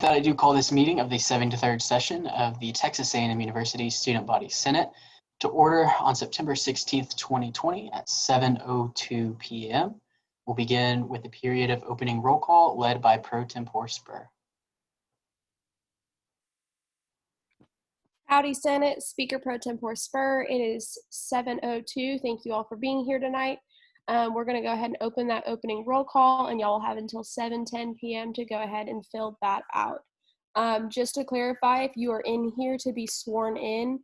That I do call this meeting of the 73rd session of the Texas A&M University Student Body Senate to order on September 16th, 2020 at 7:02 p.m. We'll begin with a period of opening roll call led by Pro Tempore Spur. Howdy, Senate. Speaker Pro Tempore Spur. It is 7:02. Thank you all for being here tonight. We're going to go ahead and open that opening roll call, and y'all will have until 7:10 p.m. to go ahead and fill that out. Just to clarify, if you are in here to be sworn in,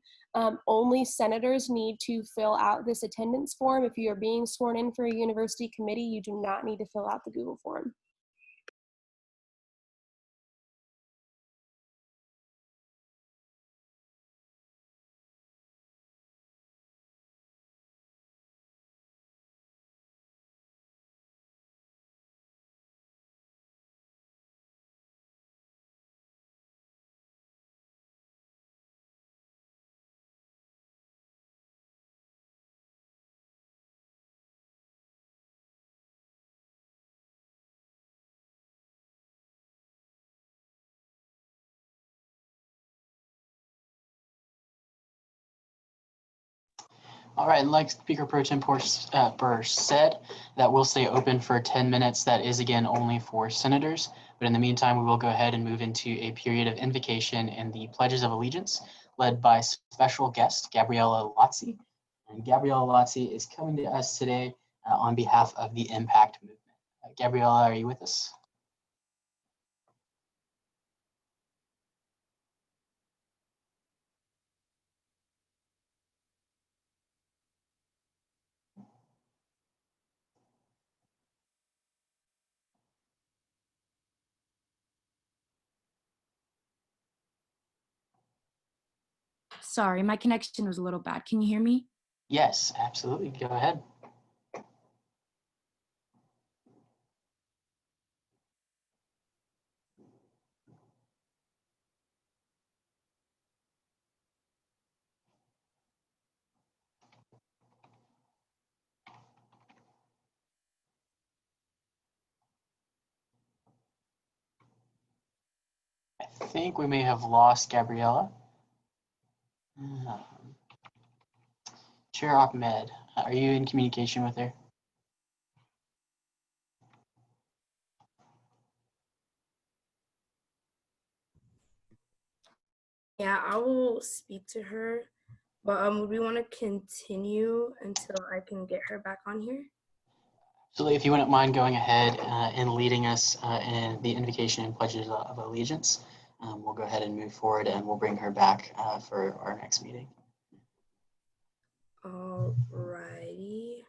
only senators need to fill out this attendance form. If you are being sworn in for a university committee, you do not need to fill out the Google form. All right, and like Speaker Pro Tempore Spur said, that will stay open for 10 minutes. That is, again, only for senators. But in the meantime, we will go ahead and move into a period of invocation and the pledges of allegiance led by special guest Gabriella Lotzi. And Gabriella Lotzi is coming to us today on behalf of the Impact Movement. Gabriella, are you with us? Sorry, my connection was a little bad. Can you hear me? Yes, absolutely. Go ahead. I think we may have lost Gabriella. Chair Ahmed, are you in communication with her? Yeah, I will speak to her, but would we want to continue until I can get her back on here? So if you wouldn't mind going ahead and leading us in the invocation and pledges of allegiance, we'll go ahead and move forward, and we'll bring her back for our next meeting. Alrighty.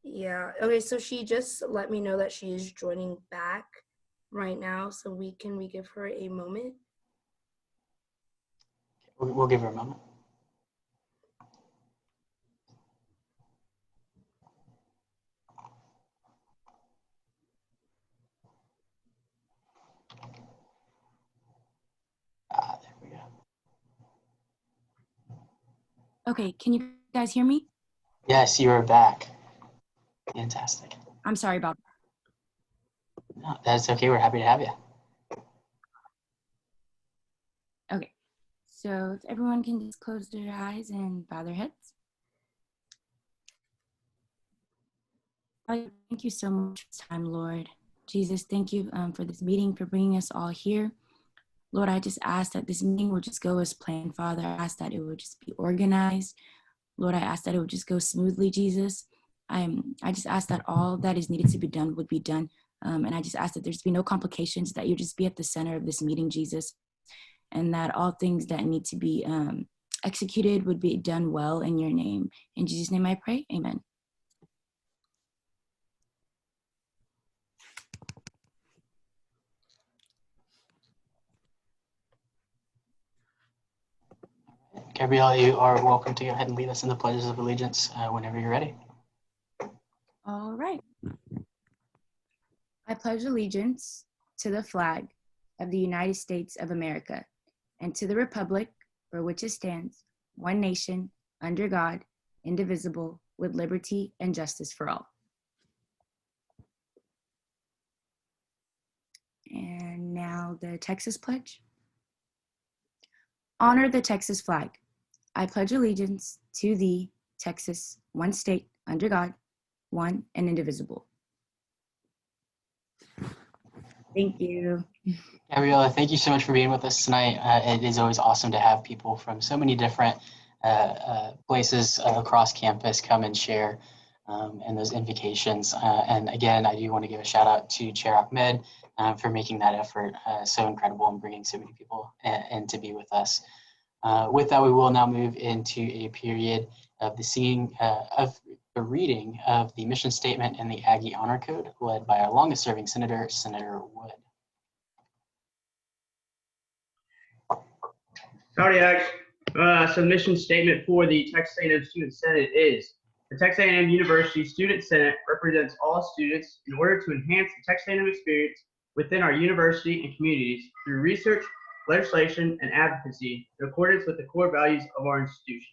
Yeah, okay, so she just let me know that she is joining back right now, so we give her a moment? We'll give her a moment. There we go. Okay, can you guys hear me? Yes, you are back. Fantastic. I'm sorry about that. No, that's okay. We're happy to have you. Okay, so if everyone can just close their eyes and bow their heads. Thank you so much for this time, Lord. Jesus, thank you for this meeting, for bringing us all here. Lord, I just ask that this meeting will just go as planned, Father. I ask that it will just be organized. Lord, I ask that it would just go smoothly, Jesus. I just ask that all that is needed to be done would be done. And I just ask that there's be no complications, that you just be at the center of this meeting, Jesus, and that all things that need to be executed would be done well in your name. In Jesus' name I pray, amen. Gabriella, you are welcome to go ahead and lead us in the pledges of allegiance whenever you're ready. All right. I pledge allegiance to the flag of the United States of America and to the republic for which it stands, one nation, under God, indivisible, with liberty and justice for all. And now now the Texas Pledge. Honor the Texas flag. I pledge allegiance to thee, Texas, one state, under God, one and indivisible. Thank you. Gabriella, thank you so much for being with us tonight. It is always awesome to have people from so many different places across campus come and share and those invocations. And again, I do want to give a shout out to Chair Ahmed for making that effort so incredible and bringing so many people in to be with us. With that, we will now move into a period of the singing of the reading of the mission statement and the Aggie Honor Code, led by our longest serving senator, Senator Wood. Howdy, Aggie. So the mission statement for the Texas A&M Student Senate is: the Texas A&M University Student Senate represents all students in order to enhance the Texas A&M experience within our university and communities through research, legislation, and advocacy in accordance with the core values of our institution.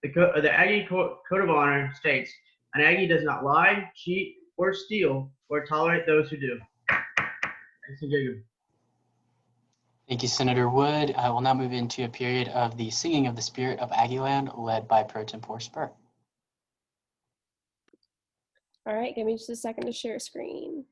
The Aggie Code of Honor states, an Aggie does not lie, cheat, or steal, or tolerate those who do. Thanks, Jacob. Thank you, Senator Wood. I will now move into a period of the singing of the Spirit of Aggieland, led by Pro Tempore Spur. All right, give me just a second to share screen.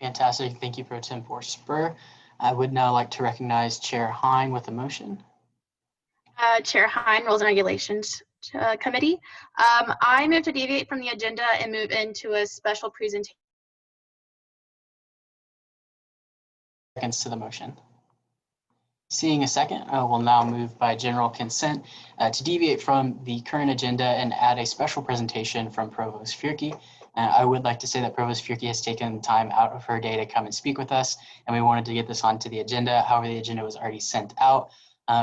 Fantastic. Thank you, Pro Tempore Spur. I would now like to recognize Chair Hine with a motion. Chair Hine, Rules and Regulations Committee. I move to deviate from the agenda and move into a special presentation. Seconds to the motion. Seeing a second, I will now move by general consent to deviate from the current agenda and add a special presentation from Provost Fierke. I would like to say that Provost Fierke has taken time out of her day to come and speak with us, and we wanted to get this onto the agenda. However, the agenda was already sent out.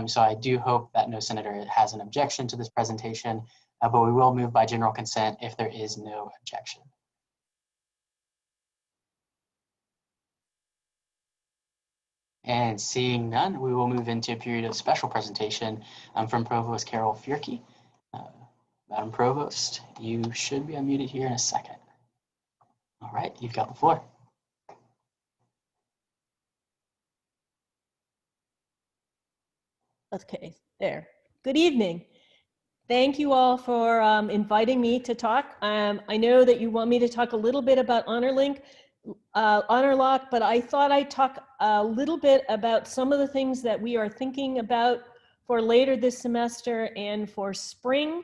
So I do hope that no senator has an objection to this presentation, but we will move by general consent if there is no objection. And seeing none, we will move into a period of special presentation from Provost Carol Fierke. Madam Provost, you should be unmuted here in a second. All right, you've got the floor. Okay, there. Good evening. Thank you all for inviting me to talk. I know that you want me to talk a little bit about HonorLink, HonorLock, but I thought I'd talk a little bit about some of the things that we are thinking about for later this semester and for spring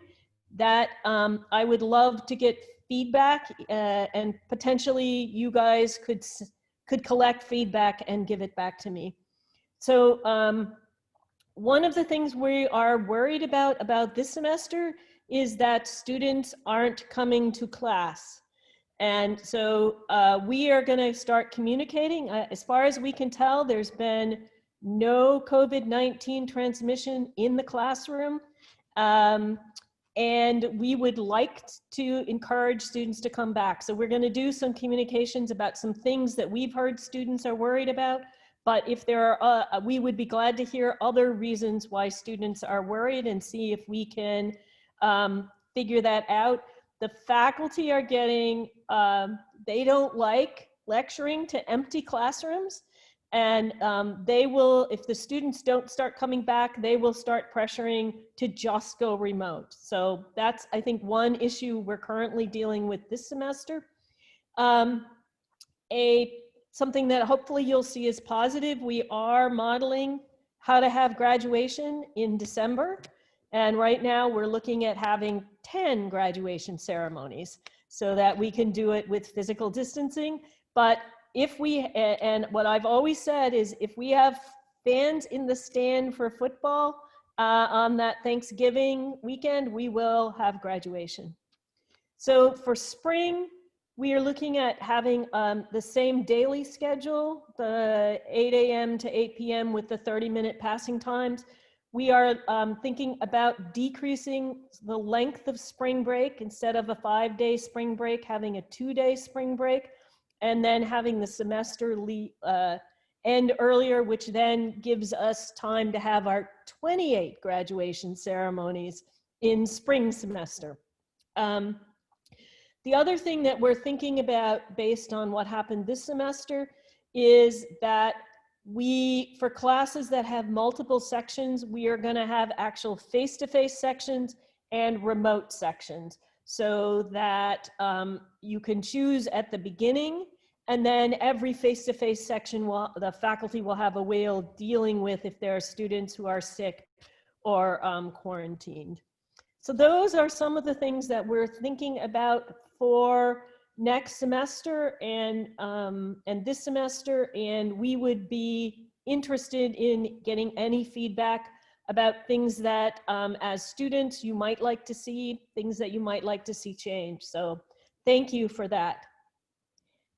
that I would love to get feedback and potentially you guys could collect feedback and give it back to me. So one of the things we are worried about this semester is that students aren't coming to class. And so we are going to start communicating. As far as we can tell, there's been no COVID-19 transmission in the classroom. And we would like to encourage students to come back. So we're going to do some communications about some things that we've heard students are worried about. But if there are, we would be glad to hear other reasons why students are worried and see if we can figure that out. The faculty are getting, they don't like lecturing to empty classrooms. And they will, if the students don't start coming back, they will start pressuring to just go remote. So that's, I think, one issue we're currently dealing with this semester. Something that hopefully you'll see is positive. We are modeling how to have graduation in December. And right now we're looking at having 10 graduation ceremonies so that we can do it with physical distancing. But if we, and what I've always said is if we have fans in the stand for football on that Thanksgiving weekend, we will have graduation. So for spring, we are looking at having the same daily schedule, the 8 a.m. to 8 p.m. with the 30-minute passing times. We are thinking about decreasing the length of spring break. Instead of a 5-day spring break, having a 2-day spring break, and then having the semester end earlier, which then gives us time to have our 28 graduation ceremonies in spring semester. The other thing that we're thinking about based on what happened this semester is that for classes that have multiple sections, we are going to have actual face-to-face sections and remote sections so that you can choose at the beginning, and then every face-to-face section, the faculty will have a way of dealing with if there are students who are sick or quarantined. So those are some of the things that we're thinking about for next semester and this semester, and we would be interested in getting any feedback about things that as students you might like to see, things that you might like to see change. So thank you for that.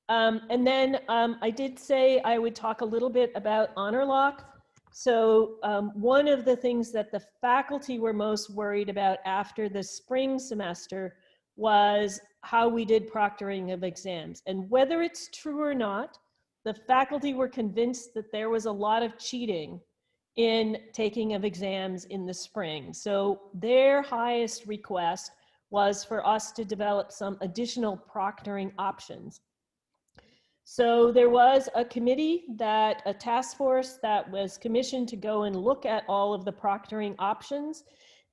And then I did say I would talk a little bit about Honor Lock. So one of the things that the faculty were most worried about after the spring semester was how we did proctoring of exams. And whether it's true or not, the faculty were convinced that there was a lot of cheating in taking of exams in the spring. So their highest request was for us to develop some additional proctoring options. So there was a committee, a task force that was commissioned to go and look at all of the proctoring options.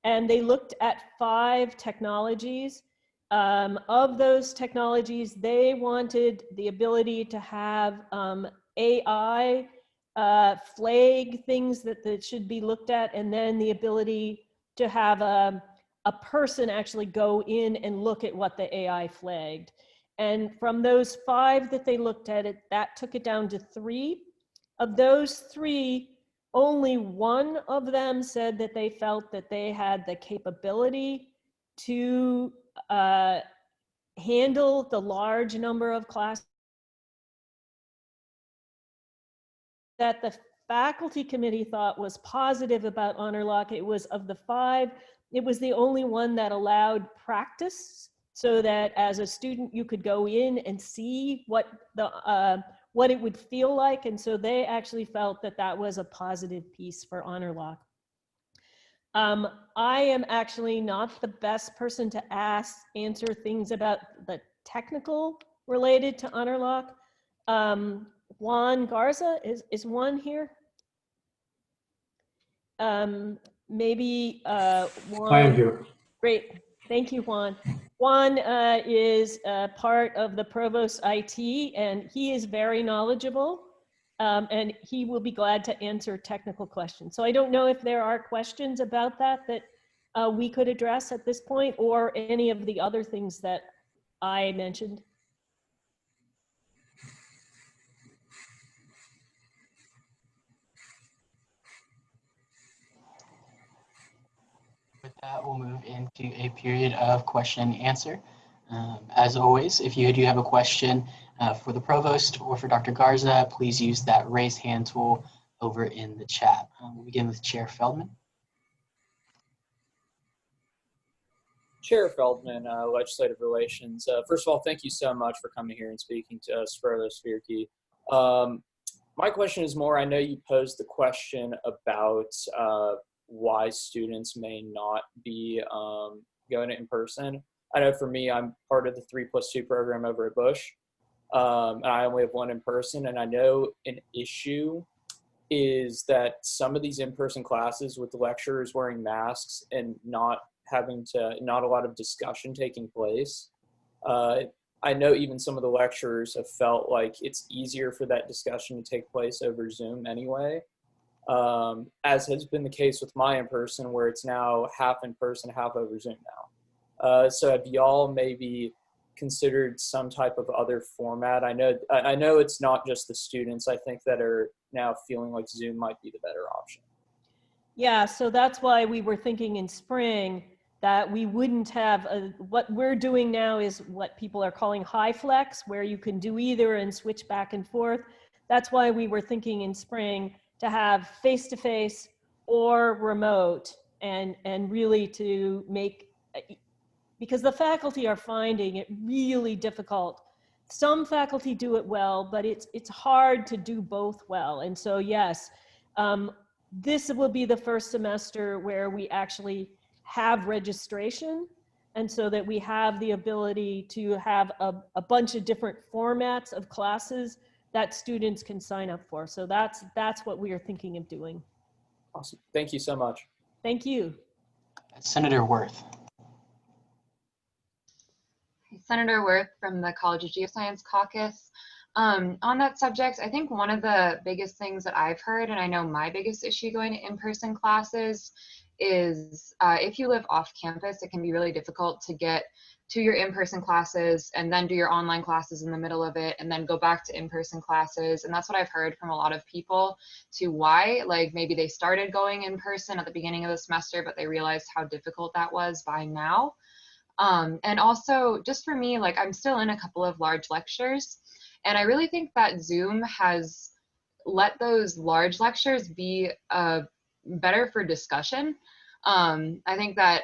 And they looked at 5 technologies. Of those technologies, they wanted the ability to have AI flag things that should be looked at, and then the ability to have a person actually go in and look at what the AI flagged. And from those 5 that they looked at, that took it down to 3. Of those 3, only 1 of them said that they felt that they had the capability to handle the large number of classes that the faculty committee thought was positive about Honor Lock. It was, of the 5, it was the only one that allowed practice, so that as a student you could go in and see what it would feel like. And so they actually felt that that was a positive piece for Honor Lock. I am actually not the best person to answer things about the technical related to Honor Lock. Juan Garza, is Juan here? Maybe Juan. I am here. Great, thank you, Juan. Juan is part of the Provost IT, and he is very knowledgeable, and he will be glad to answer technical questions. So I don't know if there are questions about that we could address at this point, or any of the other things that I mentioned. With that, we'll move into a period of question and answer. As always, if you do have a question for the provost or for Dr. Garza, please use that raise hand tool over in the chat. We'll begin with Chair Feldman. Chair Feldman, Legislative Relations. First of all, thank you so much for coming here and speaking to us, Provost Fierke. My question is more, I know you posed the question about why students may not be going in person. I know for me, I'm part of the 3+2 program over at Bush. and I only have one in person. And I know an issue is that some of these in-person classes with the lecturers wearing masks and not a lot of discussion taking place. I know even some of the lecturers have felt like it's easier for that discussion to take place over Zoom anyway, as has been the case with my in-person, where it's now half in person, half over Zoom now. So have y'all maybe considered some type of other format? I know it's not just the students, I think, that are now feeling like Zoom might be the better option. Yeah, so that's why we were thinking in spring that we wouldn't have what we're doing now is what people are calling high flex, where you can do either and switch back and forth. That's why we were thinking in spring to have face-to-face or remote, and really to make, because the faculty are finding it really difficult. Some faculty do it well, but it's hard to do both well. And so yes, this will be the first semester where we actually have registration, and so that we have the ability to have a bunch of different formats of classes that students can sign up for. So that's what we are thinking of doing. Awesome. Thank you so much. Thank you. Senator Worth. Senator Worth from the College of Geoscience Caucus. On that subject, I think one of the biggest things that I've heard, and I know my biggest issue going to in-person classes, is if you live off campus, it can be really difficult to get to your in-person classes and then do your online classes in the middle of it and then go back to in-person classes. And that's what I've heard from a lot of people to why, like, maybe they started going in person at the beginning of the semester, but they realized how difficult that was by now. And also, just for me, like, I'm still in a couple of large lectures, and I really think that Zoom has let those large lectures be better for discussion. I think that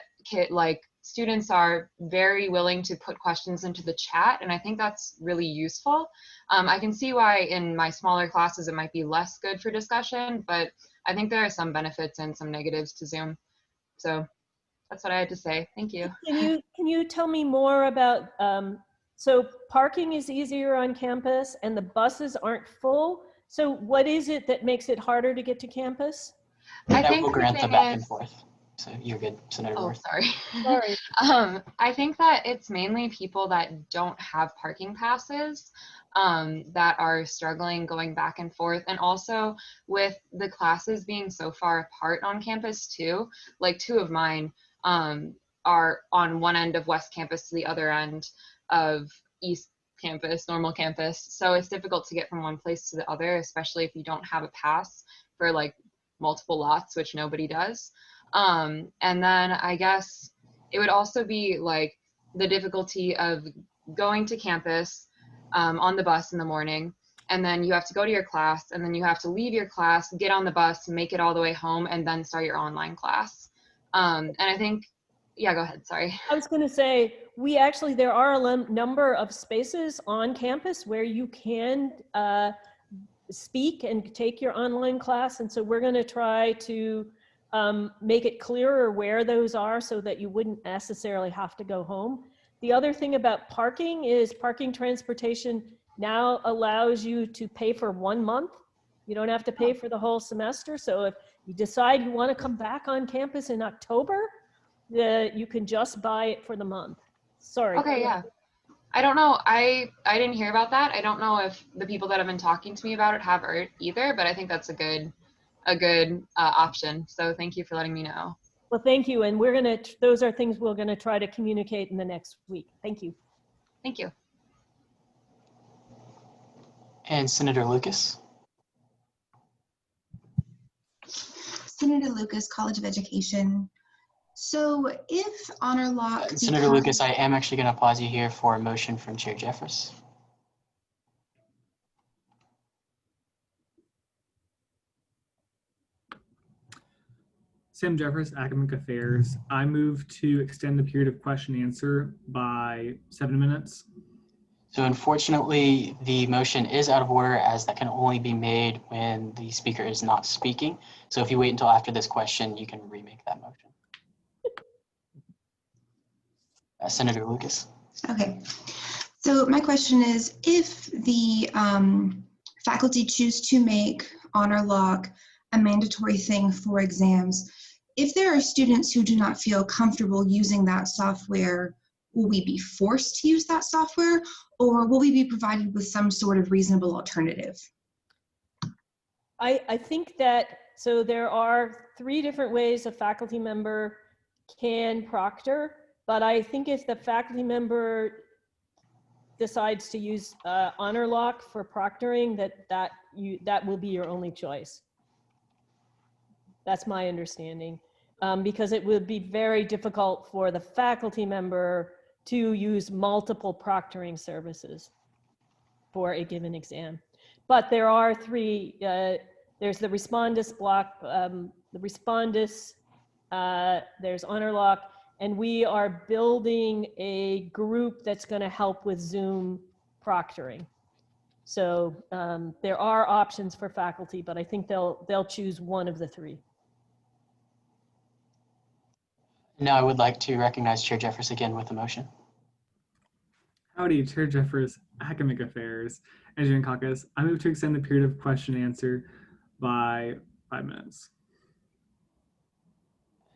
students are very willing to put questions into the chat, and I think that's really useful. I can see why in my smaller classes it might be less good for discussion, but I think there are some benefits and some negatives to Zoom. So that's what I had to say. Thank you. Can you tell me more about, so parking is easier on campus and the buses aren't full. So what is it that makes it harder to get to campus? I That think will the grant the thing back is, and forth. So you're good, Senator oh, Worth. sorry. Sorry. I think that it's mainly people that don't have parking passes that are struggling going back and forth. And also with the classes being so far apart on campus too, like two of mine are on one end of West Campus to the other end of East Campus, normal campus. So it's difficult to get from one place to the other, especially if you don't have a pass for like multiple lots, which nobody does. And then I guess it would also be like the difficulty of going to campus on the bus in the morning, and then you have to go to your class, and then you have to leave your class, get on the bus, make it all the way home, and then start your online class. And I think, yeah, go ahead, sorry. I was going to say, there are a number of spaces on campus where you can speak and take your online class. And so we're going to try to make it clearer where those are so that you wouldn't necessarily have to go home. The other thing about parking is parking transportation now allows you to pay for 1 month. You don't have to pay for the whole semester. So if you decide you want to come back on campus in October, you can just buy it for the month. Sorry. Okay, yeah. I don't know. I didn't hear about that. I don't know if the people that have been talking to me about it have either, but I think that's a good option. So thank you for letting me know. Well, thank you. And those are things we're going to try to communicate in the next week. Thank you. Thank you. And Senator Lucas. Senator Lucas, College of Education. So if honor lock Senator Lucas, I am actually going to pause you here for a motion from Chair Jeffress. Sam Jeffress, Academic Affairs. I move to extend the period of question and answer by 7 minutes. So unfortunately, the motion is out of order, as that can only be made when the speaker is not speaking. So if you wait until after this question, you can remake that motion. Senator Lucas. Okay. So my question is, if the faculty choose to make Honor Lock a mandatory thing for exams, if there are students who do not feel comfortable using that software, will we be forced to use that software, or will we be provided with some sort of reasonable alternative? I think that, so there are 3 different ways a faculty member can proctor, but I think if the faculty member decides to use Honor Lock for proctoring, that will be your only choice. That's my understanding, because it would be very difficult for the faculty member to use multiple proctoring services for a given exam. But there are 3, there's the Respondus block, the Respondus, there's Honor Lock, and we are building a group that's going to help with Zoom proctoring. So there are options for faculty, but I think they'll choose one of the 3. Now I would like to recognize Chair Jeffers again with a motion. Howdy, Chair Jeffers, Academic Affairs, Engineering Caucus. I move to extend the period of question and answer by 5 minutes.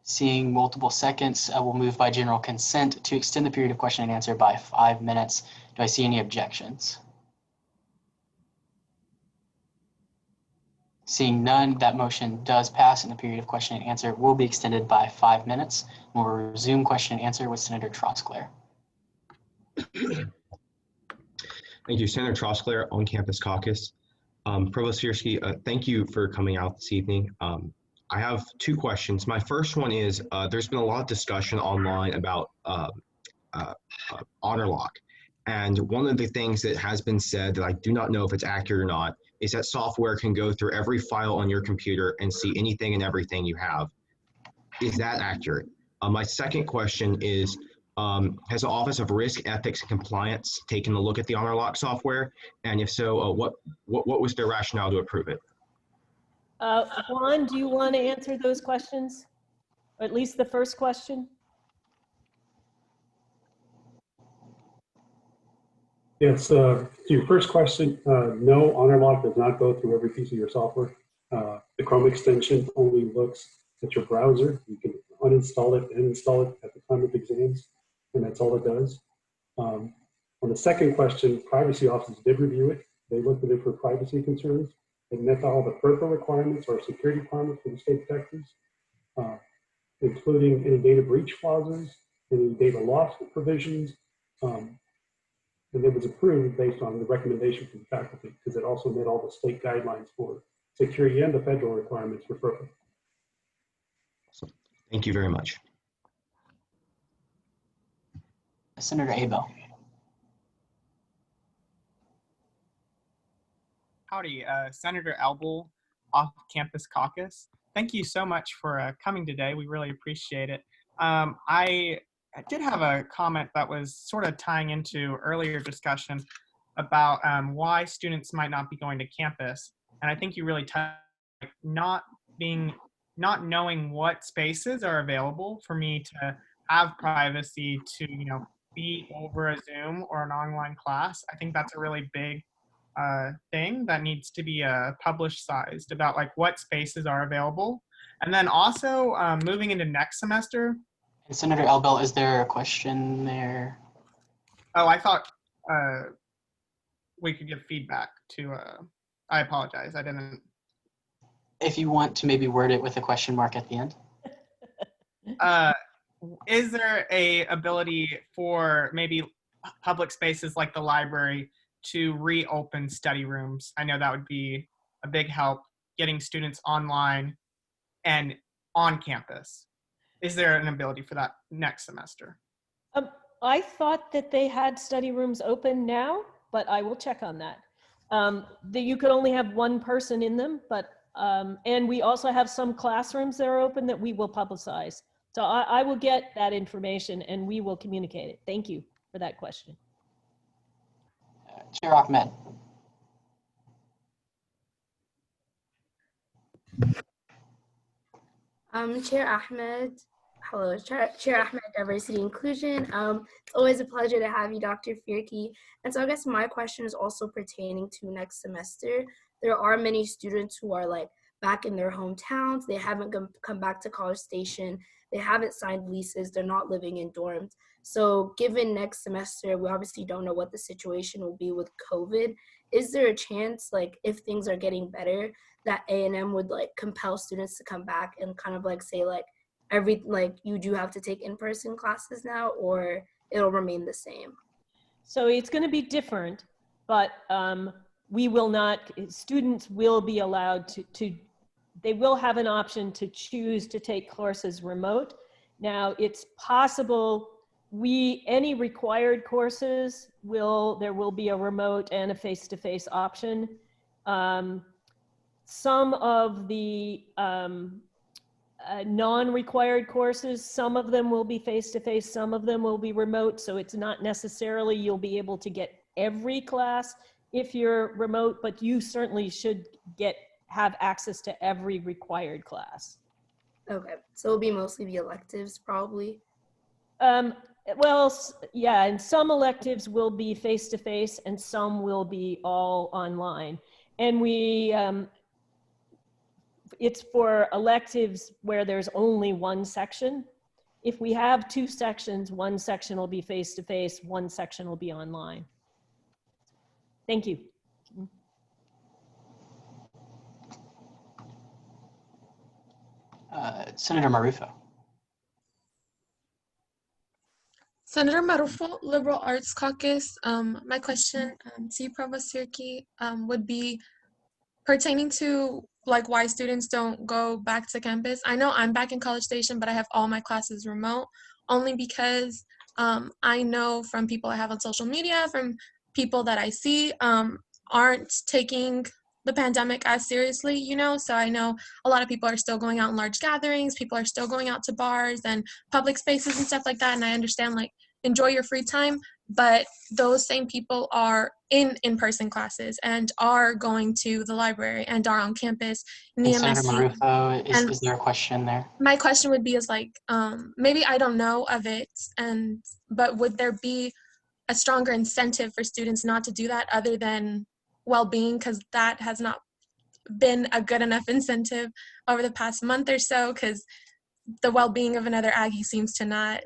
Seeing multiple seconds, I will move by general consent to extend the period of question and answer by 5 minutes. Do I see any objections? Seeing none, that motion does pass and the period of question and answer will be extended by 5 minutes. We'll resume question and answer with Senator Trosclair. Thank you, Senator Trosclair, On-Campus Caucus. Provost Fierski, thank you for coming out this evening. I have 2 questions. My first one is, there's been a lot of discussion online about Honor Lock. And one of the things that has been said that I do not know if it's accurate or not is that software can go through every file on your computer and see anything and everything you have. Is that accurate? My second question is, has the Office of Risk, Ethics, and Compliance taken a look at the Honor Lock software? And if so, what was their rationale to approve it? Juan, do you want to answer those questions? Or at least the first question? Yes, to your first question, no, Honor Lock does not go through every piece of your software. The Chrome extension only looks at your browser. You can uninstall it and install it at the time of exams, and that's all it does. On the second question, privacy officers did review it. They looked at it for privacy concerns. It met all the FERPA requirements or security requirements for the state of Texas, including any data breach clauses, any data loss provisions, and it was approved based on the recommendation from the faculty because it also met all the state guidelines for security and the federal requirements for FERPA. Thank you very much. Senator Abel. Howdy, Senator Elbel, Off-Campus Caucus. Thank you so much for coming today. We really appreciate it. I did have a comment that was sort of tying into earlier discussion about why students might not be going to campus. And I think you really touched not knowing what spaces are available for me to have privacy to, be over a Zoom or an online class. I think that's a really big thing that needs to be publicized about what spaces are available. And then also moving into next semester. And Senator Elbel, is there a question there? Oh, I thought we could give feedback to, I apologize, I didn't. If you want to maybe word it with a question mark at the end. Is there a ability for maybe public spaces like the library to reopen study rooms? I know that would be a big help getting students online and on campus. Is there an ability for that next semester? I thought that they had study rooms open now, but I will check on that. You could only have one person in them, but and we also have some classrooms that are open that we will publicize. So I will get that information and we will communicate it. Thank you for that question. Chair Ahmed. Chair Ahmed, Hello, Chair Ahmed, Diversity Inclusion. It's always a pleasure to have you, Dr. Firki. And so I guess my question is also pertaining to next semester. There are many students who are like back in their hometowns. They haven't come back to College Station. They haven't signed leases. They're not living in dorms. So given next semester, we obviously don't know what the situation will be with COVID. Is there a chance, like if things are getting better, that A&M would like compel students to come back and kind of like say like, you do have to take in-person classes now, or it'll remain the same? So it's going to be different, but we will not, students will be allowed they will have an option to choose to take courses remote. Now it's possible any required courses there will be a remote and a face-to-face option. Some of the non-required courses, some of them will be face-to-face, some of them will be remote, so it's not necessarily you'll be able to get every class if you're remote, but you certainly should have access to every required class. Okay, so it'll be mostly the electives probably? Well, yeah, and some electives will be face-to-face and some will be all online. And it's for electives where there's only one section. If we have two sections, one section will be face-to-face, one section will be online. Thank you. Senator Marufo. Senator Marufo, Liberal Arts Caucus. My question to you, Provost Sirki, would be pertaining to like why students don't go back to campus. I know I'm back in College Station, but I have all my classes remote, only because I know from people I have on social media, from people that I see, aren't taking the pandemic as seriously, you know? So I know a lot of people are still going out in large gatherings, people are still going out to bars and public spaces and stuff like that. And I understand, like, enjoy your free time, but those same people are in-person classes and are going to the library and are on campus in the Senator MSc. Marufo, is there a question there? My question would be maybe I don't know of it, but would there be a stronger incentive for students not to do that other than well-being, because that has not been a good enough incentive over the past month or so, because the well-being of another Aggie seems to not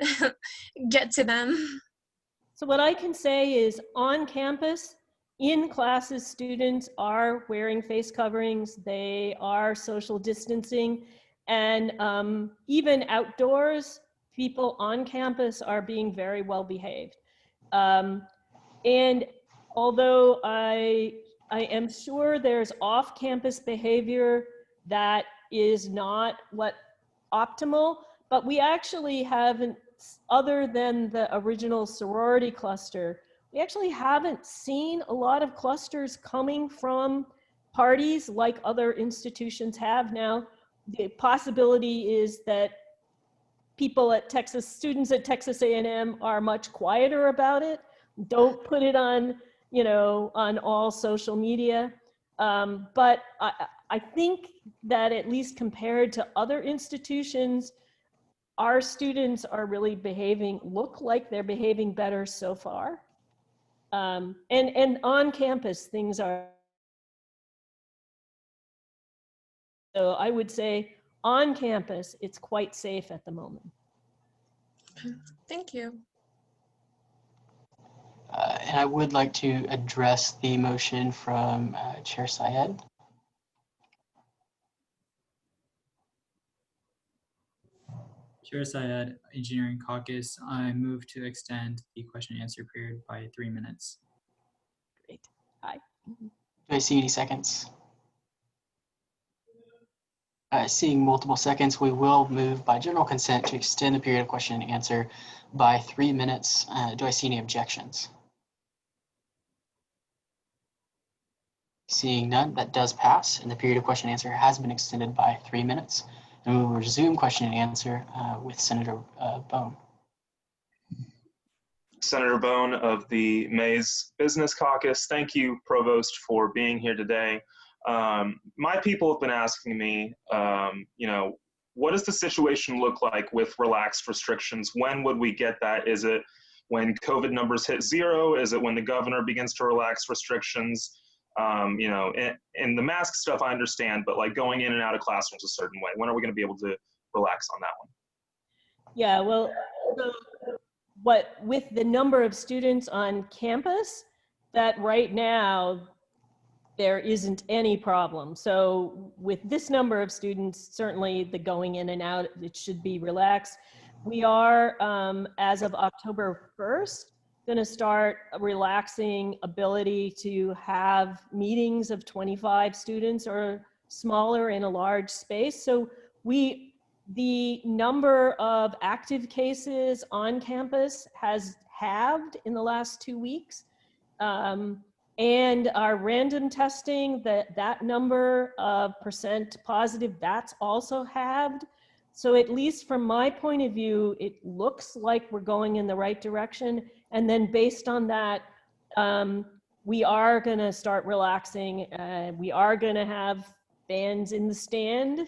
get to them. So what I can say is on campus, in classes, students are wearing face coverings, they are social distancing, and even outdoors, people on campus are being very well behaved. And although I am sure there's off-campus behavior that is not optimal, but we actually haven't, other than the original sorority cluster, we actually haven't seen a lot of clusters coming from parties like other institutions have. Now, the possibility is that students at Texas A&M are much quieter about it, don't put it on, on all social media. But I think that at least compared to other institutions, our students are really look like they're behaving better so far. And on campus, things are. So I would say on campus, it's quite safe at the moment. Thank you. And I would like to address the motion from Chair Syed. Chair Syed, Engineering Caucus, I move to extend the question and answer period by 3 minutes. Great. Aye. Do I see any seconds? Seeing multiple seconds, we will move by general consent to extend the period of question and answer by 3 minutes. Do I see any objections? Seeing none, that does pass, and the period of question and answer has been extended by 3 minutes. And we will resume question and answer with Senator Bone. Senator Bone of the Mays Business Caucus. Thank you, Provost, for being here today. My people have been asking me, what does the situation look like with relaxed restrictions? When would we get that? Is it when COVID numbers hit 0? Is it when the governor begins to relax restrictions? You know, and the mask stuff I understand, but like going in and out of classrooms a certain way, when are we going to be able to relax on that one? Yeah, well, so with the number of students on campus, that right now there isn't any problem. So with this number of students, certainly the going in and out, it should be relaxed. We are, as of October 1st, going to start relaxing ability to have meetings of 25 students or smaller in a large space. So the number of active cases on campus has halved in the last 2 weeks. And our random testing, that number of percent positive, that's also halved. So at least from my point of view, it looks like we're going in the right direction. And then based on that, we are gonna start relaxing. We are gonna have fans in the stand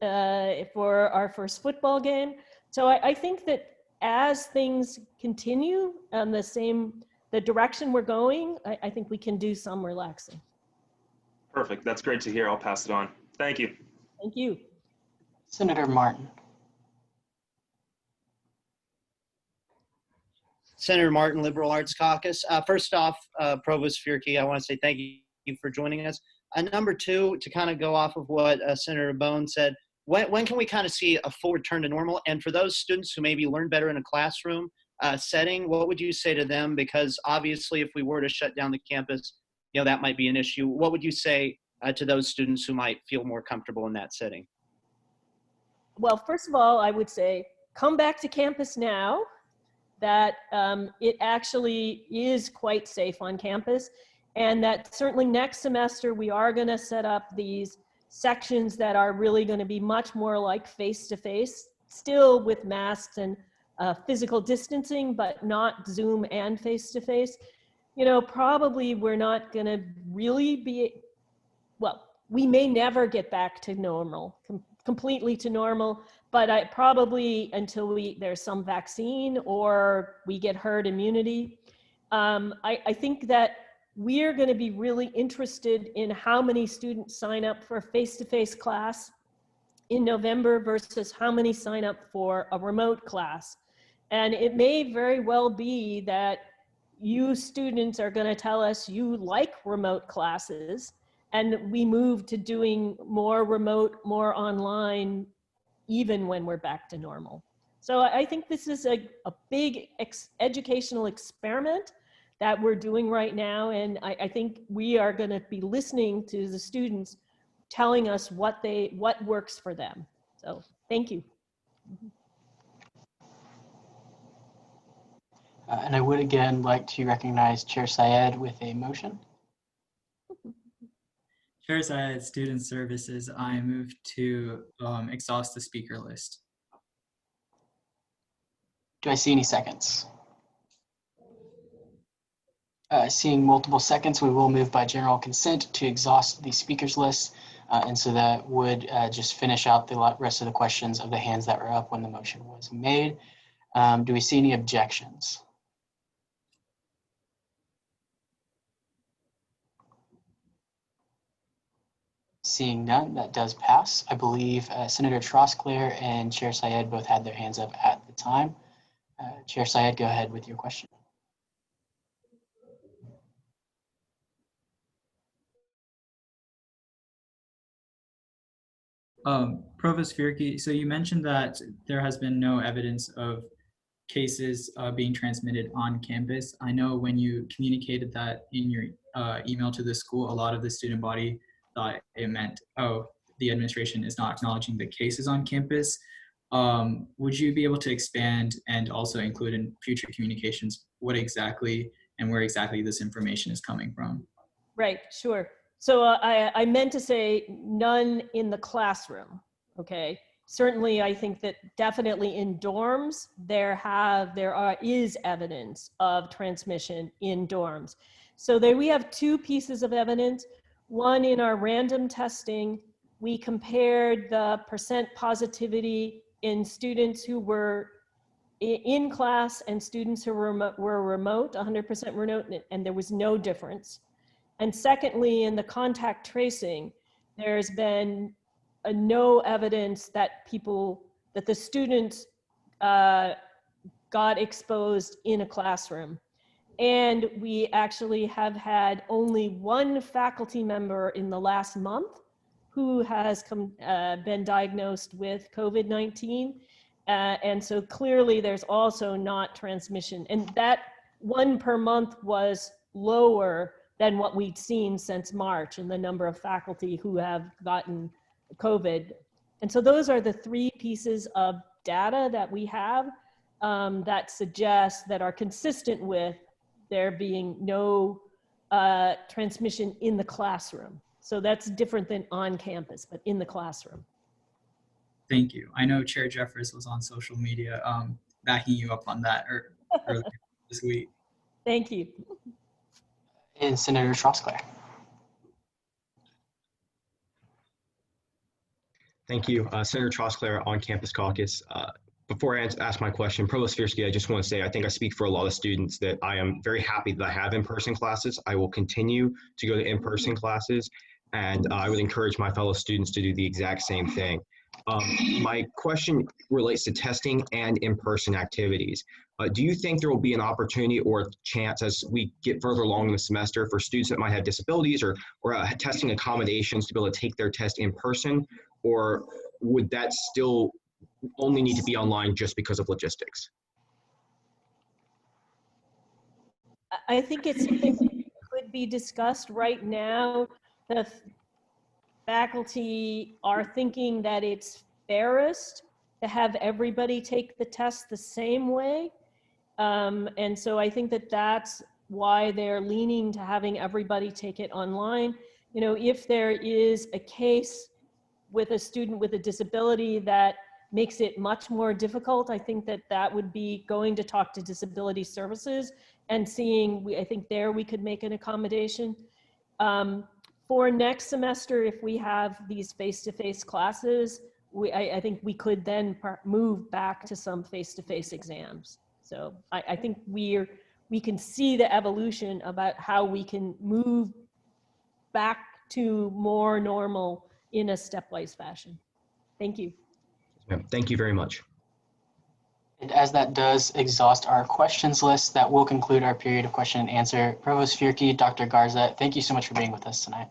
for our first football game. So I think that as things continue on the direction we're going, I think we can do some relaxing. Perfect. That's great to hear. I'll pass it on. Thank you. Thank you. Senator Martin. Senator Martin, Liberal Arts Caucus. First off, Provost Fierke, I want to say thank you for joining us. Number two, to kind of go off of what Senator Bone said, when can we kind of see a full return to normal? And for those students who maybe learn better in a classroom setting, what would you say to them? Because obviously, if we were to shut down the campus, you know, that might be an issue. What would you say to those students who might feel more comfortable in that setting? Well, first of all, I would say, come back to campus now, that it actually is quite safe on campus, and that certainly next semester we are going to set up these sections that are really going to be much more like face-to-face, still with masks and physical distancing, but not Zoom and face-to-face. You know, probably we're not going to really be, well, we may never get back to normal, completely to normal, but I probably until there's some vaccine or we get herd immunity. I think that we're going to be really interested in how many students sign up for a face-to-face class in November versus how many sign up for a remote class. And it may very well be that you students are going to tell us you like remote classes, and we move to doing more remote, more online, even when we're back to normal. So I think this is a big educational experiment that we're doing right now. And I think we are going to be listening to the students telling us what works for them. So thank you. And I would again like to recognize Chair Syed with a motion. Chair Syed, Student Services, I move to exhaust the speaker list. Do I see any seconds? Seeing multiple seconds, we will move by general consent to exhaust the speakers list. And so that would just finish out the rest of the questions of the hands that were up when the motion was made. Do we see any objections? Seeing none, that does pass. I believe Senator Trosclair and Chair Syed both had their hands up at the time. Chair Syed, go ahead with your question. Provost Fierke, so you mentioned that there has been no evidence of cases being transmitted on campus. I know when you communicated that in your email to the school, a lot of the student body thought it meant, oh, the administration is not acknowledging the cases on campus. Would you be able to expand and also include in future communications what exactly and where exactly this information is coming from? Right, sure. So I meant to say none in the classroom, okay? Certainly, I think that definitely in dorms, there is evidence of transmission in dorms. So there we have two pieces of evidence. One in our random testing, we compared the percent positivity in students who were in class and students who were remote, 100% remote, and there was no difference. And secondly, in the contact tracing, there's been no evidence that the students got exposed in a classroom. And we actually have had only one faculty member in the last month who has been diagnosed with COVID-19. And so clearly there's also not transmission. And that one per month was lower than what we'd seen since March in the number of faculty who have gotten COVID. And so those are the three pieces of data that we have that suggest that are consistent with there being no transmission in the classroom. So that's different than on campus, but in the classroom. Thank you. I know Chair Jeffers was on social media backing you up on that earlier this week. Thank you. And Senator Trosclair. Thank you. Senator Trosclair, On Campus Caucus. Before I ask my question, Provost Fiersky, I just want to say I think I speak for a lot of students that I am very happy that I have in-person classes. I will continue to go to in-person classes, and I would encourage my fellow students to do the exact same thing. My question relates to testing and in-person activities. Do you think there will be an opportunity or chance as we get further along in the semester for students that might have disabilities or testing accommodations to be able to take their test in person, or would that still only need to be online just because of logistics? I think it's something that could be discussed right now. The faculty are thinking that it's fairest to have everybody take the test the same way. And so I think that that's why they're leaning to having everybody take it online. You know, if there is a case with a student with a disability that makes it much more difficult, I think that that would be going to talk to disability services and seeing, I think there we could make an accommodation. For next semester, if we have these face-to-face classes, I think we could then move back to some face-to-face exams. So I think we can see the evolution about how we can move back to more normal in a stepwise fashion. Thank you. Thank you very much. And as that does exhaust our questions list, that will conclude our period of question and answer. Provost Fierke, Dr. Garza, thank you so much for being with us tonight.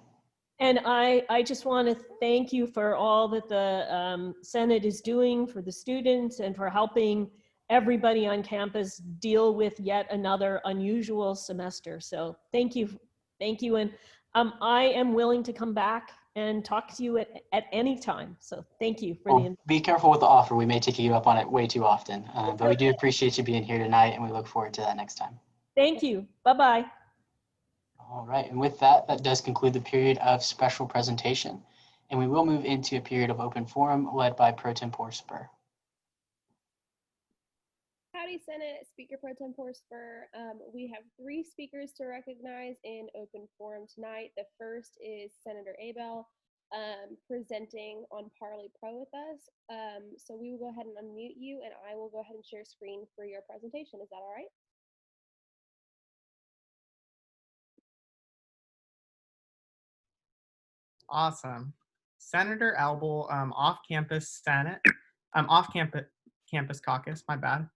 And I just want to thank you for all that the Senate is doing for the students and for helping everybody on campus deal with yet another unusual semester. So thank you. Thank you. And I am willing to come back and talk to you at any time. So thank you for the. Be careful with the offer. We may take you up on it way too often, but we do appreciate you being here tonight, and we look forward to that next time. Thank you. Bye-bye. All right, and with that, that does conclude the period of special presentation, and we will move into a period of open forum led by Pro Tempore Spur. Howdy, Senate. Speaker Pro Tempore Spur. We have 3 speakers to recognize in open forum tonight. The first is Senator Abel presenting on Parley Pro with us. So we will go ahead and unmute you, and I will go ahead and share screen for your presentation. Is that all right? Awesome. Senator Elbel, off-campus campus caucus, my bad.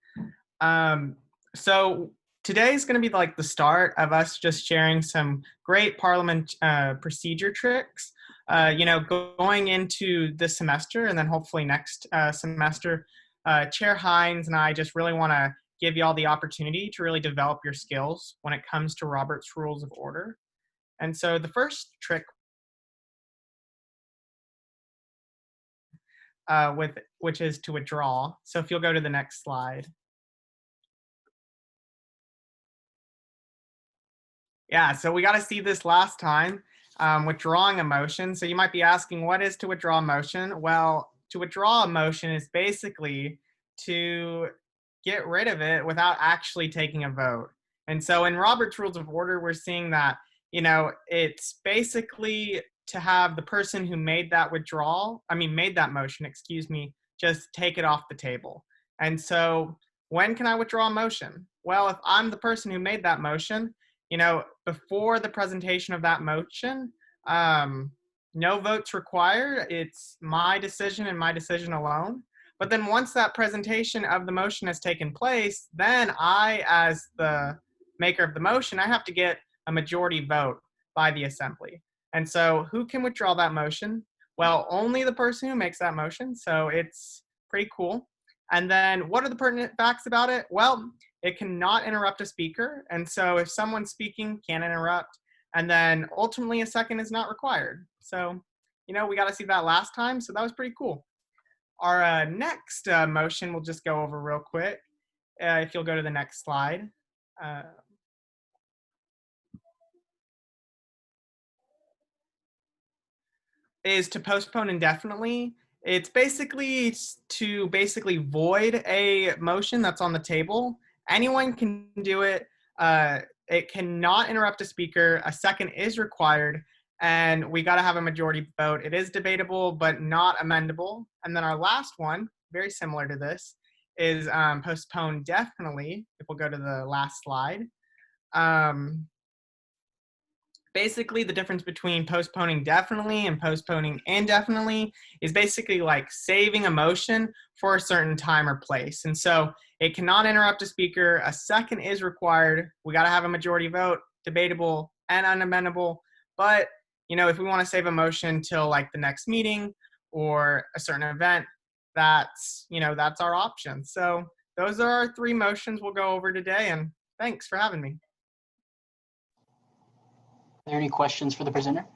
So today's going to be like the start of us just sharing some great Parliament procedure tricks, going into this semester and then hopefully next semester. Chair Hines and I just really want to give you all the opportunity to really develop your skills when it comes to Robert's Rules of Order. And so the first trick which is to withdraw. So if you'll go to the next slide. Yeah, so we got to see this last time, withdrawing a motion. So you might be asking, what is to withdraw a motion? Well, to withdraw a motion is basically to get rid of it without actually taking a vote. And so in Robert's Rules of Order, we're seeing that, it's basically to have the person who made that motion, excuse me, just take it off the table. And so when can I withdraw a motion? Well, if I'm the person who made that motion, before the presentation of that motion, no votes required. It's my decision and my decision alone. But then once that presentation of the motion has taken place, then I, as the maker of the motion, I have to get a majority vote by the assembly. And so who can withdraw that motion? Well, only the person who makes that motion. So it's pretty cool. And then what are the pertinent facts about it? Well, it cannot interrupt a speaker. And so if someone's speaking, can't interrupt. And then ultimately a second is not required. So, we got to see that last time. So that was pretty cool. Our next motion we'll just go over real quick. If you'll go to the next slide. Is to postpone indefinitely. It's basically to void a motion that's on the table. Anyone can do it. It cannot interrupt a speaker. A second is required, and we got to have a majority vote. It is debatable, but not amendable. And then our last one, very similar to this, is postpone definitely. If we'll go to the last slide. Basically, the difference between postponing definitely and postponing indefinitely is basically like saving a motion for a certain time or place. And so it cannot interrupt a speaker. A second is required. We got to have a majority vote, debatable and unamendable. But, if we want to save a motion till like the next meeting or a certain event, that's our option. So those are our three motions we'll go over today. And thanks for having me. Are there any questions for the presenter?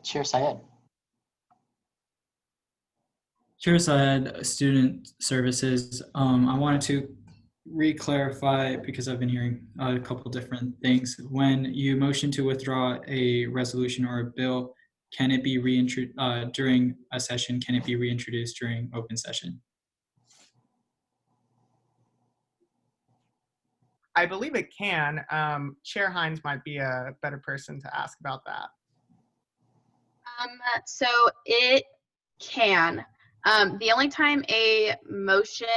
Chair Syed. Chair Syed, Student Services. I wanted to re-clarify, because I've been hearing a couple different things. When you motion to withdraw a resolution or a bill, can it be reintroduced during a session? Can it be reintroduced during open session? I believe it can. Chair Hines might be a better person to ask about that. So it can. The only time a motion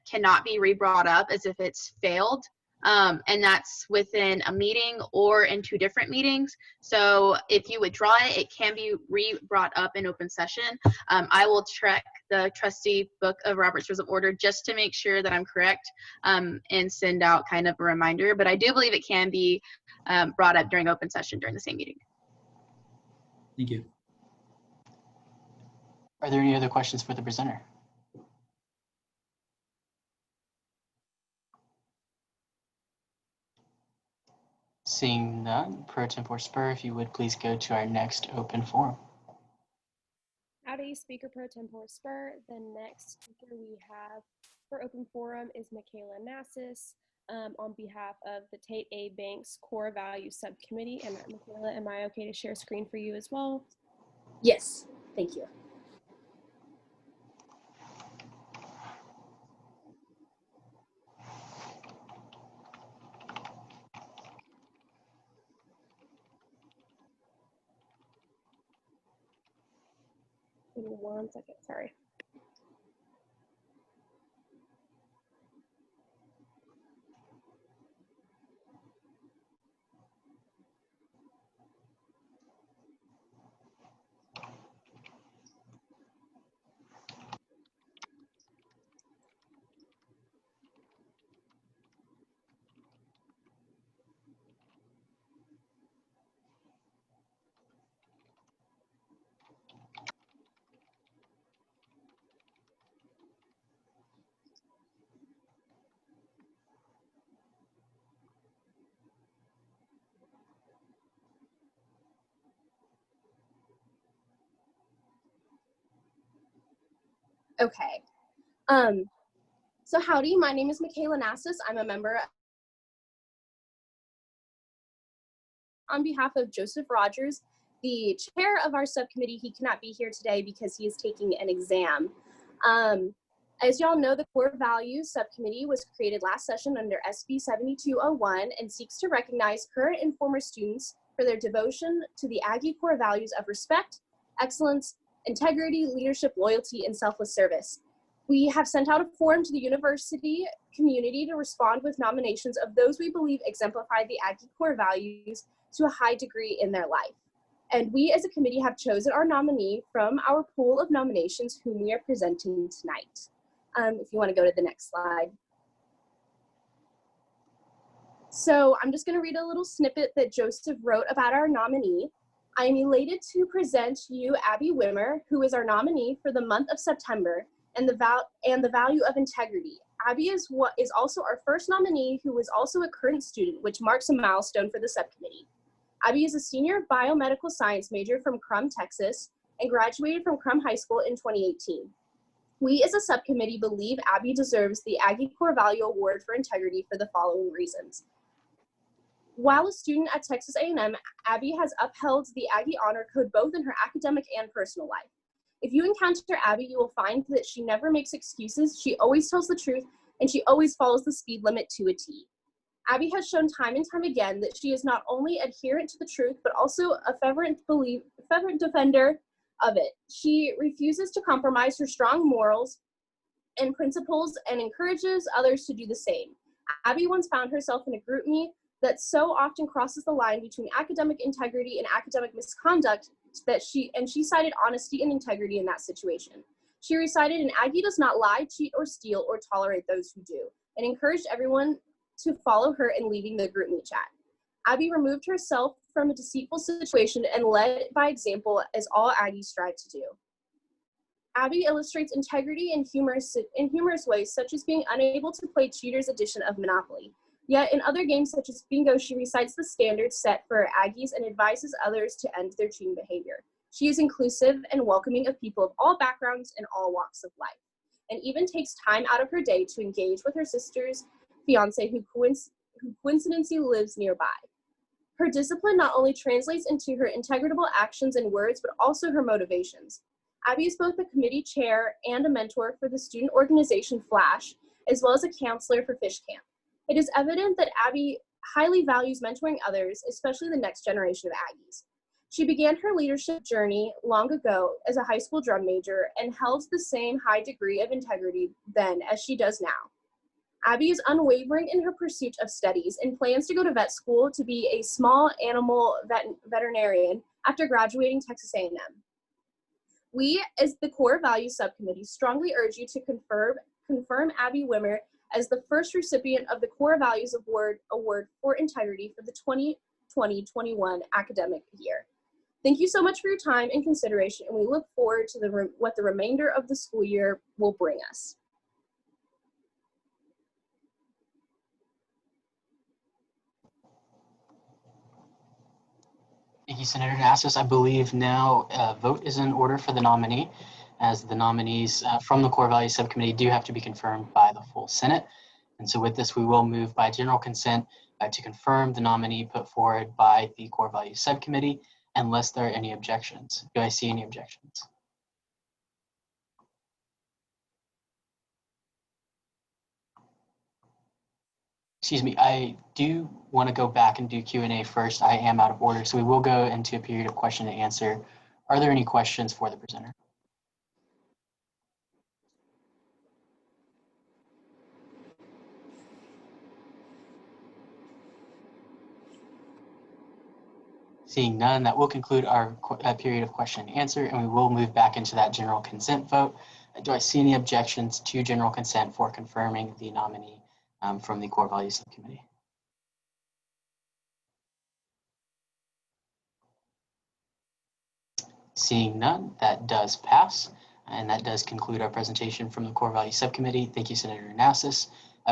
cannot be re-brought up is if it's failed, and that's within a meeting or in two different meetings. So if you withdraw it, it can be re-brought up in open session. I will check the trustee book of Robert's Rules of Order just to make sure that I'm correct, and send out kind of a reminder. But I do believe it can be brought up during open session during the same meeting. Thank you. Are there any other questions for the presenter? Seeing none, Pro Tempore Spur, if you would please go to our next open forum. Howdy, Speaker Pro Tempore Spur. The next speaker we have for open forum is Michaela Nassis, on behalf of the Tate A. Banks Core Values Subcommittee. And Michaela, am I okay to share screen for you as well? Yes, thank you. Give me 1 second, sorry. Okay. So howdy, my name is Michaela Nassis. I'm a member on behalf of Joseph Rogers, the chair of our subcommittee. He cannot be here today because he is taking an exam. As y'all know, the Core Values Subcommittee was created last session under SB 7201 and seeks to recognize current and former students for their devotion to the Aggie core values of respect, excellence, integrity, leadership, loyalty, and selfless service. We have sent out a form to the university community to respond with nominations of those we believe exemplify the Aggie core values to a high degree in their life. And we as a committee have chosen our nominee from our pool of nominations whom we are presenting tonight. If you want to go to the next slide. So I'm just going to read a little snippet that Joseph wrote about our nominee. I am elated to present you Abby Wimmer, who is our nominee for the month of September, and the value of integrity. Abby is also our first nominee who is also a current student, which marks a milestone for the subcommittee. Abby is a senior biomedical science major from Crum, Texas, and graduated from Crum High School in 2018. We as a subcommittee believe Abby deserves the Aggie Core Value Award for Integrity for the following reasons. While a student at Texas A&M, Abby has upheld the Aggie Honor Code both in her academic and personal life. If you encounter Abby, you will find that she never makes excuses, she always tells the truth, and she always follows the speed limit to a T. Abby has shown time and time again that she is not only adherent to the truth, but also a fervent defender of it. She refuses to compromise her strong morals and principles and encourages others to do the same. Abby once found herself in a GroupMe that so often crosses the line between academic integrity and academic misconduct that she cited honesty and integrity in that situation. She recited, "An Aggie does not lie, cheat, or steal, or tolerate those who do," and encouraged everyone to follow her in leaving the GroupMe chat. Abby removed herself from a deceitful situation and led by example, as all Aggies strive to do. Abby illustrates integrity in humorous ways, such as being unable to play Cheater's edition of Monopoly. Yet in other games such as Bingo, she recites the standards set for Aggies and advises others to end their cheating behavior. She is inclusive and welcoming of people of all backgrounds and all walks of life, and even takes time out of her day to engage with her sister's fiance who coincidentally lives nearby. Her discipline not only translates into her integritable actions and words, but also her motivations. Abby is both a committee chair and a mentor for the student organization Flash, as well as a counselor for Fish Camp. It is evident that Abby highly values mentoring others, especially the next generation of Aggies. She began her leadership journey long ago as a high school drum major and held the same high degree of integrity then as she does now. Abby is unwavering in her pursuit of studies and plans to go to vet school to be a small animal veterinarian after graduating Texas A&M. We, as the Core Values Subcommittee, strongly urge you to confirm Abby Wimmer as the first recipient of the Core Values Award for Integrity for the 2020-21 academic year. Thank you so much for your time and consideration, and we look forward to what the remainder of the school year will bring us. Thank you, Senator Nassas. I believe now a vote is in order for the nominee, as the nominees from the Core Values Subcommittee do have to be confirmed by the full Senate. And so with this, we will move by general consent to confirm the nominee put forward by the Core Values Subcommittee, unless there are any objections. Do I see any objections? Excuse me, I do want to go back and do Q&A first. I am out of order, so we will go into a period of question and answer. Are there any questions for the presenter? Seeing none, that will conclude our period of question and answer, and we will move back into that general consent vote. Do I see any objections to general consent for confirming the nominee from the Core Values Subcommittee? Seeing none, that does pass, and that does conclude our presentation from the Core Values Subcommittee. Thank you, Senator Nassas.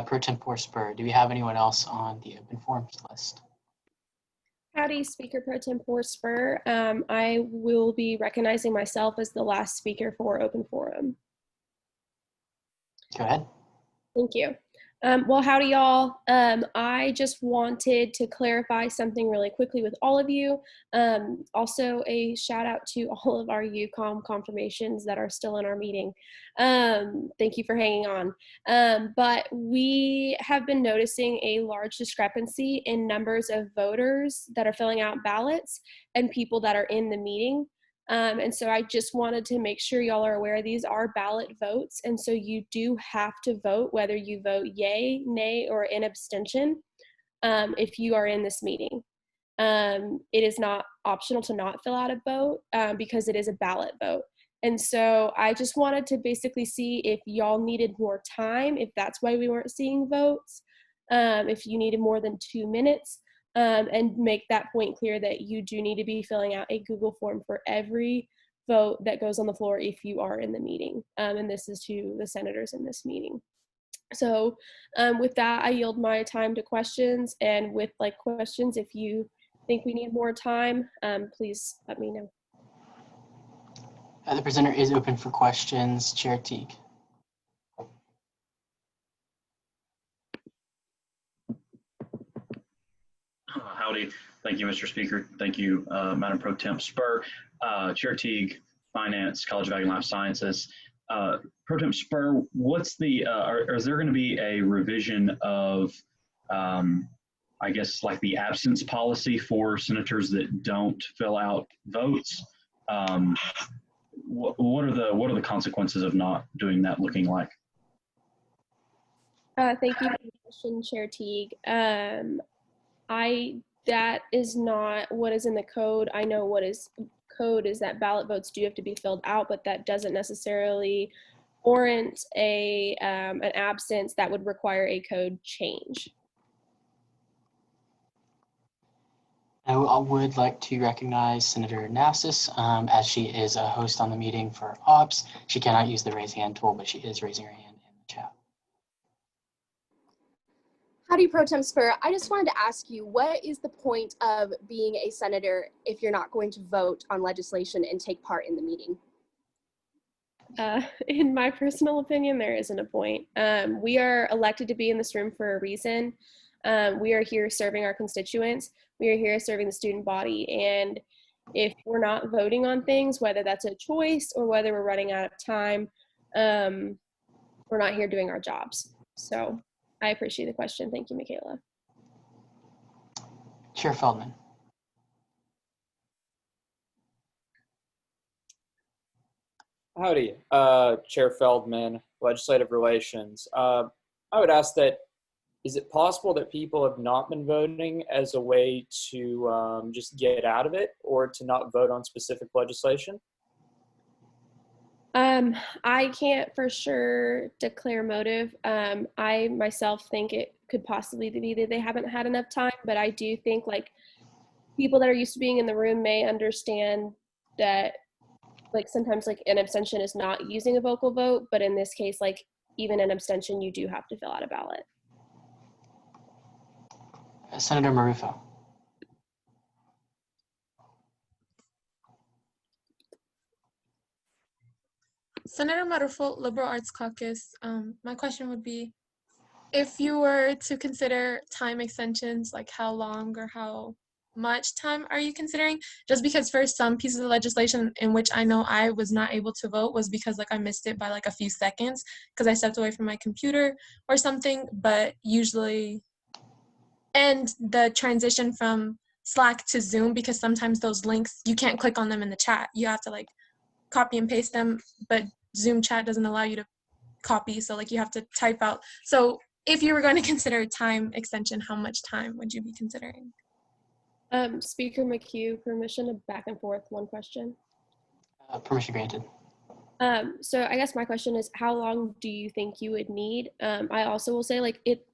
Pro Tempore Spur, do we have anyone else on the open forums list? Howdy, Speaker Pro Tempore Spur. I will be recognizing myself as the last speaker for open forum. Go ahead. Thank you. Well, howdy, y'all. I just wanted to clarify something really quickly with all of you. Also, a shout out to all of our UCOM confirmations that are still in our meeting. Thank you for hanging on. But we have been noticing a large discrepancy in numbers of voters that are filling out ballots and people that are in the meeting. And so I just wanted to make sure y'all are aware these are ballot votes. And so you do have to vote, whether you vote yay, nay, or in abstention, if you are in this meeting. It is not optional to not fill out a vote because it is a ballot vote. And so I just wanted to basically see if y'all needed more time, if that's why we weren't seeing votes, if you needed more than 2 minutes. And make that point clear that you do need to be filling out a Google form for every vote that goes on the floor if you are in the meeting. And this is to the senators in this meeting. So with that, I yield my time to questions. And with questions, if you think we need more time, please let me know. The presenter is open for questions. Chair Teague. Howdy. Thank you, Mr. Speaker. Thank you, Madam Pro Temp Spur. Chair Teague, Finance, College of Ag and Life Sciences. Pro Temp Spur, what's the, is there going to be a revision of, I guess, like the absence policy for senators that don't fill out votes? What are the consequences of not doing that looking like? Thank you for the question, Chair Teague. That is not what is in the code. I know what is code is that ballot votes do have to be filled out, but that doesn't necessarily warrant an absence that would require a code change. I would like to recognize Senator Nassis, as she is a host on the meeting for Ops. She cannot use the raise hand tool, but she is raising her hand in the chat. Howdy, Pro Tem Spur. I just wanted to ask you, what is the point of being a senator if you're not going to vote on legislation and take part in the meeting? In my personal opinion, there isn't a point. We are elected to be in this room for a reason. We are here serving our constituents. We are here serving the student body. And if we're not voting on things, whether that's a choice or whether we're running out of time, we're not here doing our jobs. So I appreciate the question. Thank you, Michaela. Chair Feldman. Howdy, Chair Feldman, Legislative Relations. I would ask that, is it possible that people have not been voting as a way to just get out of it or to not vote on specific legislation? I can't for sure declare motive. I myself think it could possibly be that they haven't had enough time, but I do think people that are used to being in the room may understand that sometimes an abstention is not using a vocal vote, but in this case, even an abstention, you do have to fill out a ballot. Senator Marufo. Senator Marufo, Liberal Arts Caucus. My question would be, if you were to consider time extensions, how long or how much time are you considering? Just because for some pieces of legislation in which I know I was not able to vote was because I missed it by a few seconds because I stepped away from my computer or something, but usually, and the transition from Slack to Zoom, because sometimes those links, you can't click on them in the chat. You have to copy and paste them, but Zoom chat doesn't allow you to copy, so you have to type out. So if you were going to consider a time extension, how much time would you be considering? Speaker McHugh, permission to back and forth one question. Permission granted. So I guess my question is, how long do you think you would need? I also will say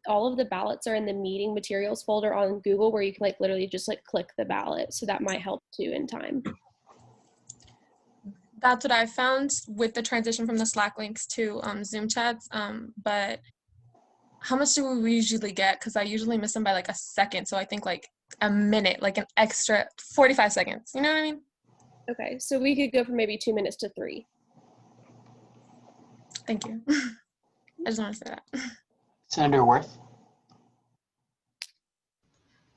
all of the ballots are in the meeting materials folder on Google where you can literally just click the ballot. So that might help too in time. That's what I found with the transition from the Slack links to Zoom chats. But how much do we usually get? Because I usually miss them by a second. So I think a minute, an extra 45 seconds. You know what I mean? Okay, so we could go from maybe 2 minutes to 3. Thank you. I just want to say that. Senator Worth.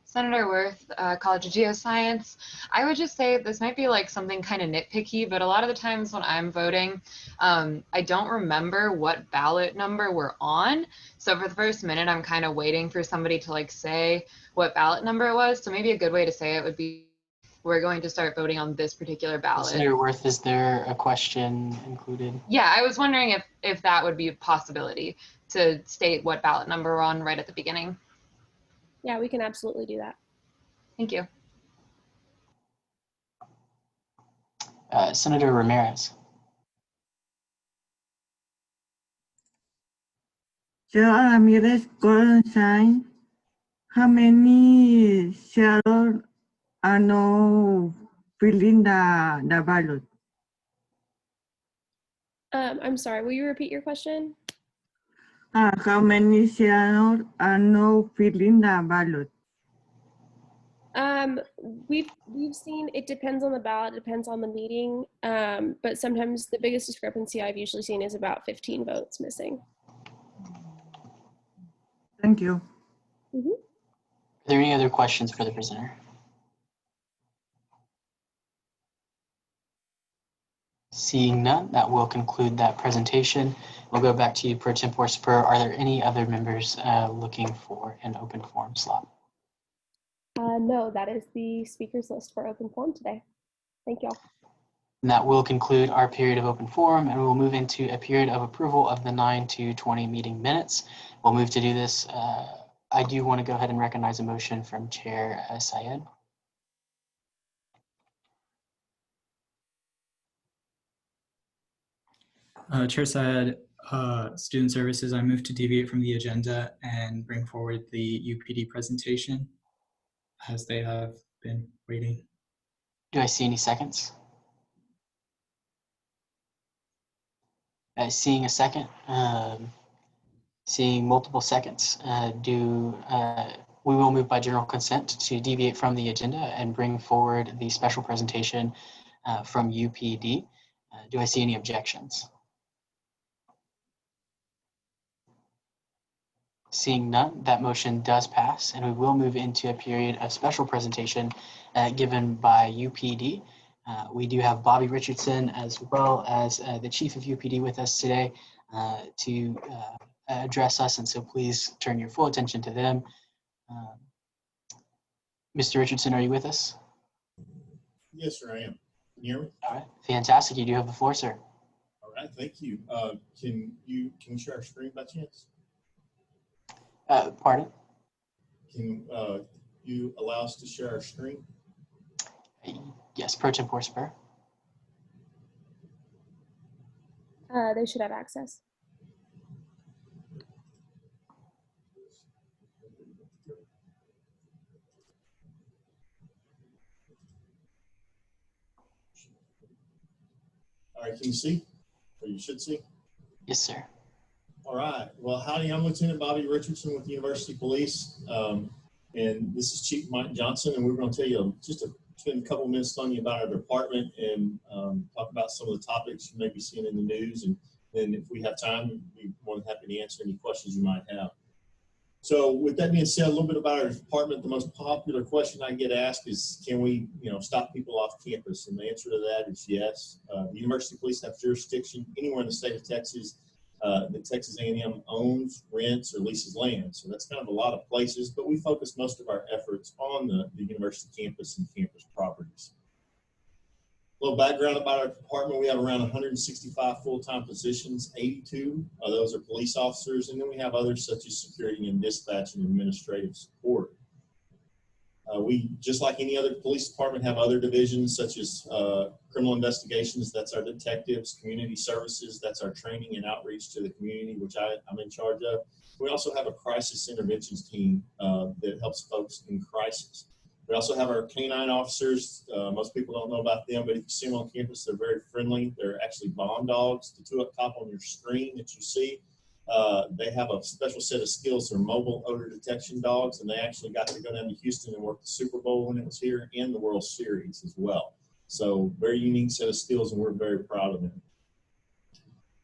Senator Worth, College of Geoscience. I would just say this might be like something kind of nitpicky, but a lot of the times when I'm voting, I don't remember what ballot number we're on. So for the first minute, I'm kind of waiting for somebody to like say what ballot number it was. So maybe a good way to say it would be, we're going to start voting on this particular ballot. Senator Worth, is there a question included? Yeah, I was wondering if that would be a possibility to state what ballot number we're on right at the beginning. Yeah, we can absolutely do that. Thank you. Senator Ramirez. Chair Ramirez, current sign. How many senators are now filling the ballot? I'm sorry, will you repeat your question? How many senators are now filling the ballot? We've seen, it depends on the ballot, it depends on the meeting, but sometimes the biggest discrepancy I've usually seen is about 15 votes missing. Thank you. Mm-hmm. Are there any other questions for the presenter? Seeing none, that will conclude that presentation. We'll go back to you, Pro Tempore Spur. Are there any other members looking for an open forum slot? No, that is the speakers list for open forum today. Thank you all. And that will conclude our period of open forum, and we'll move into a period of approval of the 9/2/20 meeting minutes. We'll move to do this. I do want to go ahead and recognize a motion from Chair Syed. Chair Syed, Student Services, I move to deviate from the agenda and bring forward the UPD presentation as they have been waiting. Do I see any seconds? Seeing a second, seeing multiple seconds, we will move by general consent to deviate from the agenda and bring forward the special presentation from UPD. Do I see any objections? Seeing none, that motion does pass, and we will move into a period of special presentation given by UPD. We do have Bobby Richardson as well as the Chief of UPD with us today to address us, and so please turn your full attention to them. Mr. Richardson, are you with us? Yes, sir, I am. Can you hear me? All right, fantastic. You do have the floor, sir. All right, thank you. Can you share our screen by chance? Pardon? Can you allow us to share our screen? Yes, Pro Tempore Spur. They should have access. All right, can you see? Or you should see? Yes, sir. All right. Well, howdy, I'm Lieutenant Bobby Richardson with the University Police. And this is Chief Mike Johnson, and we're going to tell you spend a couple minutes telling you about our department and talk about some of the topics you may be seeing in the news. And then if we have time, we'd be more than happy to answer any questions you might have. So with that being said, a little bit about our department. The most popular question I get asked is, can we stop people off campus? And the answer to that is yes. The University Police have jurisdiction anywhere in the state of Texas that Texas A&M owns, rents, or leases land. So that's kind of a lot of places, but we focus most of our efforts on the university campus and campus properties. A little background about our department. We have around 165 full-time positions. 82 of those are police officers, and then we have others such as security and dispatch and administrative support. We, just like any other police department, have other divisions such as criminal investigations, that's our detectives, community services, that's our training and outreach to the community, which I'm in charge of. We also have a crisis interventions team that helps folks in crisis. We also have our canine officers. Most people don't know about them, but if you see them on campus, they're very friendly. They're actually bond dogs. The two up top on your screen that you see, they have a special set of skills. They're mobile odor detection dogs, and they actually got to go down to Houston and work the Super Bowl when it was here and the World Series as well. So very unique set of skills, and we're very proud of them.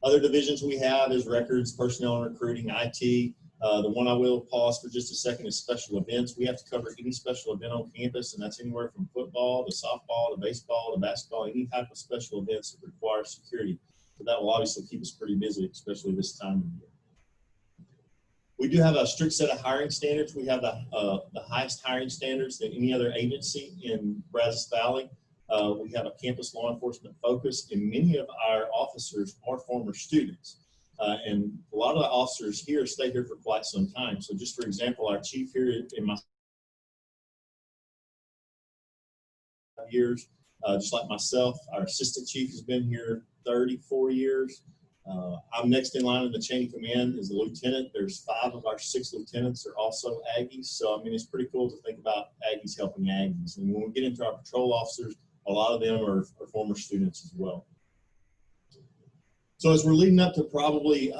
Other divisions we have is records, personnel and recruiting, IT, The one I will pause for just a second is special events. We have to cover any special event on campus, and that's anywhere from football to softball to baseball to basketball, any type of special events that require security. So that will obviously keep us pretty busy, especially this time of year. We do have a strict set of hiring standards. We have the highest hiring standards than any other agency in Brazos Valley. We have a campus law enforcement focus, and many of our officers are former students. And a lot of the officers here stay here for quite some time. So just for example, our chief here in my years, just like myself, our assistant chief has been here 34 years. I'm next in line in the chain of command as a lieutenant. There's 5 of our 6 lieutenants are also Aggies. So, I mean, it's pretty cool to think about Aggies helping Aggies. And when we get into our patrol officers, a lot of them are former students as well. So as we're leading up to probably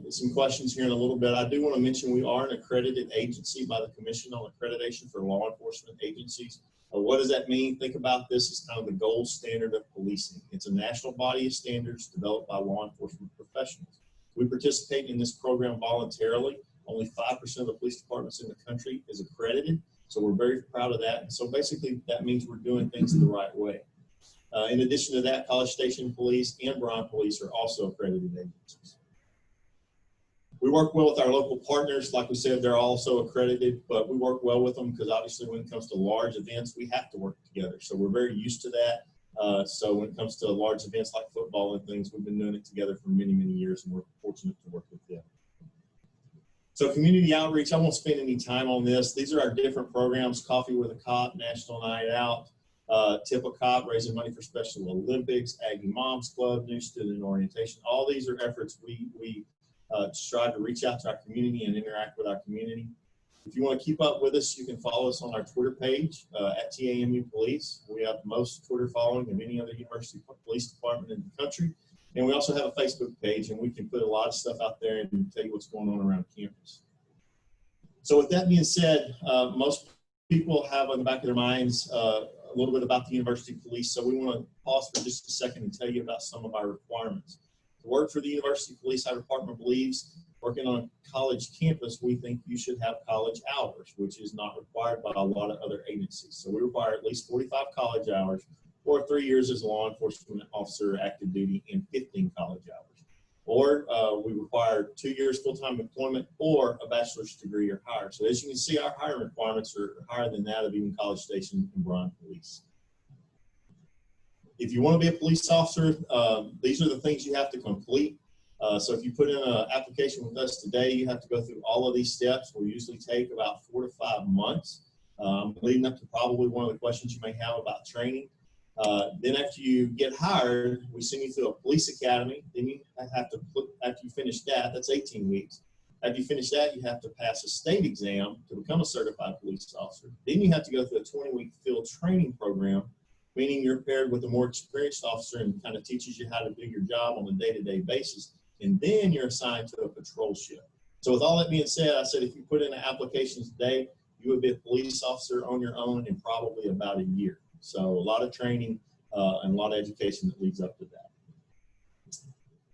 some questions here in a little bit, I do want to mention we are an accredited agency by the Commission on Accreditation for Law Enforcement Agencies. What does that mean? Think about this as kind of the gold standard of policing. It's a national body of standards developed by law enforcement professionals. We participate in this program voluntarily. Only 5% of the police departments in the country is accredited, so we're very proud of that. So basically, that means we're doing things the right way. In addition to that, College Station Police and Bryan Police are also accredited agencies. We work well with our local partners. Like we said, they're also accredited, but we work well with them because obviously when it comes to large events, we have to work together. So we're very used to that. So when it comes to large events like football and things, we've been doing it together for many, many years, and we're fortunate to work with them. So community outreach, I won't spend any time on this. These are our different programs: Coffee with a Cop, National Night Out, Tip a Cop, raising money for Special Olympics, Aggie Moms Club, New Student Orientation. All these are efforts we strive to reach out to our community and interact with our community. If you want to keep up with us, you can follow us on our Twitter page at TAMU Police. We have the most Twitter following of any other university police department in the country. And we also have a Facebook page, and we can put a lot of stuff out there and tell you what's going on around campus. So with that being said, most people have on the back of their minds a little bit about the university police. So we want to pause for just a second and tell you about some of our requirements. To work for the University Police, our department believes working on a college campus, we think you should have college hours, which is not required by a lot of other agencies. So we require at least 45 college hours, or 3 years as a law enforcement officer active duty, and 15 college hours. Or we require 2 years full-time employment or a bachelor's degree or higher. So as you can see, our hiring requirements are higher than that of even College Station and Bryan Police. If you want to be a police officer, these are the things you have to complete. So if you put in an application with us today, you have to go through all of these steps. We usually take about 4 to 5 months, leading up to probably one of the questions you may have about training. Then after you get hired, we send you through a police academy. Then you have to, after you finish that, that's 18 weeks. After you finish that, you have to pass a state exam to become a certified police officer. Then you have to go through a 20-week field training program, meaning you're paired with a more experienced officer and kind of teaches you how to do your job on a day-to-day basis. And then you're assigned to a patrol shift. So with all that being said, I said if you put in an application today, you would be a police officer on your own in probably about a year. So a lot of training and a lot of education that leads up to that.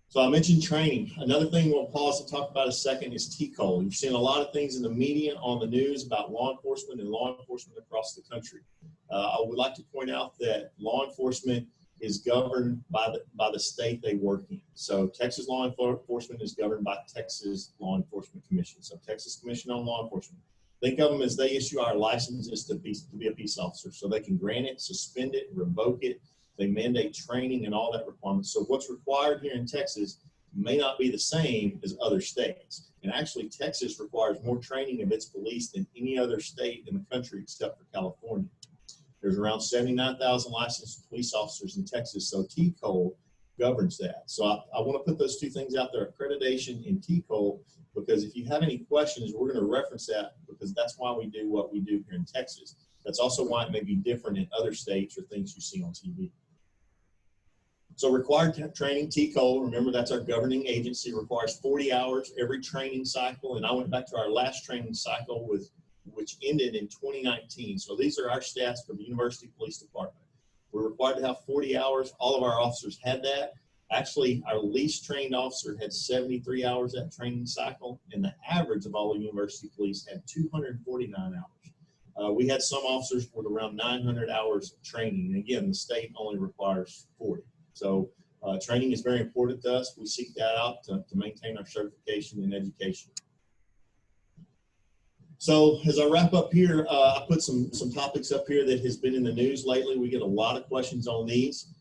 So I mentioned training. Another thing we'll pause to talk about a second is TCOL. You've seen a lot of things in the media, on the news about law enforcement and law enforcement across the country. I would like to point out that law enforcement is governed by the state they work in. So Texas law enforcement is governed by Texas Law Enforcement Commission. So Texas Commission on Law Enforcement. Think of them as they issue our licenses to be a peace officer. So they can grant it, suspend it, revoke it. They mandate training and all that requirements. So what's required here in Texas may not be the same as other states. And actually, Texas requires more training of its police than any other state in the country except for California. There's around 79,000 licensed police officers in Texas, so TCOL governs that. So I want to put those two things out there, accreditation and TCOL, because if you have any questions, we're going to reference that because that's why we do what we do here in Texas. That's also why it may be different in other states or things you see on TV. So required training, TCOL, remember that's our governing agency, requires 40 hours every training cycle. And I went back to our last training cycle which ended in 2019. So these are our stats for the University Police Department. We're required to have 40 hours. All of our officers had that. Actually, our least trained officer had 73 hours that training cycle, and the average of all the university police had 249 hours. We had some officers with around 900 hours of training. And again, the state only requires 40. So training is very important to us. We seek that out to maintain our certification and education. So as I wrap up here, I put some topics up here that has been in the news lately. We get a lot of questions on these.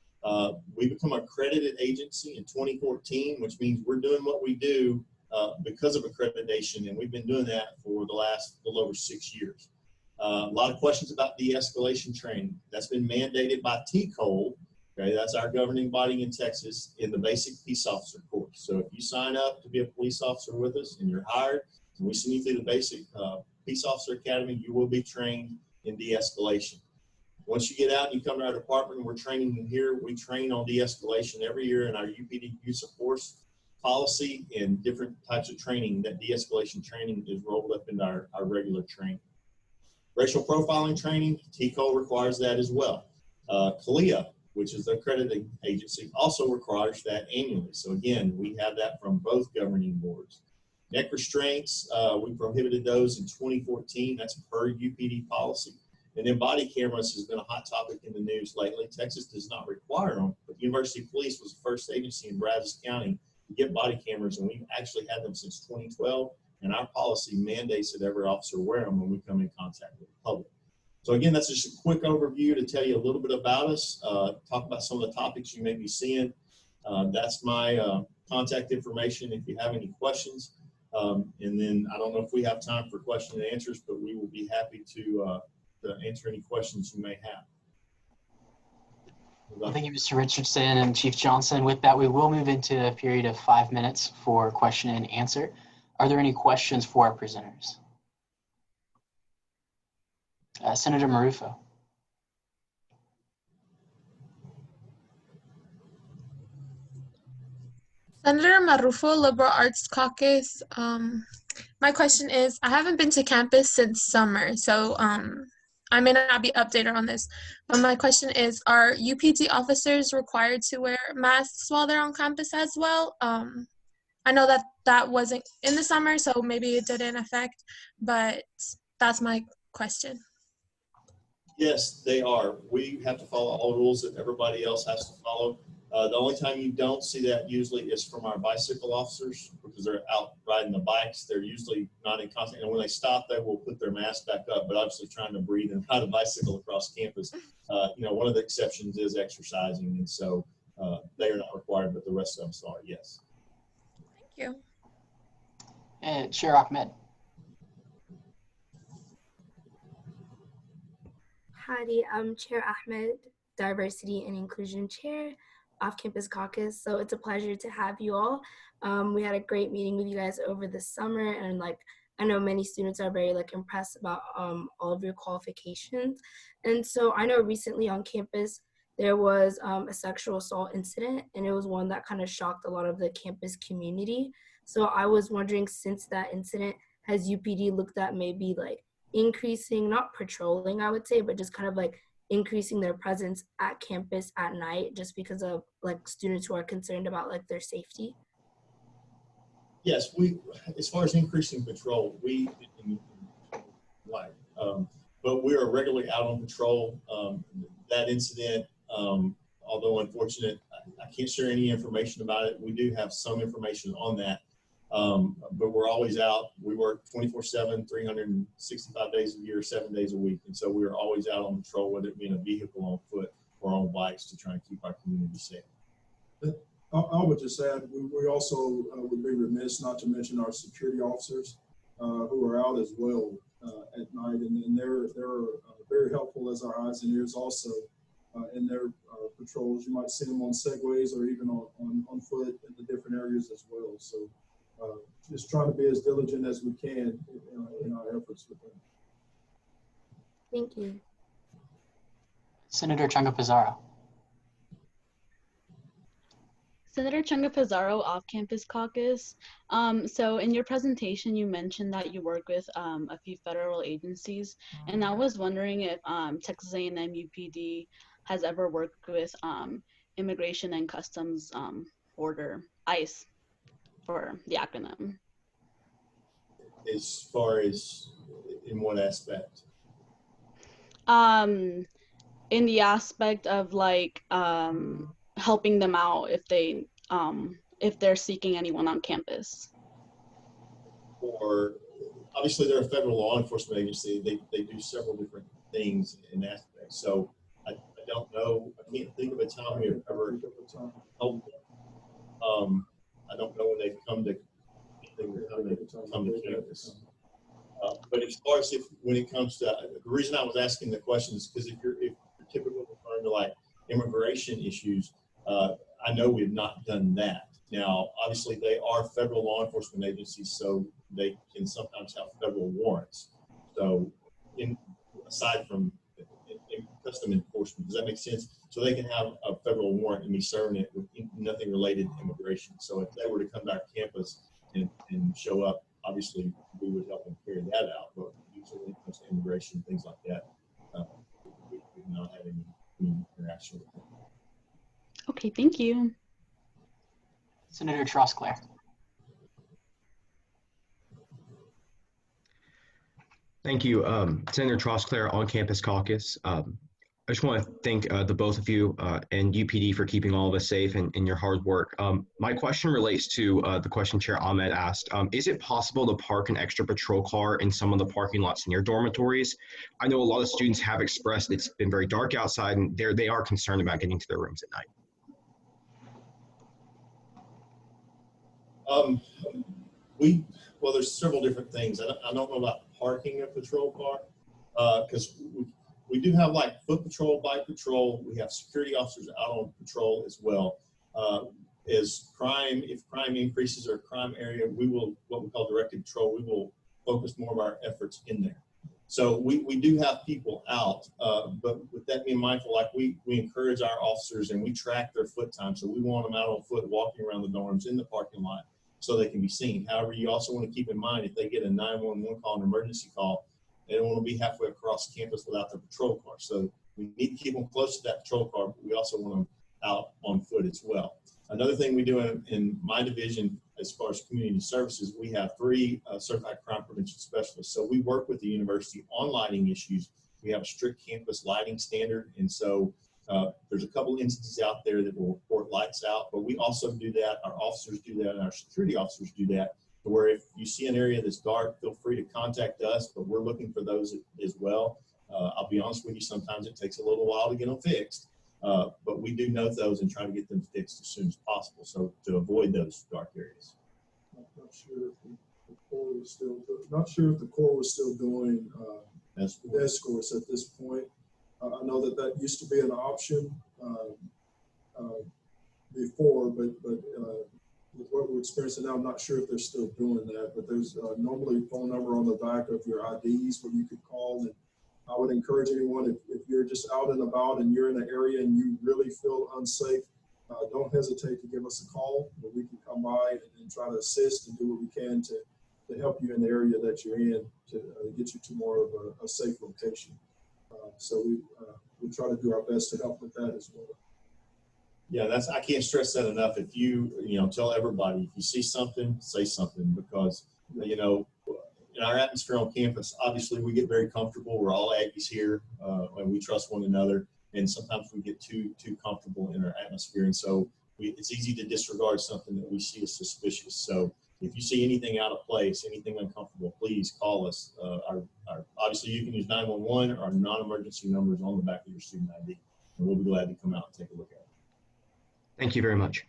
We become an accredited agency in 2014, which means we're doing what we do because of accreditation, and we've been doing that for the last little over 6 years. A lot of questions about de-escalation training. That's been mandated by TCOLE. Okay, that's our governing body in Texas in the basic peace officer course. So if you sign up to be a police officer with us and you're hired, and we send you through the basic peace officer academy, you will be trained in de-escalation. Once you get out and you come to our department and we're training you here, we train on de-escalation every year in our UPD use of force policy and different types of training. That de-escalation training is rolled up into our regular training. Racial profiling training, TCOLE requires that as well. CALEA, which is the accrediting agency, also requires that annually. So again, we have that from both governing boards. Neck restraints, we prohibited those in 2014. That's per UPD policy. And then body cameras has been a hot topic in the news lately. Texas does not require them, but the University Police was the first agency in Brazos County to get body cameras, and we've actually had them since 2012. And our policy mandates that every officer wear them when we come in contact with the public. So again, that's just a quick overview to tell you a little bit about us, talk about some of the topics you may be seeing. That's my contact information if you have any questions. And then I don't know if we have time for question and answers, but we will be happy to answer any questions you may have. Well, thank you, Mr. Richardson and Chief Johnson. With that, we will move into a period of 5 minutes for question and answer. Are there any questions for our presenters? Senator Marufo. Senator Marufo, Liberal Arts Caucus. My question is, I haven't been to campus since summer, so I may not be updated on this, but my question is, are UPD officers required to wear masks while they're on campus as well? I know that wasn't in the summer, so maybe it didn't affect, but that's my question. Yes, they are. We have to follow all rules that everybody else has to follow. The only time you don't see that usually is from our bicycle officers, because they're out riding the bikes. They're usually not in contact, and when they stop, they will put their mask back up, but obviously trying to breathe and ride a bicycle across campus. One of the exceptions is exercising, and so they are not required, but the rest of them are, yes. Thank you. And Chair Ahmed. Howdy, I'm Chair Ahmed, Diversity and Inclusion Chair, Off-Campus Caucus. So it's a pleasure to have you all. We had a great meeting with you guys over the summer, and I know many students are very impressed about all of your qualifications. And so I know recently on campus there was a sexual assault incident, and it was one that kind of shocked a lot of the campus community. So I was wondering, since that incident, has UPD looked at maybe increasing, not patrolling, I would say, but just kind of increasing their presence at campus at night, just because of students who are concerned about their safety? Yes, as far as increasing patrol, but we are regularly out on patrol. That incident, although unfortunate, I can't share any information about it. We do have some information on that. But we're always out. We work 24/7, 365 days a year, 7 days a week. And so we're always out on patrol, whether it be in a vehicle, on foot, or on bikes, to try and keep our community safe. I would just add, we also would be remiss not to mention our security officers who are out as well at night. And they're very helpful as our eyes and ears also in their patrols. You might see them on segways or even on foot in the different areas as well. So just trying to be as diligent as we can in our efforts with them. Thank you. Senator Chunga Pizarro. Senator Chunga Pizarro, Off-Campus Caucus. So in your presentation, you mentioned that you work with a few federal agencies, and I was wondering if Texas A&M UPD has ever worked with Immigration and Customs order, ICE for the acronym. As far as in what aspect? In the aspect of like helping them out if they're seeking anyone on campus. Or obviously they're a federal law enforcement agency. They do several different things and aspects. So I don't know. I can't think of a time we've ever helped them. I don't know when they've come to campus. But as far as when it comes to the reason I was asking the question is because if you're typically referring to like immigration issues, I know we've not done that. Now, obviously, they are federal law enforcement agencies, so they can sometimes have federal warrants. So, aside from custom enforcement, does that make sense? So they can have a federal warrant and be serving it with nothing related to immigration. So if they were to come to our campus and show up, obviously we would help them carry that out. But usually when it comes to immigration, things like that, we do not have any interaction with them. Okay, thank you. Senator Trosclair. Thank you, Senator Trosclair, On Campus Caucus. I just want to thank the both of you and UPD for keeping all of us safe and your hard work. My question relates to the question Chair Ahmed asked. Is it possible to park an extra patrol car in some of the parking lots near dormitories? I know a lot of students have expressed it's been very dark outside and they are concerned about getting to their rooms at night. Well, there's several different things. I don't know about parking a patrol car because we do have like foot patrol, bike patrol. We have security officers out on patrol as well. If crime increases or crime area, we will, what we call directed patrol, we will focus more of our efforts in there. So we do have people out, but with that being mindful, like we encourage our officers and we track their foot time. So we want them out on foot walking around the dorms in the parking lot so they can be seen. However, you also want to keep in mind if they get a 911 call, an emergency call, they don't want to be halfway across campus without their patrol car. So we need to keep them close to that patrol car, but we also want them out on foot as well. Another thing we do in my division, as far as community services, we have 3 certified crime prevention specialists. So we work with the university on lighting issues. We have a strict campus lighting standard. And so there's a couple instances out there that will report lights out, but we also do that. Our officers do that and our security officers do that. To where if you see an area that's dark, feel free to contact us, but we're looking for those as well. I'll be honest with you, sometimes it takes a little while to get them fixed, but we do note those and try to get them fixed as soon as possible, so to avoid those dark areas. Not sure if the Corps was still doing escorts at this point. I know that used to be an option before, but with what we're experiencing now, I'm not sure if they're still doing that, but there's normally a phone number on the back of your IDs where you could call. And I would encourage anyone, if you're just out and about and you're in an area and you really feel unsafe, don't hesitate to give us a call, where we can come by and try to assist and do what we can to help you in the area that you're in to get you to more of a safe location. So we try to do our best to help with that as well. Yeah, I can't stress that enough. If you tell everybody, if you see something, say something, because, in our atmosphere on campus, obviously we get very comfortable. We're all Aggies here, and we trust one another. And sometimes we get too comfortable in our atmosphere. And so it's easy to disregard something that we see as suspicious. So if you see anything out of place, anything uncomfortable, please call us. Obviously, you can use 911 or non-emergency numbers on the back of your student ID, and we'll be glad to come out and take a look at it. Thank you very much.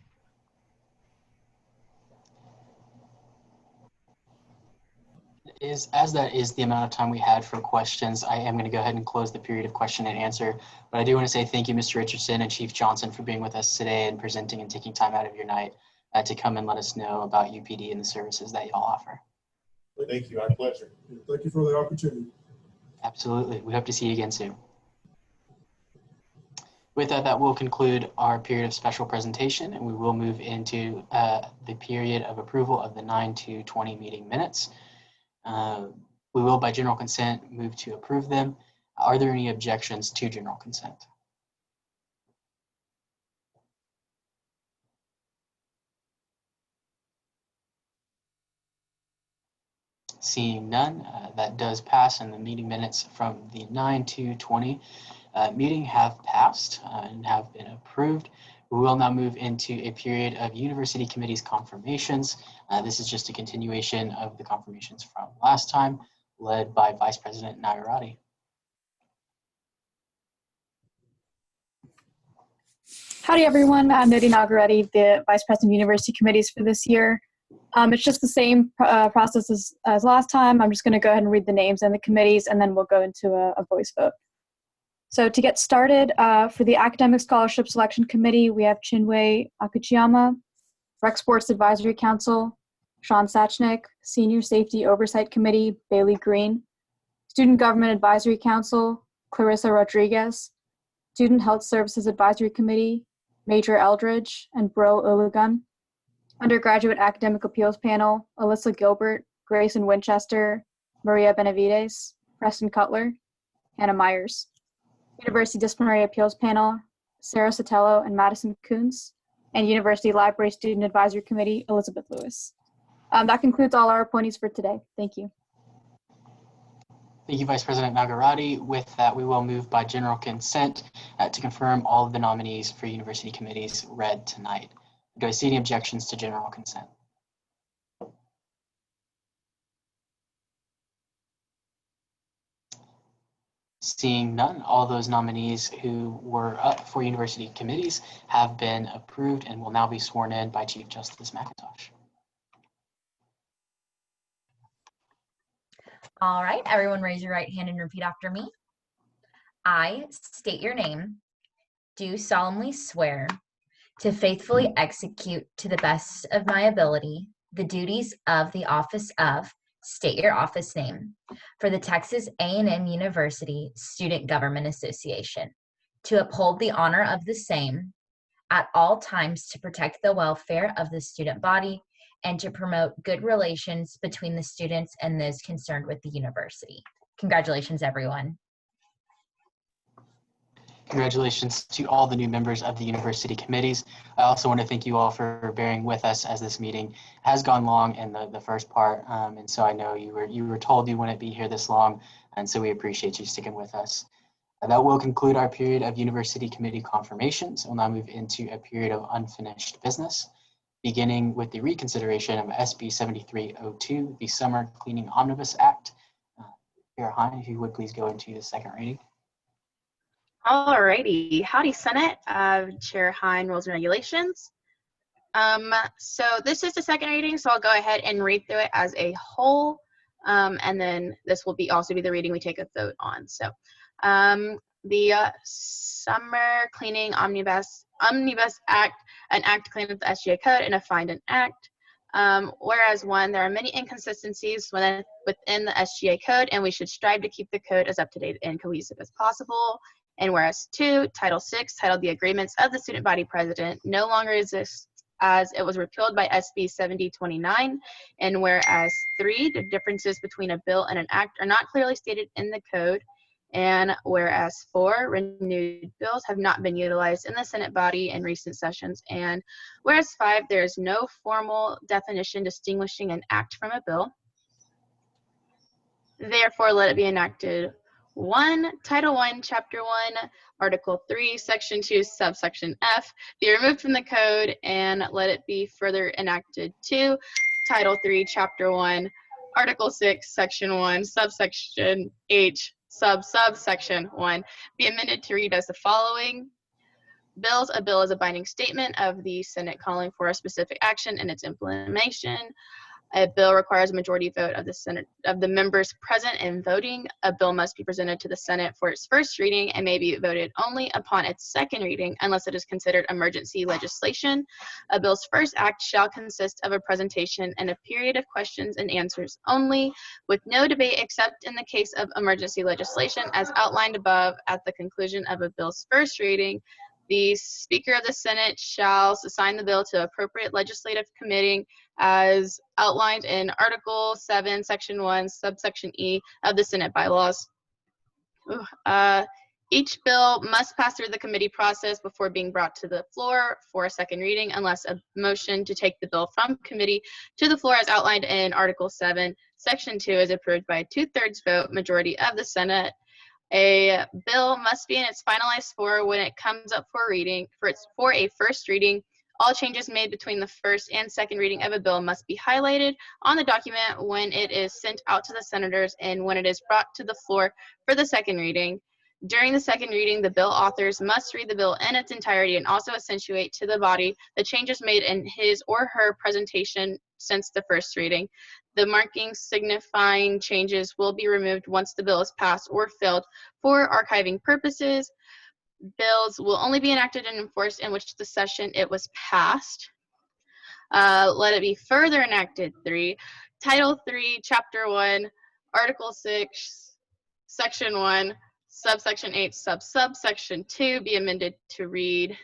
As that is the amount of time we had for questions, I am going to go ahead and close the period of question and answer. But I do want to say thank you, Mr. Richardson and Chief Johnson, for being with us today and presenting and taking time out of your night to come and let us know about UPD and the services that y'all offer. Thank you. Our pleasure. Thank you for the opportunity. Absolutely. We hope to see you again soon. With that, that will conclude our period of special presentation, and we will move into the period of approval of the 9/2/20 meeting minutes. We will, by general consent, move to approve them. Are there any objections to general consent? Seeing none, that does pass, and the meeting minutes from the 9/2/20 meeting have passed and have been approved. We will now move into a period of university committees confirmations. This is just a continuation of the confirmations from last time, led by Vice President Nagarati. Howdy, everyone. I'm Nodi Nagarati, the Vice President of University Committees for this year. It's just the same process as last time. I'm just going to go ahead and read the names and the committees, and then we'll go into a voice vote. So to get started, for the Academic Scholarship Selection Committee, we have Chinwe Akuchiyama, Rec Sports Advisory Council, Sean Sachnik, Senior Safety Oversight Committee, Bailey Green, Student Government Advisory Council, Clarissa Rodriguez, Student Health Services Advisory Committee, Major Eldridge, and Brill Ulugun. Undergraduate Academic Appeals Panel, Alyssa Gilbert, Grayson Winchester, Maria Benavides, Preston Cutler, Hannah Myers. University Disciplinary Appeals Panel, Sarah Sotelo and Madison Coons, and University Library Student Advisory Committee, Elizabeth Lewis. That concludes all our appointees for today. Thank you. Thank you, Vice President Nagarati. With that, we will move by general consent to confirm all of the nominees for university committees read tonight. Do I see any objections to general consent? Seeing none, all those nominees who were up for university committees have been approved and will now be sworn in by Chief Justice McIntosh. All right, everyone raise your right hand and repeat after me. I state your name, do solemnly swear to faithfully execute to the best of my ability the duties of the office of, state your office name, for the Texas A&M University Student Government Association, to uphold the honor of the same at all times, to protect the welfare of the student body, and to promote good relations between the students and those concerned with the university. Congratulations, everyone. Congratulations to all the new members of the university committees. I also want to thank you all for bearing with us as this meeting has gone long in the first part. And so I know you were told you wouldn't be here this long, and so we appreciate you sticking with us. That will conclude our period of university committee confirmations. We'll now move into a period of unfinished business, beginning with the reconsideration of SB 7302, the Summer Cleaning Omnibus Act. Chair Hine, if you would please go into the second reading. Alrighty, howdy Senate, Chair Hine, Rules and Regulations. So this is the second reading, so I'll go ahead and read through it as a whole, and then this will also be the reading we take a vote on. So the Summer Cleaning Omnibus Act, an act to clean up the SGA code and to find an act. Whereas one, there are many inconsistencies within the SGA code, and we should strive to keep the code as up-to-date and cohesive as possible. And whereas two, Title VI, titled The Agreements of the Student Body President, no longer exists as it was repealed by SB 7029. And whereas three, the differences between a bill and an act are not clearly stated in the code. And whereas four, renewed bills have not been utilized in the Senate body in recent sessions. And whereas five, there is no formal definition distinguishing an act from a bill. Therefore, let it be enacted. 1, Title I, Chapter 1, Article 3, Section 2, Subsection F, be removed from the code, and let it be further enacted. 2, Title 3, Chapter 1, Article 6, Section 1, Subsection H, Subsection 1, be amended to read as the following. Bills. A bill is a binding statement of the Senate calling for a specific action and its implementation. A bill requires a majority vote of the members present and voting. A bill must be presented to the Senate for its first reading and may be voted only upon its second reading unless it is considered emergency legislation. A bill's first act shall consist of a presentation and a period of questions and answers only, with no debate except in the case of emergency legislation as outlined above. At the conclusion of a bill's first reading, the Speaker of the Senate shall assign the bill to appropriate legislative committee as outlined in Article 7, Section 1, Subsection E of the Senate bylaws. Each bill must pass through the committee process before being brought to the floor for a second reading unless a motion to take the bill from committee to the floor as outlined in Article 7, Section 2 is approved by a 2/3 vote majority of the Senate. A bill must be in its finalized form when it comes up for reading for a first reading. All changes made between the first and second reading of a bill must be highlighted on the document when it is sent out to the senators and when it is brought to the floor for the second reading. During the second reading, the bill authors must read the bill in its entirety and also accentuate to the body the changes made in his or her presentation since the first reading. The markings signifying changes will be removed once the bill is passed or failed for archiving purposes. Bills will only be enacted and enforced in which the session it was passed. Let it be further enacted. 3. Title 3, Chapter 1, Article 6, Section 1, Subsection 8, Subsection 2 be amended to read: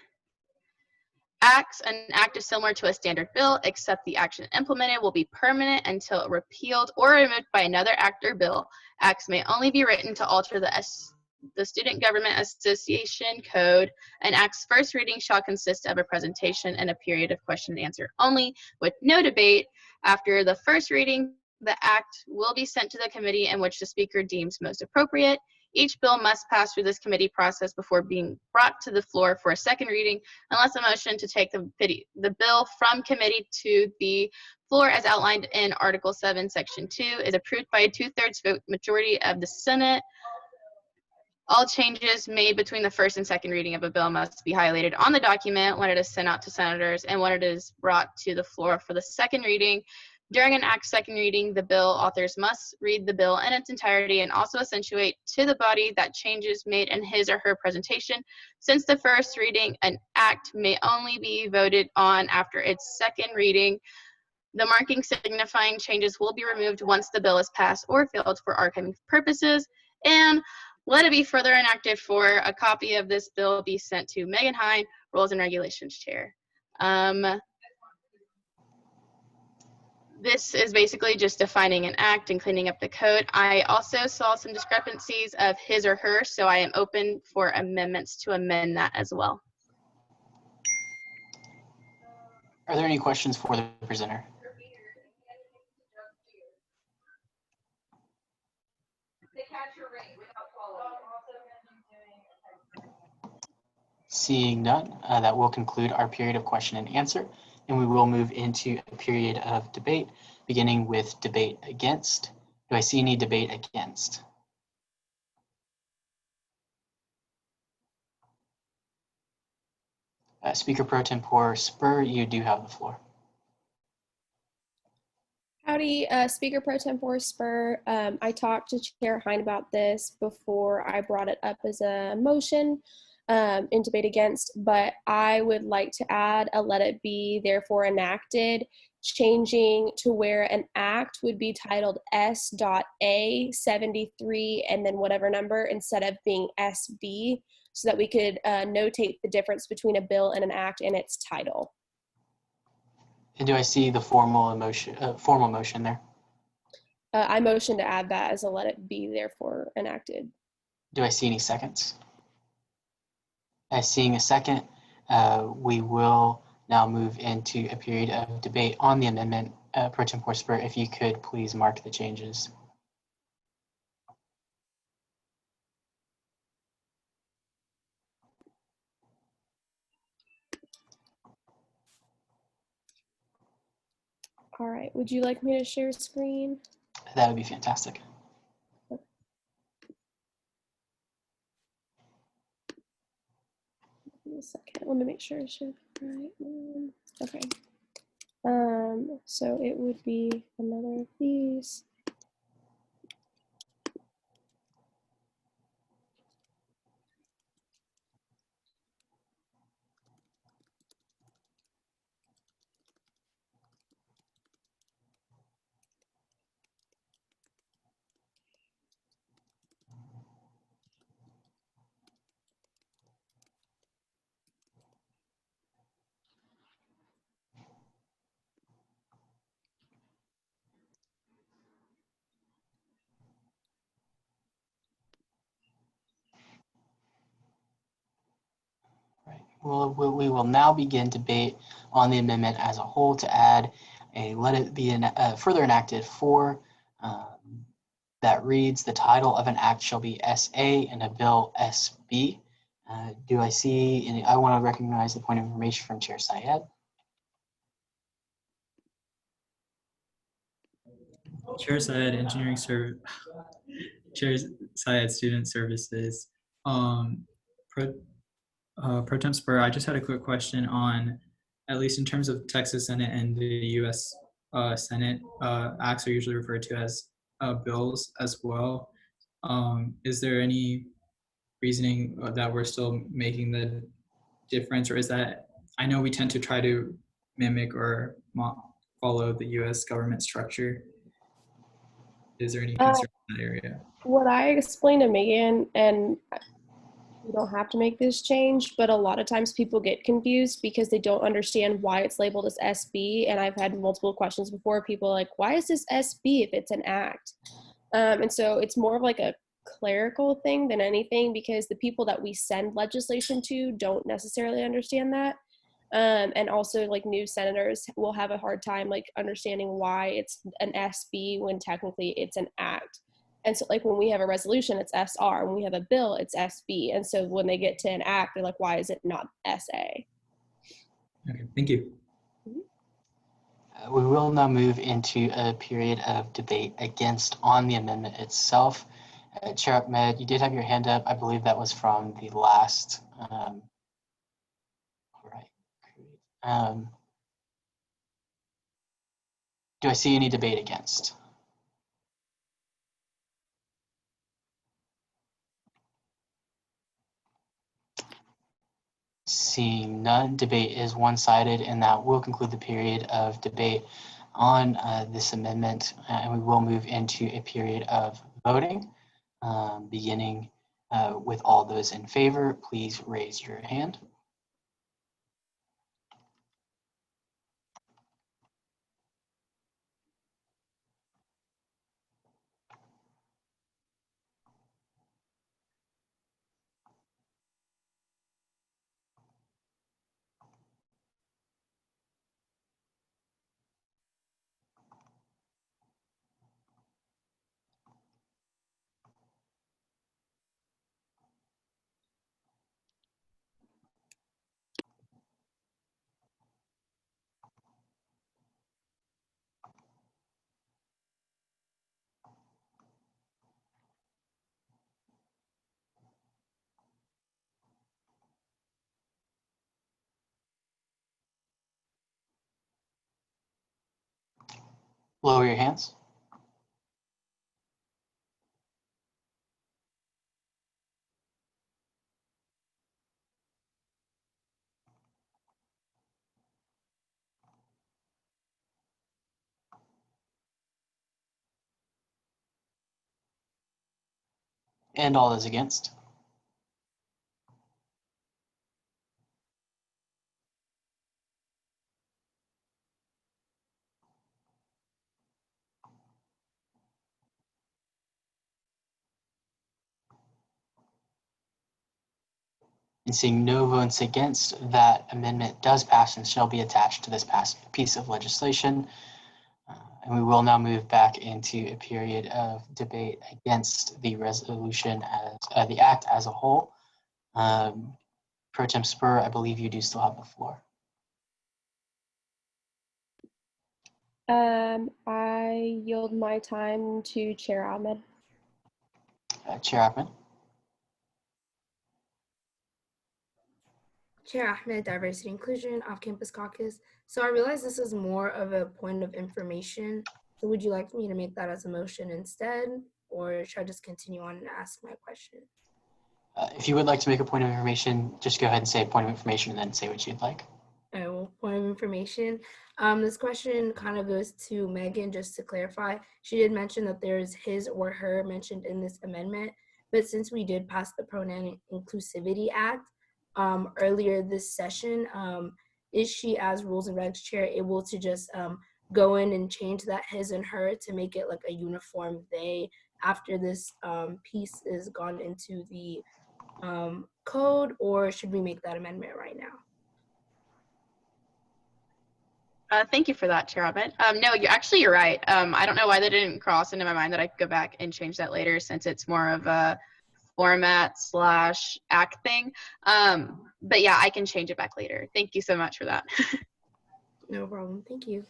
Acts. An act is similar to a standard bill, except the action implemented will be permanent until repealed or removed by another act or bill. Acts may only be written to alter the Student Government Association Code. An act's first reading shall consist of a presentation and a period of question and answer only, with no debate. After the first reading, the act will be sent to the committee in which the speaker deems most appropriate. Each bill must pass through this committee process before being brought to the floor for a second reading, unless a motion to take the bill from committee to the floor as outlined in Article 7, Section 2 is approved by a 2/3 vote majority of the Senate. All changes made between the first and second reading of a bill must be highlighted on the document when it is sent out to senators and when it is brought to the floor for the second reading. During an act second reading, the bill authors must read the bill in its entirety and also accentuate to the body that changes made in his or her presentation. Since the first reading, an act may only be voted on after its second reading. The marking signifying changes will be removed once the bill is passed or failed for archiving purposes. And let it be further enacted for a copy of this bill be sent to Megan Hine, Rules and Regulations Chair. This is basically just defining an act and cleaning up the code. I also saw some discrepancies of his or her, so I am open for amendments to amend that as well. Are there any questions for the presenter? Seeing none, that will conclude our period of question and answer, and we will move into a period of debate, beginning with debate against. Do I see any debate against? Speaker Pro Tempore Spur, you do have the floor. Howdy, Speaker Pro Tempore Spur. I talked to Chair Hine about this before I brought it up as a motion in debate against, but I would like to add a let it be therefore enacted, changing to where an act would be titled S.A 73 and then whatever number instead of being SB, so that we could notate the difference between a bill and an act in its title. And do I see the formal motion there? I motion to add that as a let it be therefore enacted. Do I see any seconds? Seeing a second, we will now move into a period of debate on the amendment. Pro Tempore Spur, if you could please mark the changes. All right, would you like me to share screen? That would be fantastic. Give me a second. Let me make sure I share the right one. Okay. So it would be another of these. we will now begin debate on the amendment as a whole to add a let it be further enacted for that reads, the title of an act shall be SA and a bill SB. Do I see any? I want to recognize the point of information from Chair Syed. Chair Syed, Chair Syed, Student Services. Pro Tem Spur, I just had a quick question on, at least in terms of Texas Senate and the U.S. Senate, acts are usually referred to as bills as well. Is there any reasoning that we're still making the difference, or is that, I know we tend to try to mimic or follow the U.S. government structure. Is there any concern in that area? What I explained to Megan, and you don't have to make this change, but a lot of times people get confused because they don't understand why it's labeled as SB. And I've had multiple questions before. People are like, why is this SB if it's an act? And so it's more of like a clerical thing than anything, because the people that we send legislation to don't necessarily understand that. And also, like, new senators will have a hard time like understanding why it's an SB when technically it's an act. And so, like, when we have a resolution, it's SR. When we have a bill, it's SB. And so when they get to an act, they're like, why is it not SA? Okay, thank you. We will now move into a period of debate against on the amendment itself. Chair Ahmed, you did have your hand up. I believe that was from the last. All right. Do I see any debate against? Seeing none, debate is one-sided, and that will conclude the period of debate on this amendment, and we will move into a period of voting, beginning with all those in favor. Please raise your hand. Lower your hands. And all those against. And seeing no votes against, that amendment does pass and shall be attached to this piece of legislation. And we will now move back into a period of debate against the resolution as the act as a whole. Pro Tem Spur, I believe you do still have the floor. I yield my time to Chair Ahmed. Chair Ahmed. Chair Ahmed, Diversity Inclusion, Off-Campus Caucus. So I realize this is more of a point of information. So would you like me to make that as a motion instead, or should I just continue on and ask my question? If you would like to make a point of information, just go ahead and say a point of information and then say what you'd like. Well, point of information. This question kind of goes to Megan, just to clarify. She did mention that there's his or her mentioned in this amendment, but since we did pass the Pronoun Inclusivity Act earlier this session, is she, as Rules and Regs Chair, able to just go in and change that his and her to make it like a uniform they after this piece is gone into the code, or should we make that amendment right now? Thank you for that, Chair Ahmed. No, you're right. I don't know why that didn't cross into my mind that I could go back and change that later, since it's more of a format/act thing. But yeah, I can change it back later. Thank you so much for that. No problem. Thank you.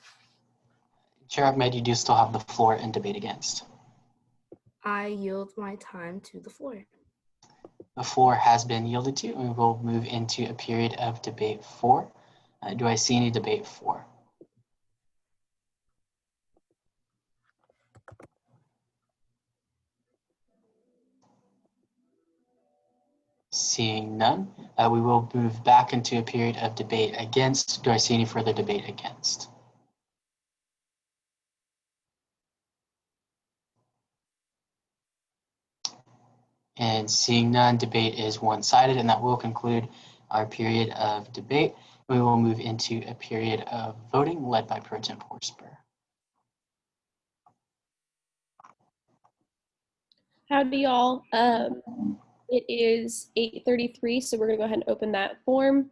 Chair Ahmed, you do still have the floor in debate against. I yield my time to the floor. The floor has been yielded to, and we will move into a period of debate 4. Do I see any debate 4? Seeing none, we will move back into a period of debate against. Do I see any further debate against? And seeing none, debate is one-sided, and that will conclude our period of debate. We will move into a period of voting led by Pro Tempore Spur. Howdy, y'all. It is 8:33, so we're gonna go ahead and open that form,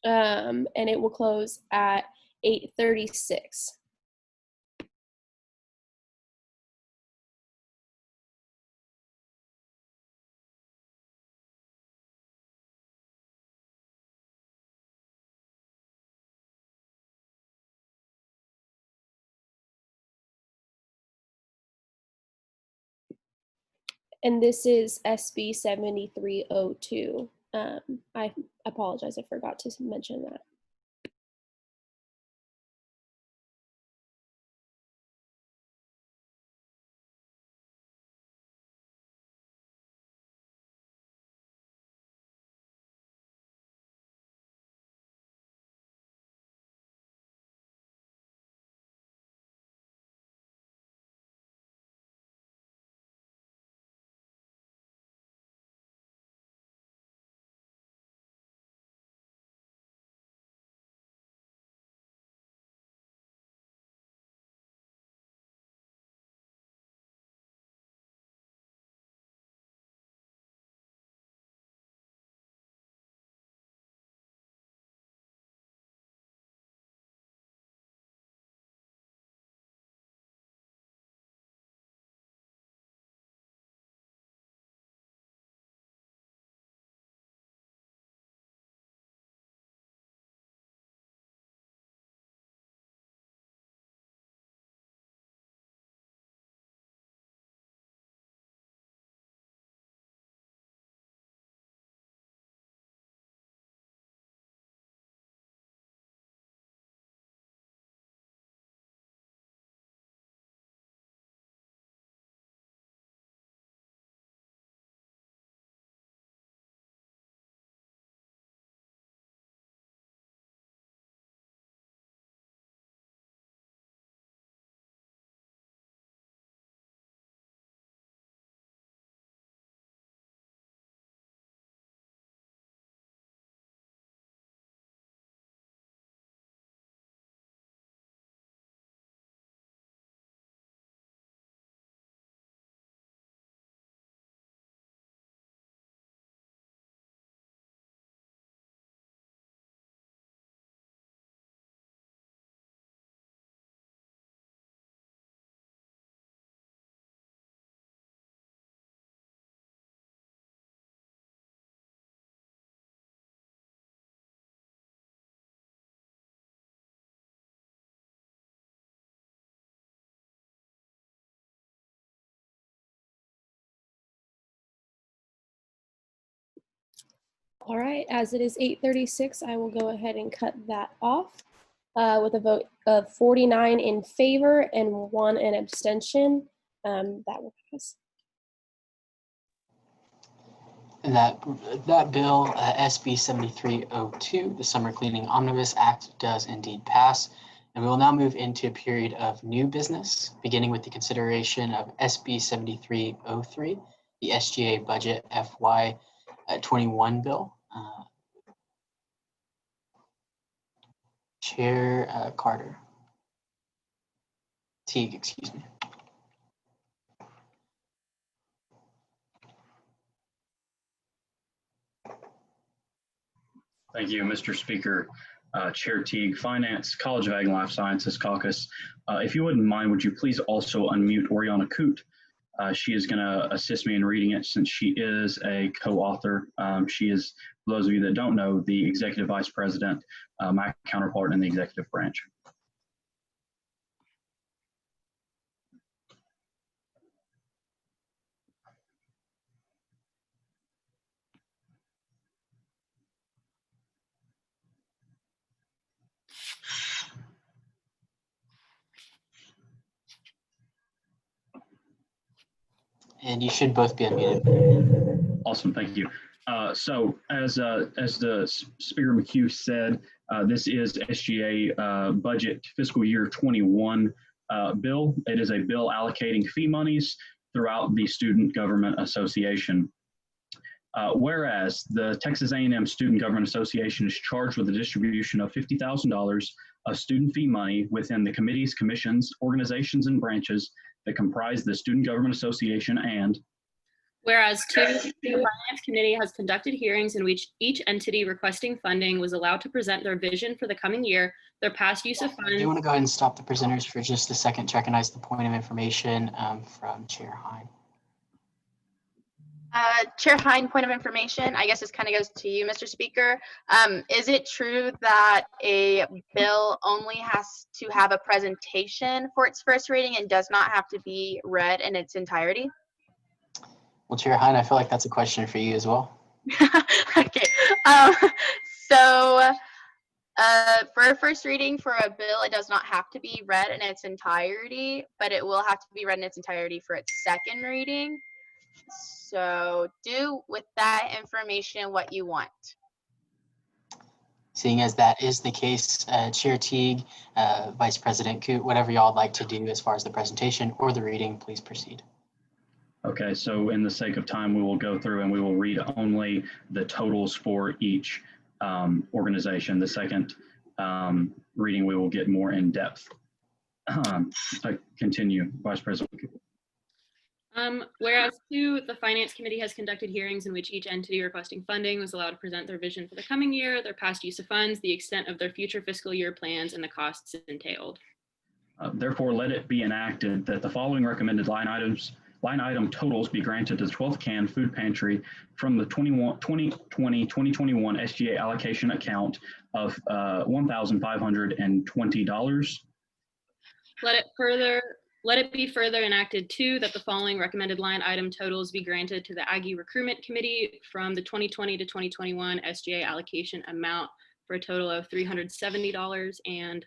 and it will close at 8:36. And this is SB 7302. I apologize, I forgot to mention that. All right, as it is 8:36, I will go ahead and cut that off with a vote of 49 in favor and 1 in abstention. That will pass. And that bill, SB 7302, the Summer Cleaning Omnibus Act, does indeed pass. And we will now move into a period of new business, beginning with the consideration of SB 7303, the SGA Budget FY 21 bill. Chair Carter. Teague, excuse me. Thank you, Mr. Speaker. Chair Teague, Finance, College of Ag and Life Sciences Caucus. If you wouldn't mind, would you please also unmute Oriana Coote? She is going to assist me in reading it since she is a co-author. She is, for those of you that don't know, the Executive Vice President, my counterpart in the executive branch. And you should both be unmuted. Awesome, thank you. So as the Speaker McHugh said, this is SGA budget fiscal year 21 bill. It is a bill allocating fee monies throughout the Student Government Association. Whereas the Texas A&M Student Government Association is charged with the distribution of $50,000 of student fee money within the committees, commissions, organizations, and branches that comprise the Student Government Association, and whereas the Finance Committee has conducted hearings in which each entity requesting funding was allowed to present their vision for the coming year, their past use of funds. I do want to go ahead and stop the presenters for just a second to recognize the point of information from Chair Hine. Chair Hine, point of information, I guess this kind of goes to you, Mr. Speaker. Is it true that a bill only has to have a presentation for its first reading and does not have to be read in its entirety? Well, Chair Hine, I feel like that's a question for you as well. Okay. So for a first reading for a bill, it does not have to be read in its entirety, but it will have to be read in its entirety for its second reading. So do with that information what you want. Seeing as that is the case, Chair Teague, Vice President Coote, whatever y'all would like to do as far as the presentation or the reading, please proceed. Okay, so in the sake of time, we will go through and we will read only the totals for each organization. The second reading, we will get more in depth. Continue, Vice President. Whereas two, the Finance Committee has conducted hearings in which each entity requesting funding was allowed to present their vision for the coming year, their past use of funds, the extent of their future fiscal year plans, and the costs entailed. Therefore, let it be enacted that the following recommended line item totals be granted to the 12th Can Food Pantry from the 2020-2021 SGA allocation account of $1,520. Let it be further enacted too that the following recommended line item totals be granted to the Aggie Recruitment Committee from the 2020 to 2021 SGA allocation amount for a total of $370, and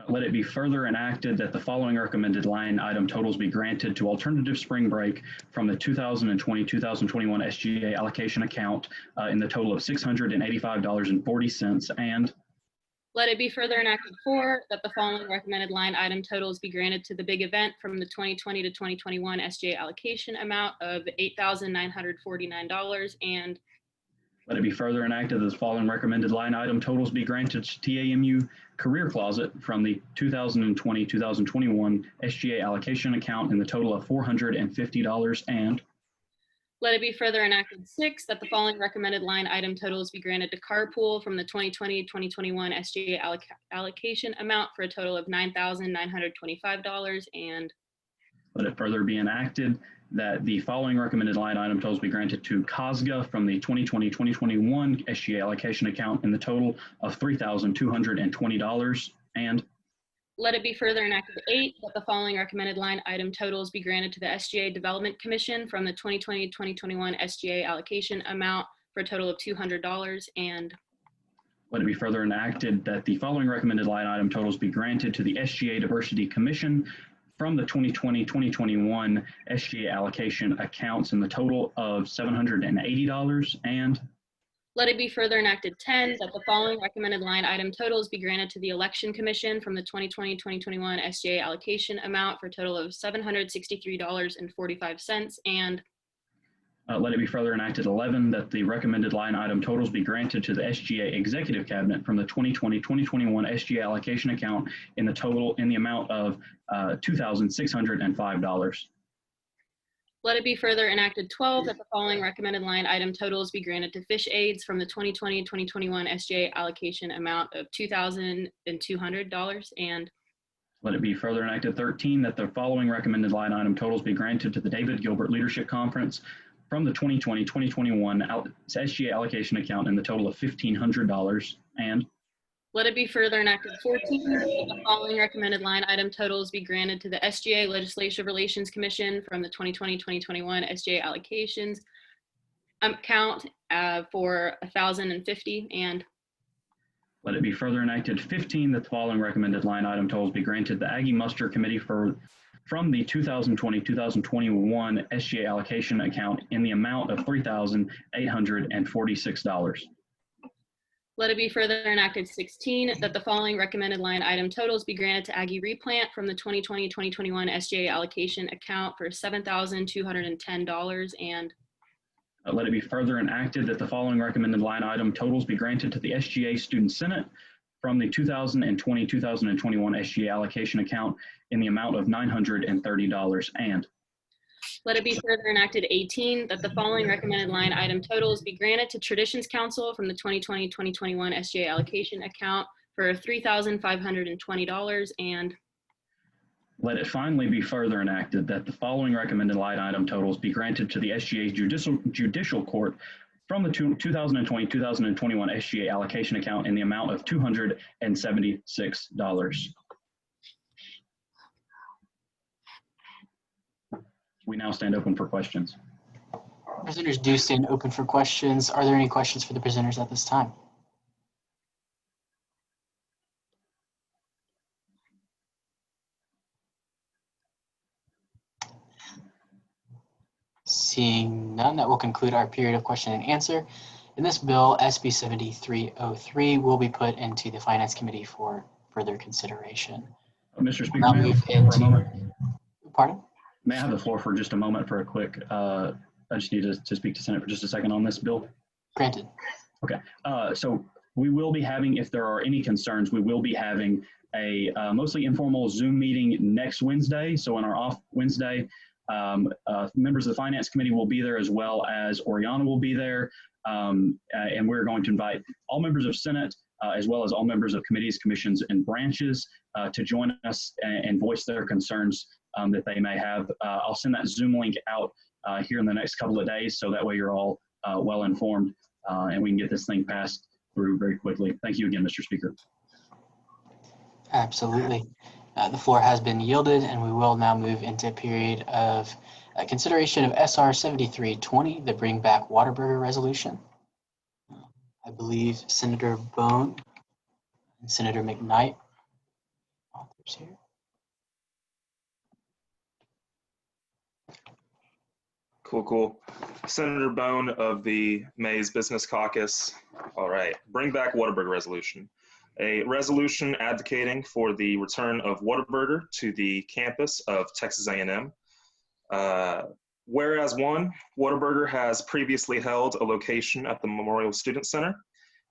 let it be further enacted that the following recommended line item totals be granted to Alternative Spring Break from the 2020-2021 SGA allocation account in the total of $685.40, and let it be further enacted for that the following recommended line item totals be granted to the Big Event from the 2020 to 2021 SGA allocation amount of $8,949, and let it be further enacted that the following recommended line item totals be granted to TAMU Career Closet from the 2020-2021 SGA allocation account in the total of $450, and let it be further enacted 6 that the following recommended line item totals be granted to Carpool from the 2020-2021 SGA allocation amount for a total of $9,925, and let it further be enacted that the following recommended line item totals be granted to COSGA from the 2020-2021 SGA allocation account in the total of $3,220, and let it be further enacted 8 that the following recommended line item totals be granted to the SGA Development Commission from the 2020-2021 SGA allocation amount for a total of $200, and let it be further enacted that the following recommended line item totals be granted to the SGA Diversity Commission from the 2020-2021 SGA allocation accounts in the total of $780, and let it be further enacted 10 that the following recommended line item totals be granted to the Election Commission from the 2020-2021 SGA allocation amount for a total of $763.45, and let it be further enacted 11 that the recommended line item totals be granted to the SGA Executive Cabinet from the 2020-2021 SGA allocation account in the amount of $2,605. Let it be further enacted 12 that the following recommended line item totals be granted to fish aids from the 2020-2021 SGA allocation amount of $2,200. And let it be further enacted 13 that the following recommended line item totals be granted to the David Gilbert Leadership Conference from the 2020-2021 SGA allocation account in the total of $1,500. And let it be further enacted 14 that the following recommended line item totals be granted to the SGA Legislative Relations Commission from the 2020-2021 SGA allocations account for $1,050. And let it be further enacted 15 that the following recommended line item totals be granted to the Aggie Muster Committee from the 2020-2021 SGA allocation account in the amount of $3,846. Let it be further enacted 16 that the following recommended line item totals be granted to Aggie Replant from the 2020-2021 SGA allocation account for $7,210. And let it be further enacted that the following recommended line item totals be granted to the SGA Student Senate from the 2020-2021 SGA allocation account in the amount of $930. And let it be further enacted 18 that the following recommended line item totals be granted to Traditions Council from the 2020-2021 SGA allocation account for $3,520. And let it finally be further enacted that the following recommended line item totals be granted to the SGA Judicial Court from the 2020-2021 SGA allocation account in the amount of $276. We now stand open for questions. Presenters do stand open for questions. Are there any questions for the presenters at this time? Seeing none, that will conclude our period of question and answer. And this bill, SB 7303, will be put into the Finance Committee for further consideration. Mr. Speaker, I'll move into, pardon? May I have the floor for just a moment for a quick, I just need to speak to Senate for just a second on this bill. Granted. Okay, so we will be having, if there are any concerns, we will be having a mostly informal Zoom meeting next Wednesday. So on our off Wednesday, members of the Finance Committee will be there as well as Oriana will be there. And we're going to invite all members of Senate as well as all members of committees, commissions, and branches to join us and voice their concerns that they may have. I'll send that Zoom link out here in the next couple of days, so that way you're all well informed and we can get this thing passed through very quickly. Thank you again, Mr. Speaker. Absolutely. The floor has been yielded, and we will now move into a period of consideration of SR 7320, the Bring Back Whataburger Resolution. I believe Senator Bone and Senator McKnight, authors here. Cool. Senator Bone of the Mays Business Caucus. All right, Bring Back Whataburger Resolution. A resolution advocating for the return of Whataburger to the campus of Texas A&M. Whereas one, Whataburger has previously held a location at the Memorial Student Center.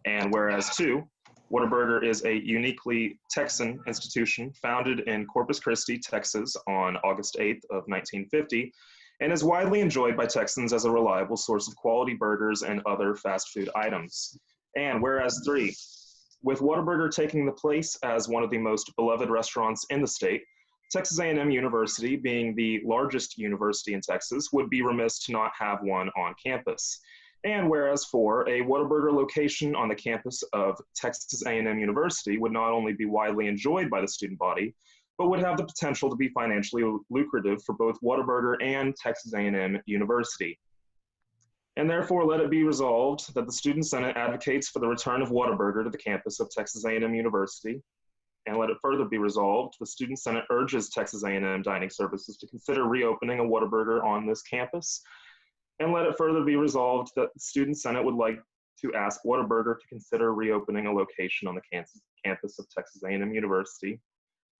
And whereas two, Whataburger is a uniquely Texan institution founded in Corpus Christi, Texas on August 8th of 1950, and is widely enjoyed by Texans as a reliable source of quality burgers and other fast food items. And whereas three, with Whataburger taking the place as one of the most beloved restaurants in the state, Texas A&M University, being the largest university in Texas, would be remiss to not have one on campus. And whereas four, a Whataburger location on the campus of Texas A&M University would not only be widely enjoyed by the student body, but would have the potential to be financially lucrative for both Whataburger and Texas A&M University. And therefore, let it be resolved that the Student Senate advocates for the return of Whataburger to the campus of Texas A&M University. And let it further be resolved, the Student Senate urges Texas A&M Dining Services to consider reopening a Whataburger on this campus. And let it further be resolved that the Student Senate would like to ask Whataburger to consider reopening a location on the campus of Texas A&M University.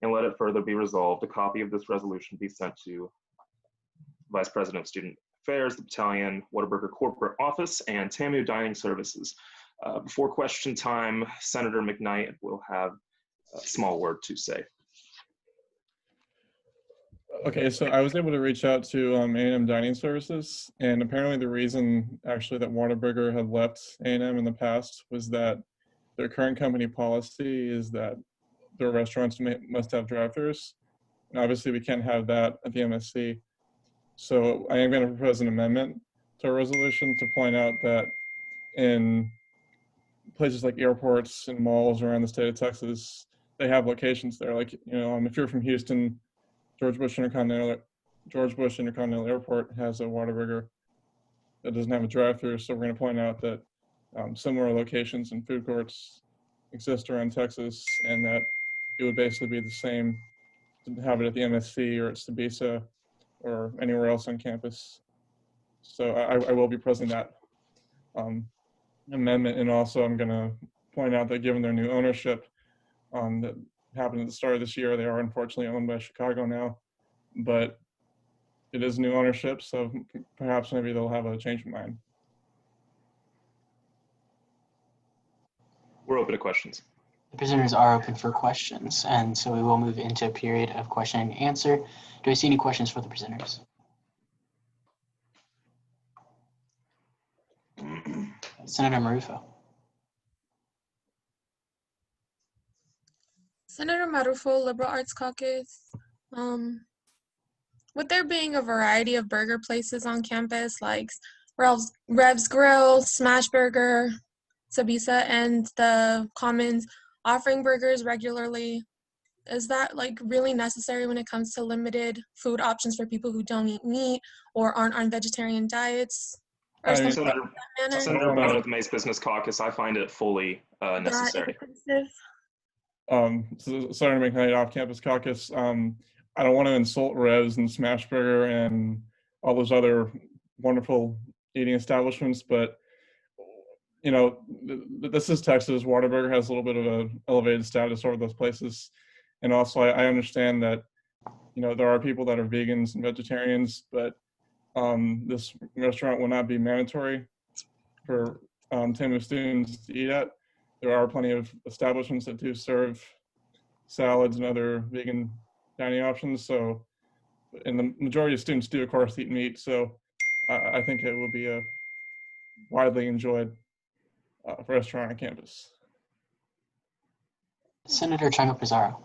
And let it further be resolved, a copy of this resolution be sent to Vice President of Student Affairs, the Battalion Whataburger Corporate Office, and TAMU Dining Services. Before question time, Senator McKnight will have a small word to say. Okay, so I was able to reach out to A&M Dining Services, and apparently the reason actually that Whataburger had left A&M in the past was that their current company policy is that their restaurants must have drive-thrus. And obviously we can't have that at the MSC. So I am going to propose an amendment to our resolution to point out that in places like airports and malls around the state of Texas, they have locations there. Like, if you're from Houston, George Bush Intercontinental Airport has a Whataburger that doesn't have a drive-through. So we're going to point out that similar locations and food courts exist around Texas, and that it would basically be the same to have it at the MSC or at Sabisa or anywhere else on campus. So I will be presenting that amendment, and also I'm going to point out that given their new ownership that happened at the start of this year, they are unfortunately owned by Chicago now, but it is new ownership, so perhaps maybe they'll have a change of mind. We're open to questions. The presenters are open for questions, and so we will move into a period of question and answer. Do I see any questions for the presenters? Senator Marufo. Senator Marufo, Liberal Arts Caucus. With there being a variety of burger places on campus like Rev's Grill, Smash Burger, Sabisa, and the Commons offering burgers regularly, is that really necessary when it comes to limited food options for people who don't eat meat or aren't on vegetarian diets? Or something like that Senator Bone with the Mace Business Caucus, I find it fully necessary. So Senator McKnight, Off-Campus Caucus, I don't want to insult Revs and Smash Burger and all those other wonderful eating establishments, but this is Texas. Whataburger has a little bit of an elevated status over those places, and also I understand that there are people that are vegans and vegetarians, but this restaurant will not be mandatory for TAMU students to eat at. There are plenty of establishments that do serve salads and other vegan dining options. So, and the majority of students do, of course, eat meat. So I think it will be a widely enjoyed restaurant on campus. Senator Changa Pizarro.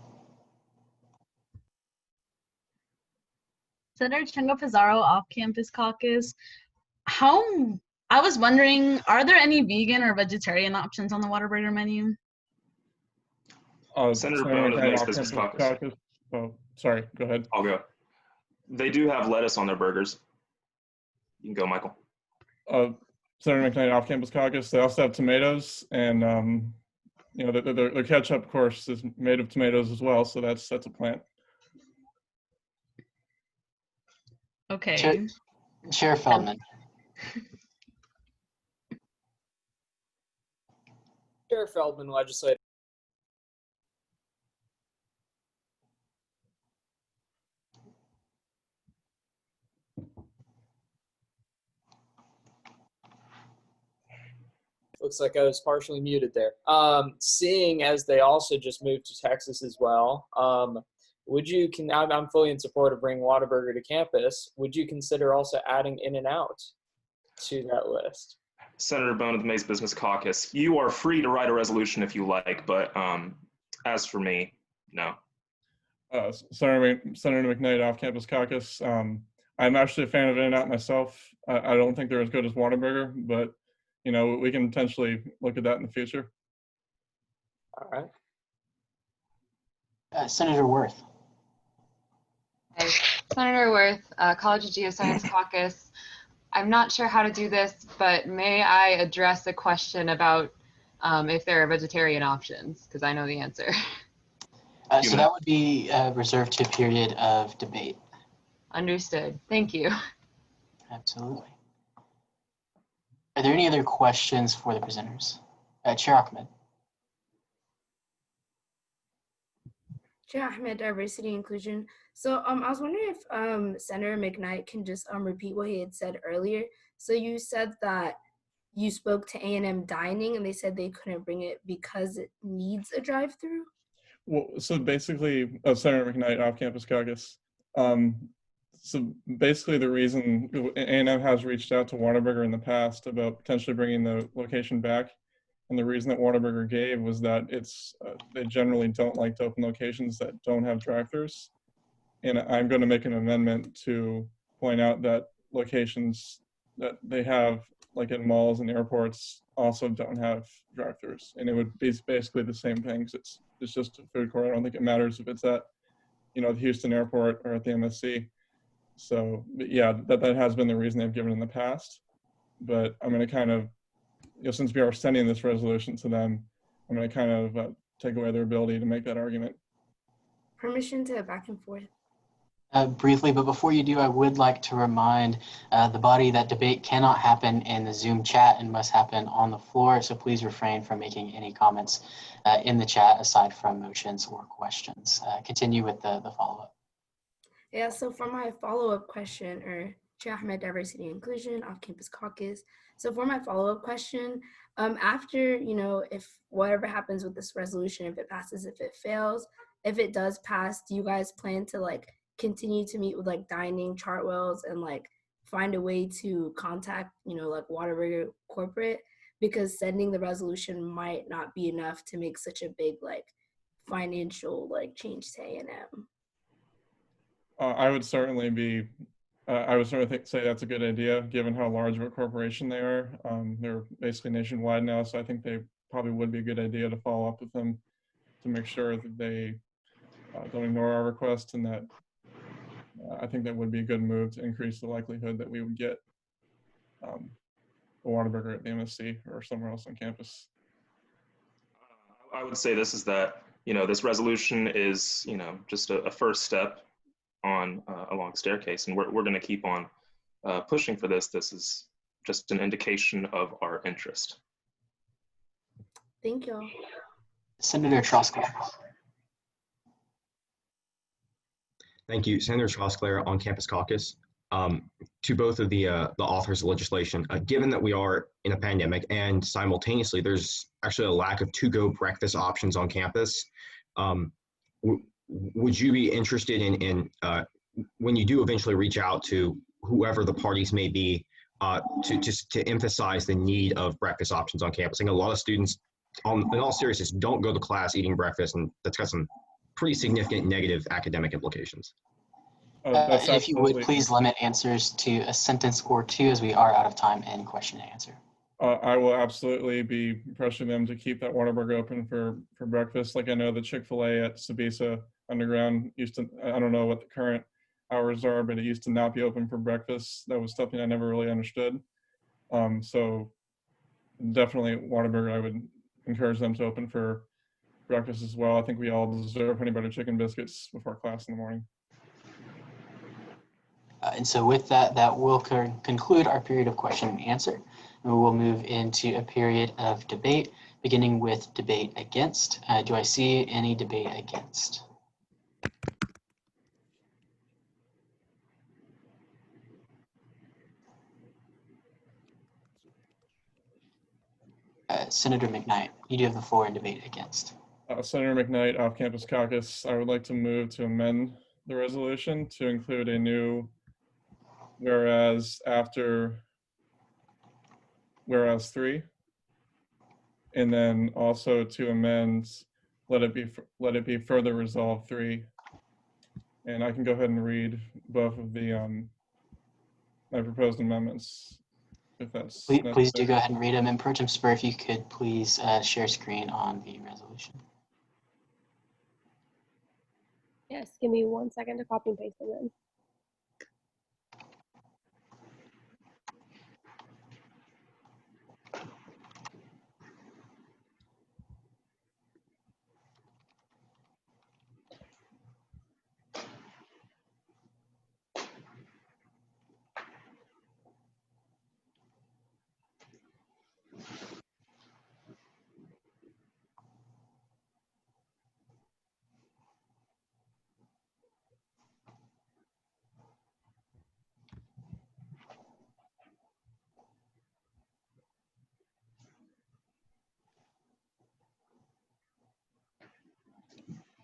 Senator Changa Pizarro, Off-Campus Caucus. I was wondering, are there any vegan or vegetarian options on the Whataburger menu? Senator Bone of the Mace Business Caucus. Oh, sorry, go ahead. I'll go. They do have lettuce on their burgers. You can go, Michael. Senator McKnight, Off-Campus Caucus. They also have tomatoes, and their ketchup, of course, is made of tomatoes as well. So that's a plant. Okay. Chair Feldman. Chair Feldman, legislator. Looks like I was partially muted there. Seeing as they also just moved to Texas as well, I'm fully in support of bringing Whataburger to campus. Would you consider also adding In-N-Out to that list? Senator Bone of the Mace Business Caucus, you are free to write a resolution if you like, but as for me, no. Senator McKnight, Off-Campus Caucus, I'm actually a fan of In-N-Out myself. I don't think they're as good as Whataburger, but we can potentially look at that in the future. All right. Senator Worth. Hi. Senator Worth, College of Geoscience Caucus. I'm not sure how to do this, but may I address a question about if there are vegetarian options, because I know the answer. So that would be reserved to a period of debate. Understood. Thank you. Absolutely. Are there any other questions for the presenters? Chair Ahmed. Chair Ahmed, Diversity Inclusion. So I was wondering if Senator McKnight can just repeat what he had said earlier. So you said that you spoke to A&M Dining and they said they couldn't bring it because it needs a drive-through? Well, so basically, Senator McKnight, Off-Campus Caucus, So basically the reason A&M has reached out to Whataburger in the past about potentially bringing the location back, and the reason that Whataburger gave was that they generally don't like to open locations that don't have drive-thrus. And I'm going to make an amendment to point out that locations that they have, like in malls and airports, also don't have drive-thrus. And it would be basically the same thing. It's just a food court. I don't think it matters if it's at, the Houston airport or at the MSC. So yeah, that has been the reason they've given in the past. But I'm going to kind of, since we are sending this resolution to them, I'm going to kind of take away their ability to make that argument. Permission to back and forth. Briefly, but before you do, I would like to remind the body that debate cannot happen in the Zoom chat and must happen on the floor. So please refrain from making any comments in the chat aside from motions or questions. Continue with the follow-up. Yeah, so for my follow-up question, or Chair Ahmed, Diversity and Inclusion, Off-Campus Caucus. So for my follow-up question, after, if whatever happens with this resolution, if it passes, if it fails, if it does pass, do you guys plan to continue to meet with dining, Chartwells, and find a way to contact, Whataburger corporate? Because sending the resolution might not be enough to make such a big financial change to A&M. I would certainly say that's a good idea, given how large of a corporation they are. They're basically nationwide now, so I think they probably would be a good idea to follow up with them to make sure that they don't ignore our request, and that I think that would be a good move to increase the likelihood that we would get a Whataburger at the MSC or somewhere else on campus. I would say this is that, this resolution is, just a first step on a long staircase, and we're going to keep on pushing for this. This is just an indication of our interest. Thank you. Senator Trosclair. Thank you, Senator Trosclair, on Campus Caucus. To both of the authors of legislation, given that we are in a pandemic and simultaneously there's actually a lack of to-go breakfast options on campus, would you be interested in when you do eventually reach out to whoever the parties may be, to emphasize the need of breakfast options on campus? I think a lot of students, in all seriousness, don't go to class eating breakfast, and that's got some pretty significant negative academic implications. If you would please limit answers to a sentence or two, as we are out of time in question and answer. I will absolutely be pressuring them to keep that Whataburger open for breakfast. I know the Chick-fil-A at Sabisa Underground used to, I don't know what the current hours are, but it used to not be open for breakfast. That was something I never really understood. So definitely Whataburger, I would encourage them to open for breakfast as well. I think we all deserve honey butter chicken biscuits before class in the morning. And so with that, that will conclude our period of question and answer. And we will move into a period of debate, beginning with debate against. Do I see any debate against? Senator McKnight, you do have the floor in debate against. Senator McKnight, Off-Campus Caucus, I would like to move to amend the resolution to include a new whereas after whereas 3, and then also to amend let it be further resolved 3. And I can go ahead and read both of the my proposed amendments, if that's please do go ahead and read them. And Pro Tem Spur, if you could please share screen on the resolution. Yes, give me 1 second to copy and paste them in.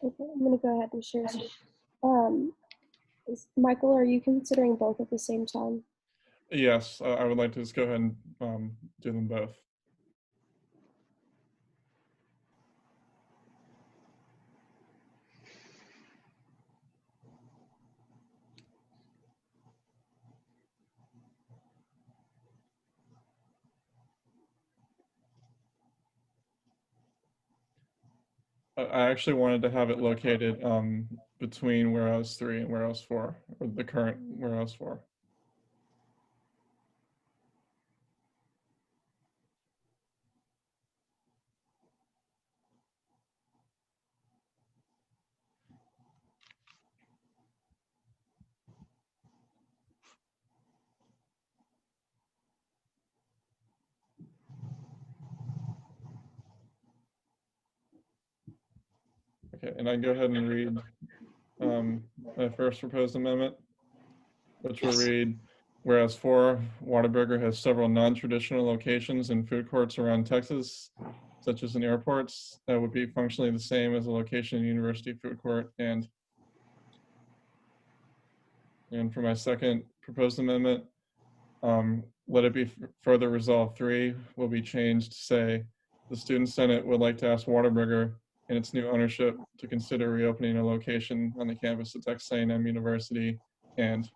Okay, I'm going to go ahead and share. Michael, are you considering both at the same time? Yes, I would like to just go ahead and do them both. I actually wanted to have it located between warehouse 3 and warehouse 4, or the current warehouse 4. Okay, and I can go ahead and read my first proposed amendment, which will read, whereas 4, Whataburger has several non-traditional locations and food courts around Texas, such as in airports, that would be functionally the same as a location in University Food Court. And for my second proposed amendment, let it be further resolved 3 will be changed to say, the Student Senate would like to ask Whataburger and its new ownership to consider reopening a location on the campus of Texas A&M University. And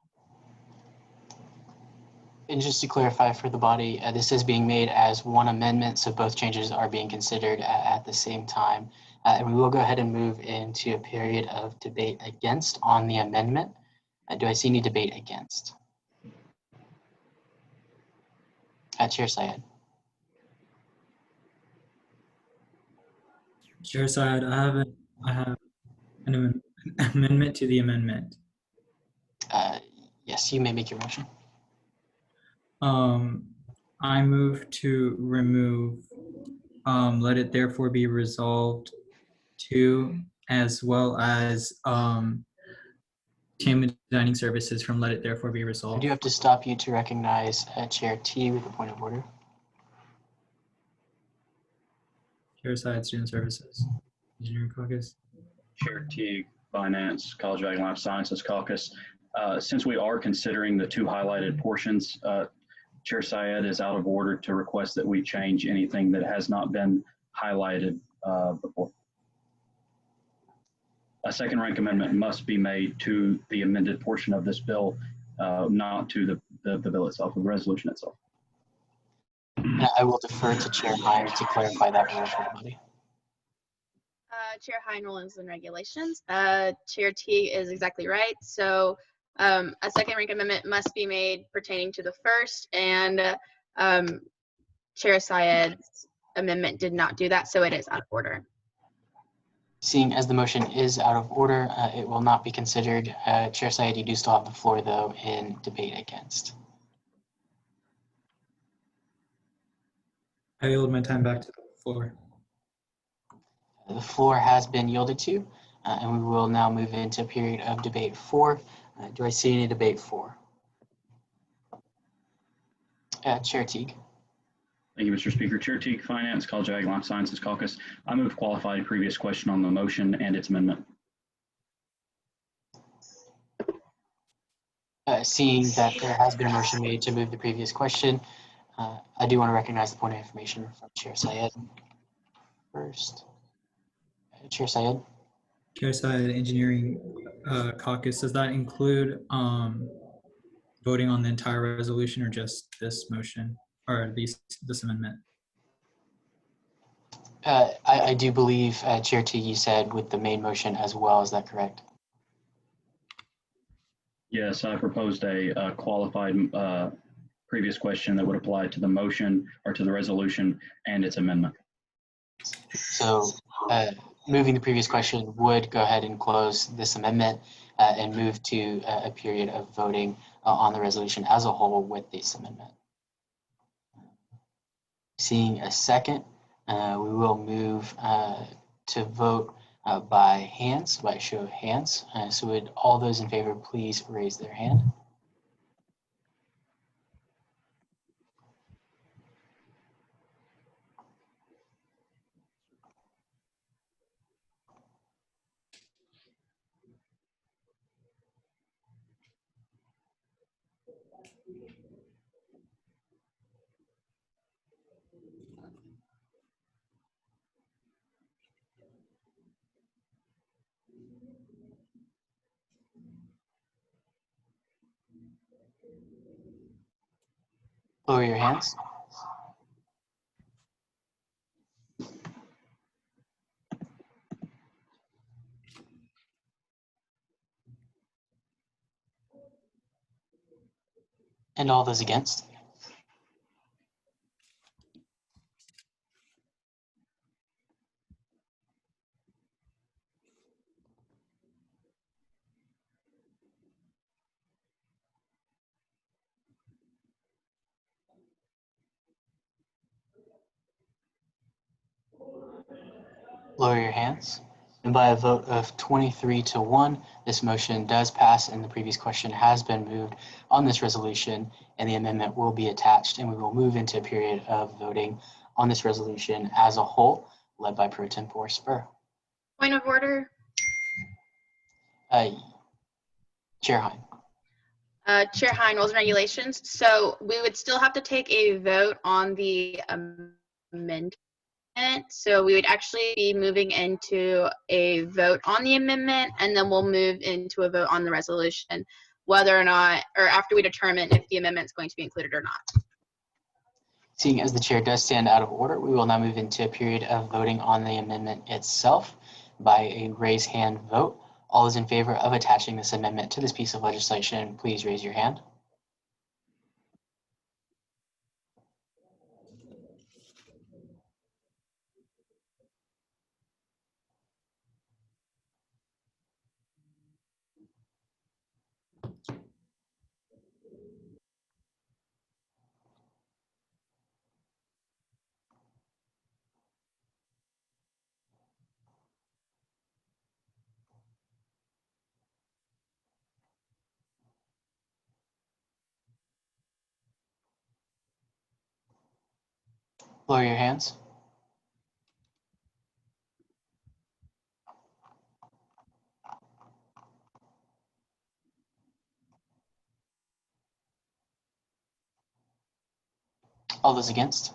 just to clarify for the body, this is being made as one amendment, so both changes are being considered at the same time. And we will go ahead and move into a period of debate against on the amendment. Do I see any debate against? Chair Syed. Chair Syed, I have an amendment to the amendment. Yes, you may make your motion. I move to remove let it therefore be resolved 2, as well as team dining services from let it therefore be I resolved. do have to stop you to recognize Chair T with a point of order. Chair Side Student Services, Engineering Caucus. Chair Teague, Finance, College of Ag and Life Sciences Caucus. Since we are considering the 2 highlighted portions, Chair Syed is out of order to request that we change anything that has not been highlighted before. A second rank amendment must be made to the amended portion of this bill, not to the bill itself, the resolution itself. I will defer to Chair Hine to clarify that rule for the body. Chair Hine, Rules and Regulations. Chair T is exactly right. So a second rank amendment must be made pertaining to the first, and Chair Syed's amendment did not do that, so it is out of order. Seeing as the motion is out of order, it will not be considered. Chair Syed, you do still have the floor, though, in debate against. I yield my time back to the floor. The floor has been yielded to, and we will now move into a period of debate 4. Do I see any debate 4? Chair Teague. Thank you, Mr. Speaker. Chair Teague, Finance, College of Ag and Life Sciences Caucus. I move qualified previous question on the motion and its amendment. Seeing that there has been a motion made to move the previous question, I do want to recognize the point of information from Chair Syed first. Chair Syed. Chair Syed, Engineering Caucus, does that include voting on the entire resolution or just this motion or this amendment? I do believe, Chair T, you said with the main motion as well. Is that correct? Yes, I proposed a qualified previous question that would apply to the motion or to the resolution and its amendment. So moving the previous question would go ahead and close this amendment and move to a period of voting on the resolution as a whole with this amendment. Seeing a second, we will move to vote by hands, by show of hands. So would all those in favor please raise their hand? Lower your hands. And all those against? Lower your hands. And by a vote of 23-1, this motion does pass and the previous question has been moved on this resolution and the amendment will be attached and we will move into a period of voting on this resolution as a whole, led by Pro Tempore Spur. Point of order. Chair Hein. Chair Hein, rules and regulations. So we would still have to take a vote on the amendment. So we would actually be moving into a vote on the amendment, and then we'll move into a vote on the resolution, whether or not, or after we determine if the amendment is going to be included or not. Seeing as the chair does stand out of order, we will now move into a period of voting on the amendment itself by a raise hand vote. All those in favor of attaching this amendment to this piece of legislation, please raise your hand. Lower your hands. All those against?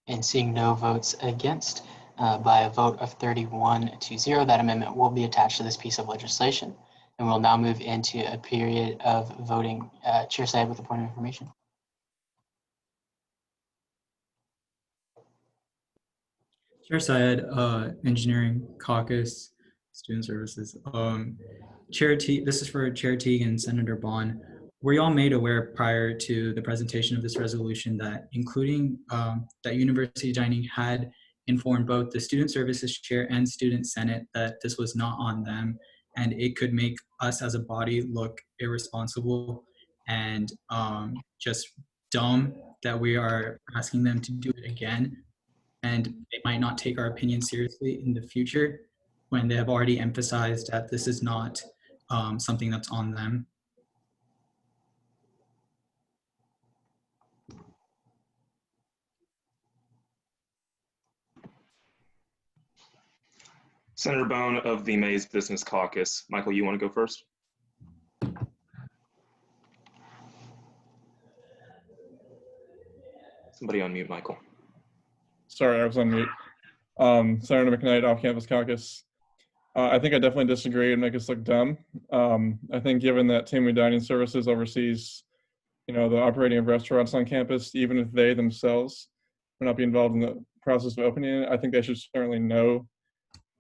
And seeing no votes against, by a vote of 31-0, that amendment will be attached to this piece of legislation. And we'll now move into a period of voting. Chair Syed with a point of information. Chair Syed, Engineering Caucus, Student Services. Chair Teague, this is for Chair Teague and Senator Bond. Were you all made aware prior to the presentation of this resolution that including that University Dining had informed both the Student Services Chair and Student Senate that this was not on them and it could make us as a body look irresponsible and just dumb that we are asking them to do it again, and they might not take our opinion seriously in the future when they have already emphasized that this is not something that's on them? Senator Bone of the Mays Business Caucus. Michael, you want to go first? Somebody unmute Michael. Sorry, I was on mute. Senator McKnight, Off-Campus Caucus. I think I definitely disagree and make us look dumb. I think given that Team Dining Services oversees, the operating of restaurants on campus, even if they themselves will not be involved in the process of opening it, I think they should certainly know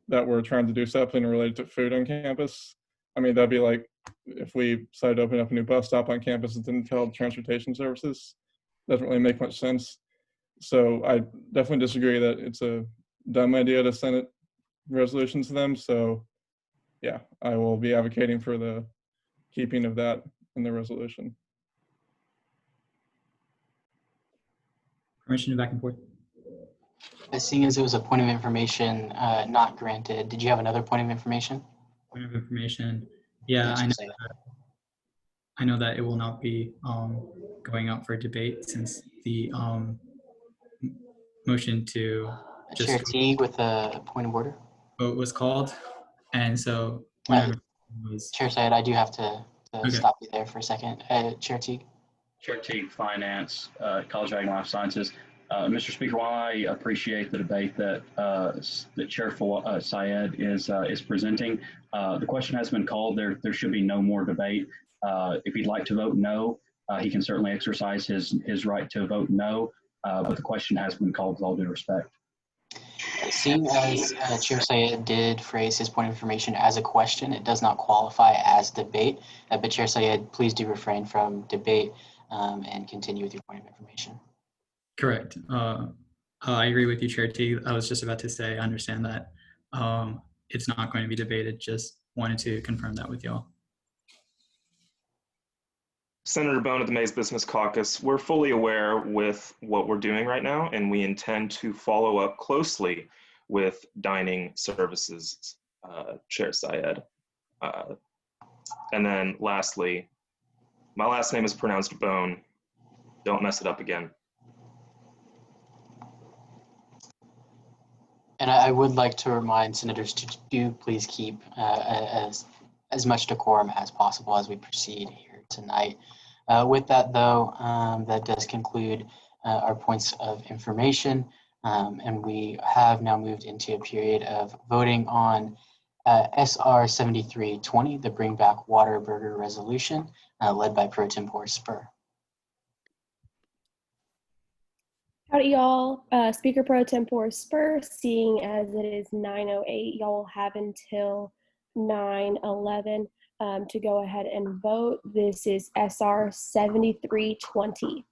that we're trying to do something related to food on campus. I mean, that'd be like if we decided to open up a new bus stop on campus and didn't tell transportation services. Doesn't really make much sense. So I definitely disagree that it's a dumb idea to send it resolutions to them. So yeah, I will be advocating for the keeping of that in the resolution. Permission to back and forth. Seeing as it was a point of information not granted, did you have another point of information? Point of information. Yeah, I know that it will not be going out for debate since the motion to Chair just Teague with a point of order. vote was called, and so point of was. Chair Syed, I do have to Okay. stop you there for a second. Chair Teague. Chair Teague, Finance, College of Ag and Life Sciences. Mr. Speaker, while I appreciate the debate that that Chair Syed is presenting, the question has been called. There should be no more debate. If he'd like to vote no, he can certainly exercise his right to vote no, but the question has been called with all due respect. Seeing as Chair Syed did phrase his point of information as a question, it does not qualify as debate. But Chair Syed, please do refrain from debate and continue with your point of information. Correct. I agree with you, Chair T. I was just about to say, I understand that it's not going to be debated. Just wanted to confirm that with y'all. Senator Bone of the Mays Business Caucus, we're fully aware with what we're doing right now, and we intend to follow up closely with dining services, Chair Syed. And then lastly, my last name is pronounced Bone. Don't mess it up again. And I would like to remind senators to do please keep as much decorum as possible as we proceed here tonight. With that, though, that does conclude our points of information, and we have now moved into a period of voting on SR 7320, the Bring Back Whataburger Resolution, led by Pro Tempore Spur. Howdy, y'all. Speaker Pro Tempore Spur, seeing as it is 9:08, y'all will have until 9:11 to go ahead and vote. This is SR 7320.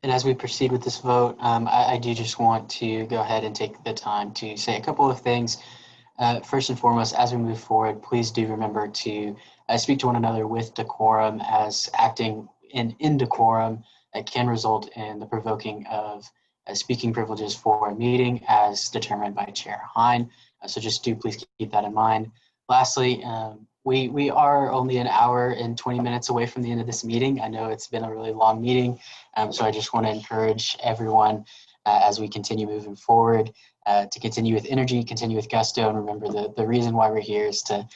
And as we proceed with this vote, I do just want to go ahead and take the time to say a couple of things. First and foremost, as we move forward, please do remember to speak to one another with decorum, as acting in indecorum can result in the provoking of speaking privileges for a meeting as determined by Chair Hein. So just do please keep that in mind. Lastly, we are only an hour and 20 minutes away from the end of this meeting. I know it's been a really long meeting, so I just want to encourage everyone as we continue moving forward to continue with energy, continue with gusto, and remember the reason why we're here is to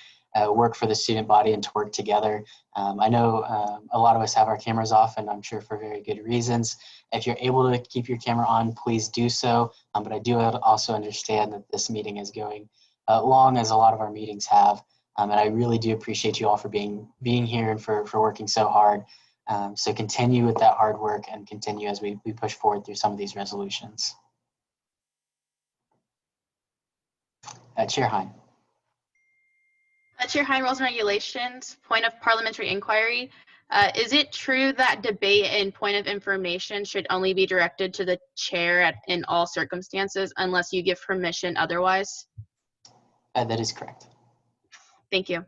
work for the student body and to work together. I know a lot of us have our cameras off, and I'm sure for very good reasons. If you're able to keep your camera on, please do so. But I do also understand that this meeting is going long, as a lot of our meetings have. And I really do appreciate you all for being here and for working so hard. So continue with that hard work and continue as we push forward through some of these resolutions. Chair Hein. Chair Hein, Rules and Regulations, point of parliamentary inquiry. Is it true that debate and point of information should only be directed to the chair in all circumstances unless you give permission otherwise? That is correct. Thank you.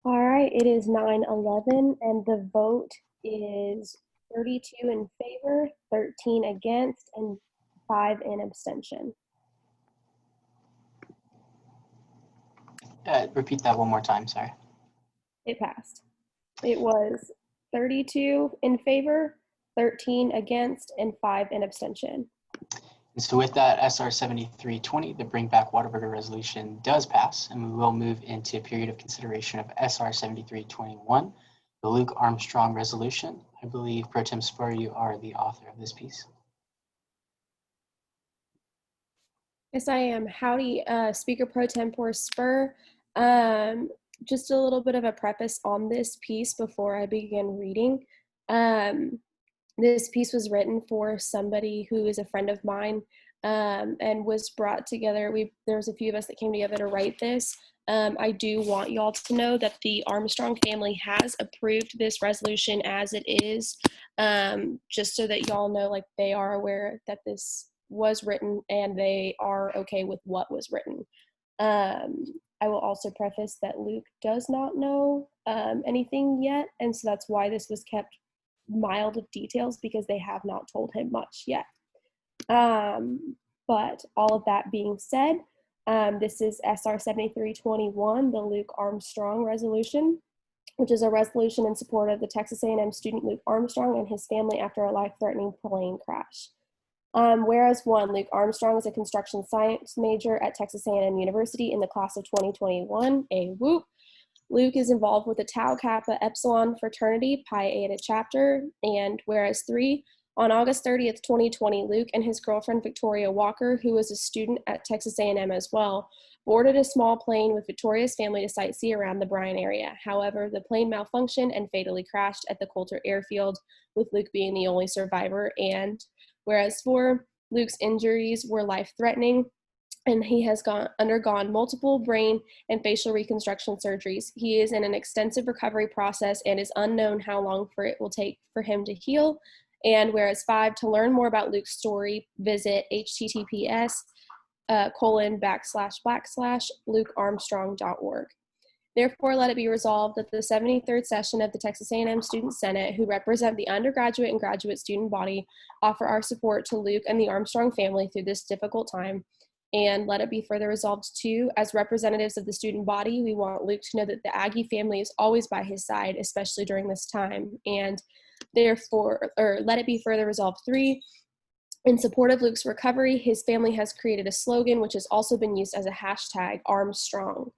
All right, it is 9:11, and the vote is 32 in favor, 13 against, and 5 in abstention. Repeat that one more time, sorry. It passed. It was 32 in favor, 13 against, and 5 in abstention. And so with that, SR 7320, the Bring Back Whataburger Resolution does pass, and we will move into a period of consideration of SR 7321, the Luke Armstrong Resolution. I believe, Pro Tem Spur, you are the author of this piece. Yes, I am. Howdy, Speaker Pro Tempore Spur. Just a little bit of a preface on this piece before I begin reading. This piece was written for somebody who is a friend of mine and was brought together. There was a few of us that came together to write this. I do want y'all to know that the Armstrong family has approved this resolution as it is, just so that y'all know, like, they are aware that this was written and they are okay with what was written. I will also preface that Luke does not know anything yet, and so that's why this was kept mild of details, because they have not told him much yet. But all of that being said, this is SR 7321, the Luke Armstrong Resolution, which is a resolution in support of the Texas A&M student Luke Armstrong and his family after a life-threatening plane crash. Whereas one, Luke Armstrong is a construction science major at Texas A&M University in the class of 2021, a whoop. Luke is involved with the Tau Kappa Epsilon fraternity, Pi Eta chapter. And whereas three, on August 30th, 2020, Luke and his girlfriend Victoria Walker, who was a student at Texas A&M as well, boarded a small plane with Victoria's family to sightsee around the Bryan area. However, the plane malfunctioned and fatally crashed at the Coulter Airfield, with Luke being the only survivor. And whereas four, Luke's injuries were life-threatening, and he has undergone multiple brain and facial reconstruction surgeries. He is in an extensive recovery process and is unknown how long it will take for him to heal. And whereas five, to learn more about Luke's story, visit https://lukearmstrong.org. Therefore, let it be resolved that the 73rd session of the Texas A&M Student Senate, who represent the undergraduate and graduate student body, offer our support to Luke and the Armstrong family through this difficult time. And let it be further resolved too, as representatives of the student body, we want Luke to know that the Aggie family is always by his side, especially during this time. And therefore, let it be further resolved three, in support of Luke's recovery, his family has created a slogan which has also been used as a hashtag, Armstrong,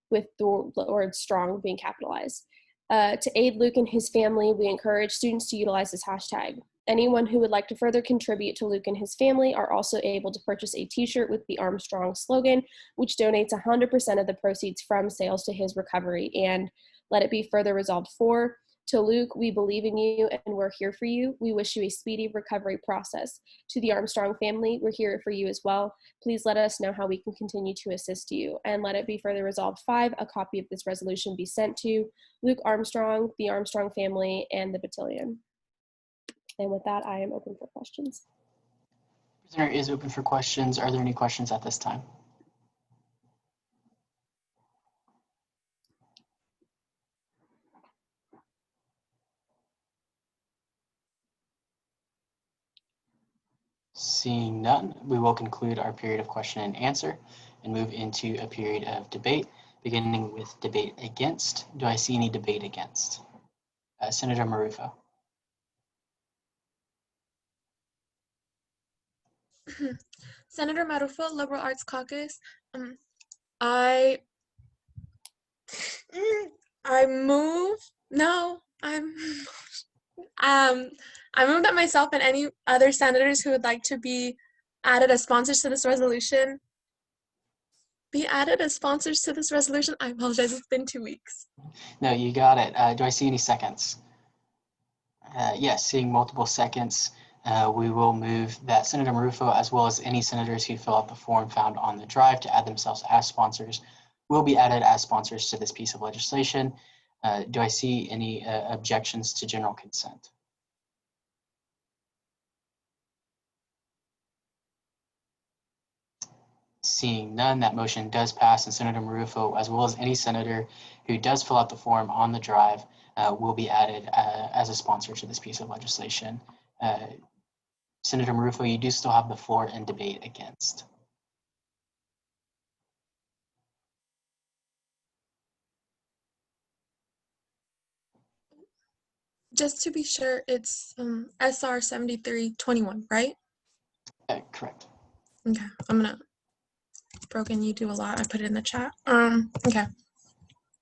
with the word strong being capitalized. To aid Luke and his family, we encourage students to utilize this hashtag. Anyone who would like to further contribute to Luke and his family are also able to purchase a t-shirt with the Armstrong slogan, which donates 100% of the proceeds from sales to his recovery. And let it be further resolved four, to Luke, we believe in you and we're here for you. We wish you a speedy recovery process. To the Armstrong family, we're here for you as well. Please let us know how we can continue to assist you. And let it be further resolved five, a copy of this resolution be sent to Luke Armstrong, the Armstrong family, and the battalion. And with that, I am open for questions. Prisoner is open for questions. Are there any questions at this time? Seeing none, we will conclude our period of question and answer and move into a period of debate, beginning with debate against. Do I see any debate against? Senator Marufo. Senator Marufo, Liberal Arts Caucus. I move that myself and any other senators who would like to be added as sponsors to this resolution be added as sponsors to this resolution. I apologize, it's been 2 weeks. No, you got it. Do I see any seconds? Yes, seeing multiple seconds, we will move that Senator Marufo, as well as any senators who fill out the form found on the drive to add themselves as sponsors, will be added as sponsors to this piece of legislation. Do I see any objections to general consent? Seeing none, that motion does pass, and Senator Marufo, as well as any senator who does fill out the form on the drive, will be added as a sponsor to this piece of legislation. Senator Marufo, you do still have the floor in debate against. Just to be sure, it's SR 7321, right? Correct. Okay, I'm gonna, Brogan, you do a lot. I put it in the chat. Okay.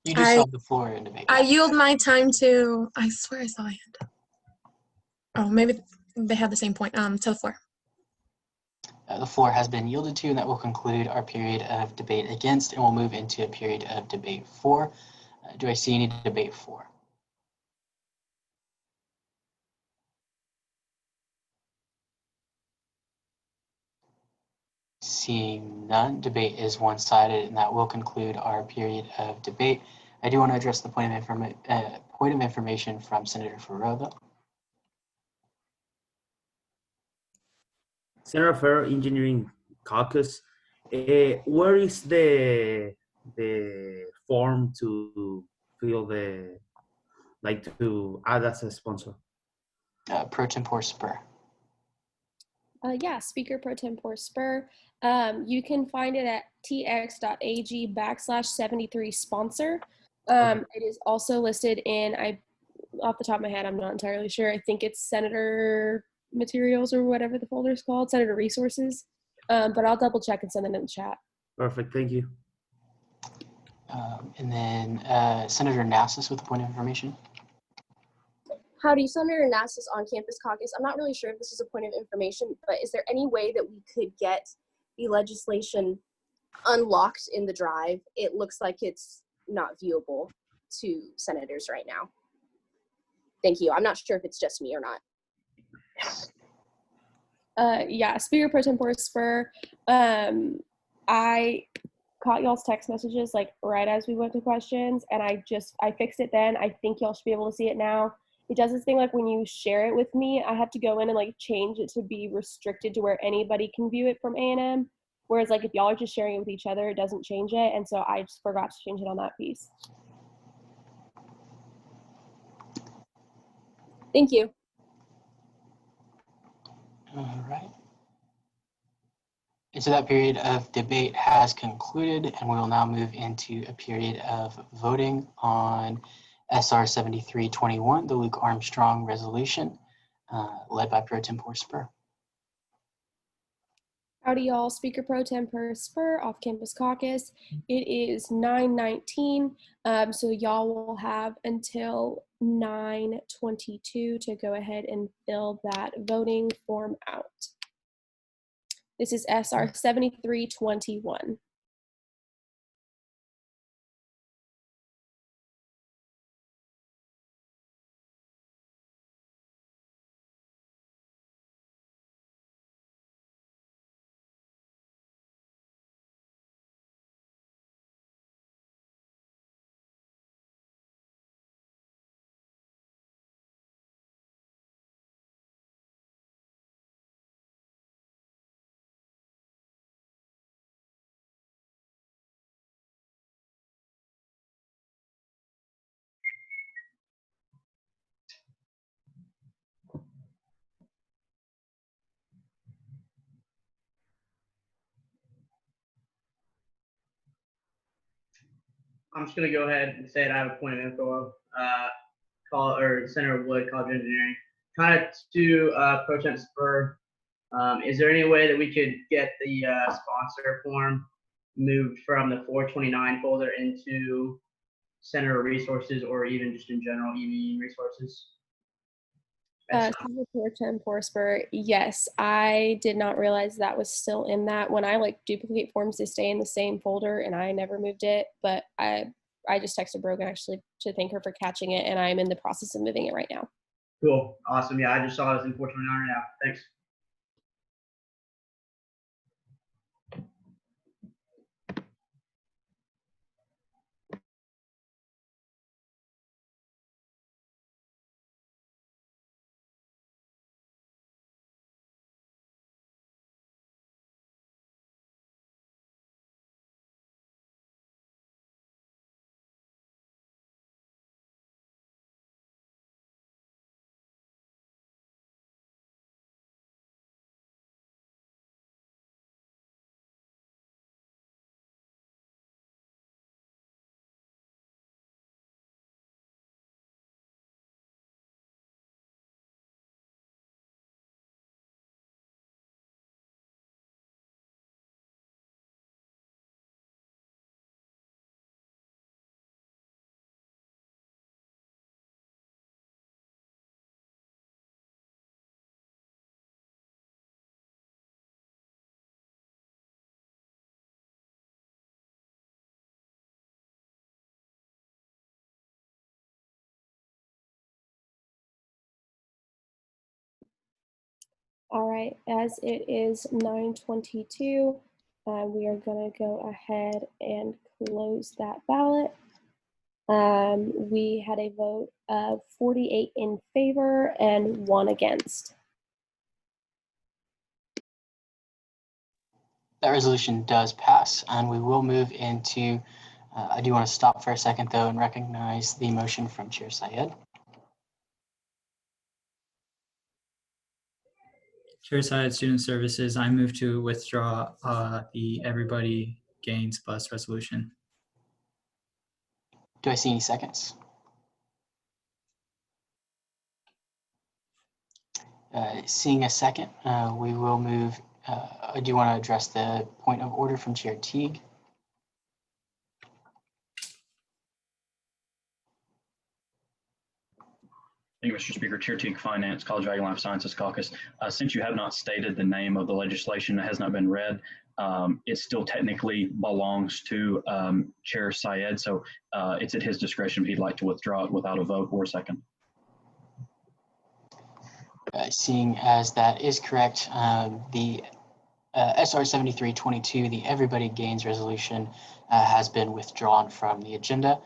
You just have the floor in debate. I yield my time to, I swear I saw a hand. Oh, maybe they have the same point. To the floor. The floor has been yielded to, and that will conclude our period of debate against, and we'll move into a period of debate for. Do I see any debate for? Seeing none, debate is one-sided, and that will conclude our period of debate. I do want to address the point of information from Senator Farrow, though. Senator Farrow, Engineering Caucus. Where is the form to fill the, like to add as a sponsor? Pro Tempore Spur. Yeah, Speaker Pro Tempore Spur. You can find it at tx.ag/73 sponsor. It is also listed in, off the top of my head, I'm not entirely sure. I think it's Senator Materials or whatever the folder is called, Senator Resources. But I'll double check and send it in the chat. Perfect, thank you. And then Senator Nassas with the point of information. Howdy, Senator Nassas on Campus Caucus. I'm not really sure if this is a point of information, but is there any way that we could get the legislation unlocked in the drive? It looks like it's not viewable to senators right now. Thank you. I'm not sure if it's just me or not. Yeah, Speaker Pro Tempore Spur. I caught y'all's text messages like right as we went to questions, and I fixed it then. I think y'all should be able to see it now. It does this thing like when you share it with me, I have to go in and like change it to be restricted to where anybody can view it from A&M. Whereas like if y'all are just sharing it with each other, it doesn't change it. And so I just forgot to change it on that piece. Thank you. All right. And so that period of debate has concluded, and we will now move into a period of voting on SR 7321, the Luke Armstrong Resolution, led by Pro Tempore Spur. Howdy, y'all. Speaker Pro Tempore Spur, Off Campus Caucus. It is 9:19, so y'all will have until 9:22 to go ahead and fill that voting form out. This is SR 7321. I'm just going to go ahead and say that I have a point of info. Senator Wood, College of Engineering. Kind of to Pro Temp Spur, is there any way that we could get the sponsor form moved from the 429 folder into Senator Resources, or even just in general EV Resources? Speaker Pro Tempore Spur, yes, I did not realize that was still in that. When I like duplicate forms, they stay in the same folder, and I never moved it. But I just texted Brogan actually to thank her for catching it, and I'm in the process of moving it right now. Cool, awesome. Yeah, I just saw this in 429 right now. Thanks. All right, as it is 9:22, we are going to go ahead and close that ballot. We had a vote of 48 in favor and 1 against. That resolution does pass, and we will move into, I do want to stop for a second though and recognize the motion from Chair Syed. Chair Syed, Student Services, I move to withdraw the Everybody Gains Bus resolution. Do I see any seconds? Seeing a second, we will move. I do want to address the point of order from Chair Teague. Thank you, Mr. Speaker. Chair Teague, Finance, College of Ag and Life Sciences Caucus. Since you have not stated the name of the legislation that has not been read, it still technically belongs to Chair Syed. So it's at his discretion if he'd like to withdraw it without a vote or a second. Seeing as that is correct, the SR 7322, the Everybody Gains resolution, has been withdrawn from the agenda.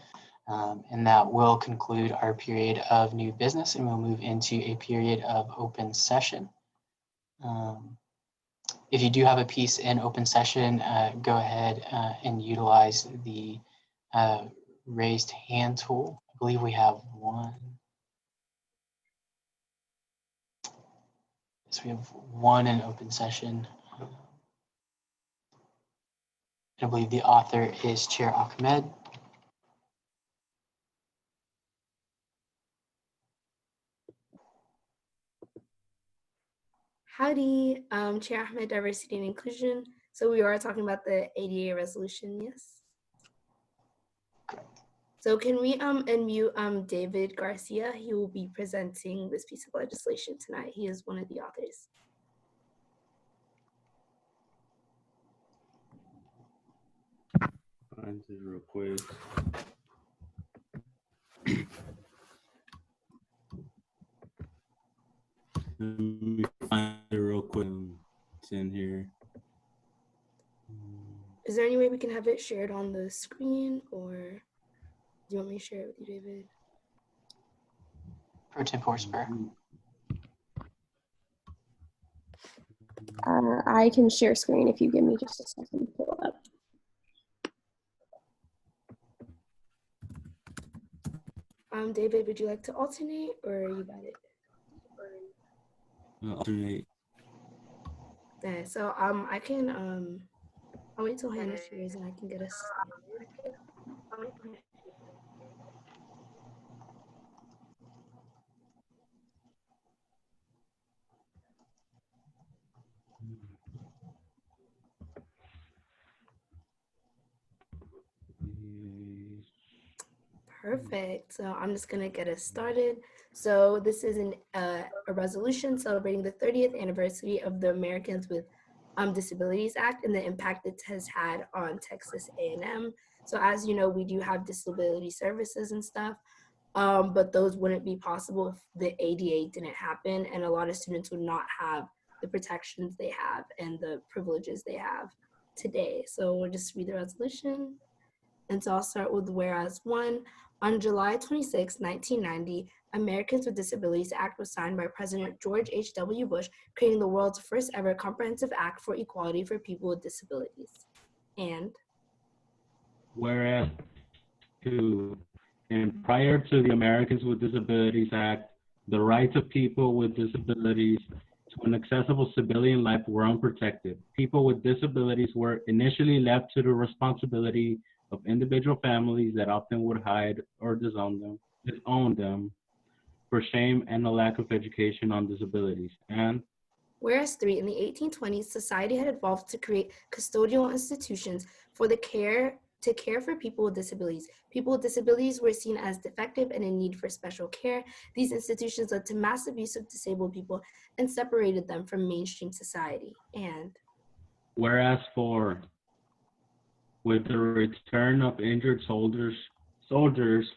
And that will conclude our period of new business, and we'll move into a period of open session. If you do have a piece in open session, go ahead and utilize the raised hand tool. I believe we have one. So we have one in open session. I believe the author is Chair Ahmed. Howdy, Chair Ahmed, Diversity and Inclusion. So we are talking about the ADA resolution, yes? So can we unmute David Garcia? He will be presenting this piece of legislation tonight. He is one of the authors. Find it real quick. Let me find it real quick. It's in here. Is there any way we can have it shared on the screen, or do you want me to share it with you, David? Pro tempore spur. I can share screen if you give me just a second to pull it up. David, would you like to alternate, or you got it? Alternate. Yeah, so I can I'll wait till Hannah shares and I can get us started. Perfect. So I'm just going to get us started. So this is a resolution celebrating the 30th anniversary of the Americans with Disabilities Act and the impact it has had on Texas A&M. So as you know, we do have disability services and stuff, but those wouldn't be possible if the ADA didn't happen, and a lot of students would not have the protections they have and the privileges they have today. So we'll just read the resolution. And so I'll start with whereas 1. On July 26, 1990, Americans with Disabilities Act was signed by President George H.W. Bush, creating the world's first ever comprehensive act for equality for people with disabilities. And Whereas 2, and prior to the Americans with Disabilities Act, the rights of people with disabilities to an accessible civilian life were unprotected. People with disabilities were initially left to the responsibility of individual families that often would hide or disown them for shame and a lack of education on disabilities. And whereas 3, in the 1820s, society had evolved to create custodial institutions for to care for people with disabilities. People with disabilities were seen as defective and in need for special care. These institutions led to massive use of disabled people and separated them from mainstream society. And whereas 4, with the return of injured soldiers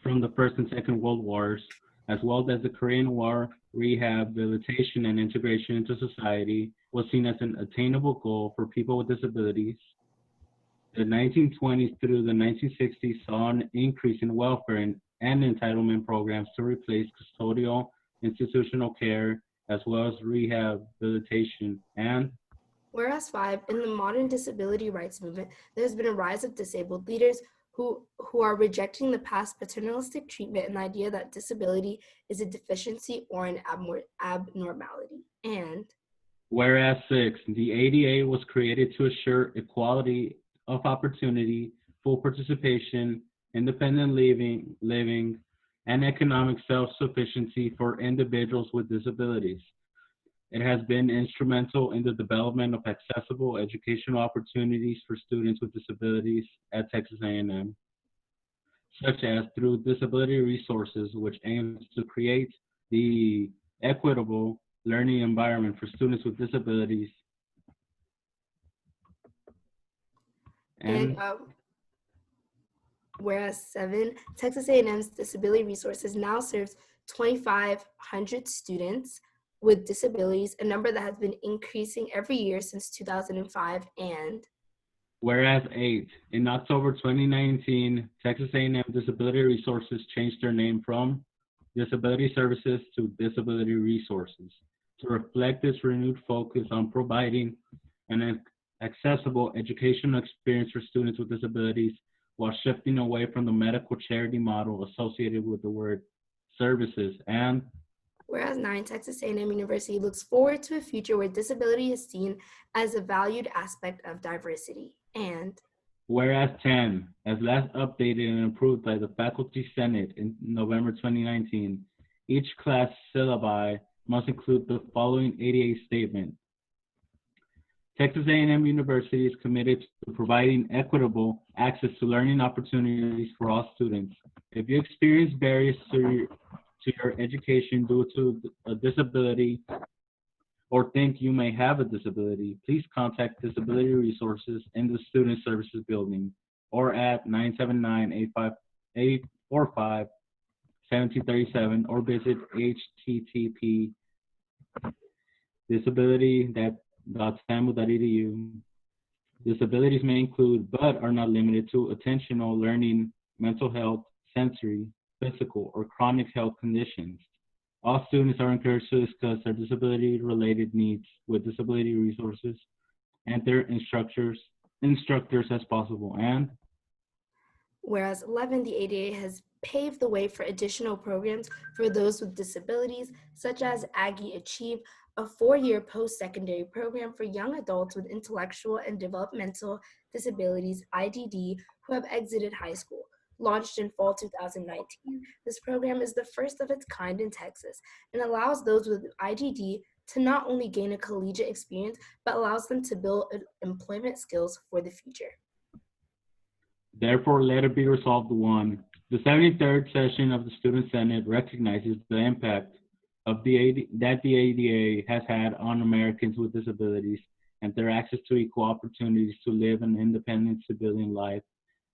from the First and Second World Wars, as well as the Korean War rehabilitation and integration into society, was seen as an attainable goal for people with disabilities. The 1920s through the 1960s saw an increase in welfare and entitlement programs to replace custodial institutional care, as well as rehabilitation. And Whereas 5, in the modern disability rights movement, there has been a rise of disabled leaders who are rejecting the past paternalistic treatment and the idea that disability is a deficiency or an abnormality. And whereas 6, the ADA was created to assure equality of opportunity, full participation, independent living, and economic self-sufficiency for individuals with disabilities. It has been instrumental in the development of accessible educational opportunities for students with disabilities at Texas A&M, such as through Disability Resources, which aims to create the equitable learning environment for students with disabilities. And whereas 7, Texas A&M's Disability Resources now serves 2,500 students with disabilities, a number that has been increasing every year since 2005. And whereas 8, in October 2019, Texas A&M Disability Resources changed their name from Disability Services to Disability Resources to reflect this renewed focus on providing an accessible educational experience for students with disabilities while shifting away from the medical charity model associated with the word services. And whereas 9, Texas A&M University looks forward to a future where disability is seen as a valued aspect of diversity. And whereas 10, as last updated and approved by the Faculty Senate in November 2019, each class syllabi must include the following ADA statement. Texas A&M University is committed to providing equitable access to learning opportunities for all students. If you experience barriers to your education due to a disability or think you may have a disability, please contact Disability Resources in the Student Services Building or at 979-845-1737 or visit http://disability.stanford.edu. Disabilities may include, but are not limited to, attentional, learning, mental health, sensory, physical, or chronic health conditions. All students are encouraged to discuss their disability-related needs with Disability Resources and their instructors as possible. And whereas 11, the ADA has paved the way for additional programs for those with disabilities, such as Aggie Achieve, a 4-year post-secondary program for young adults with intellectual and developmental disabilities, IDD, who have exited high school. Launched in fall 2019, this program is the first of its kind in Texas and allows those with IDD to not only gain a collegiate experience, but allows them to build employment skills for the future. Therefore, let it be resolved 1. The 73rd session of the Student Senate recognizes the impact of the ADA has had on Americans with disabilities and their access to equal opportunities to live an independent civilian life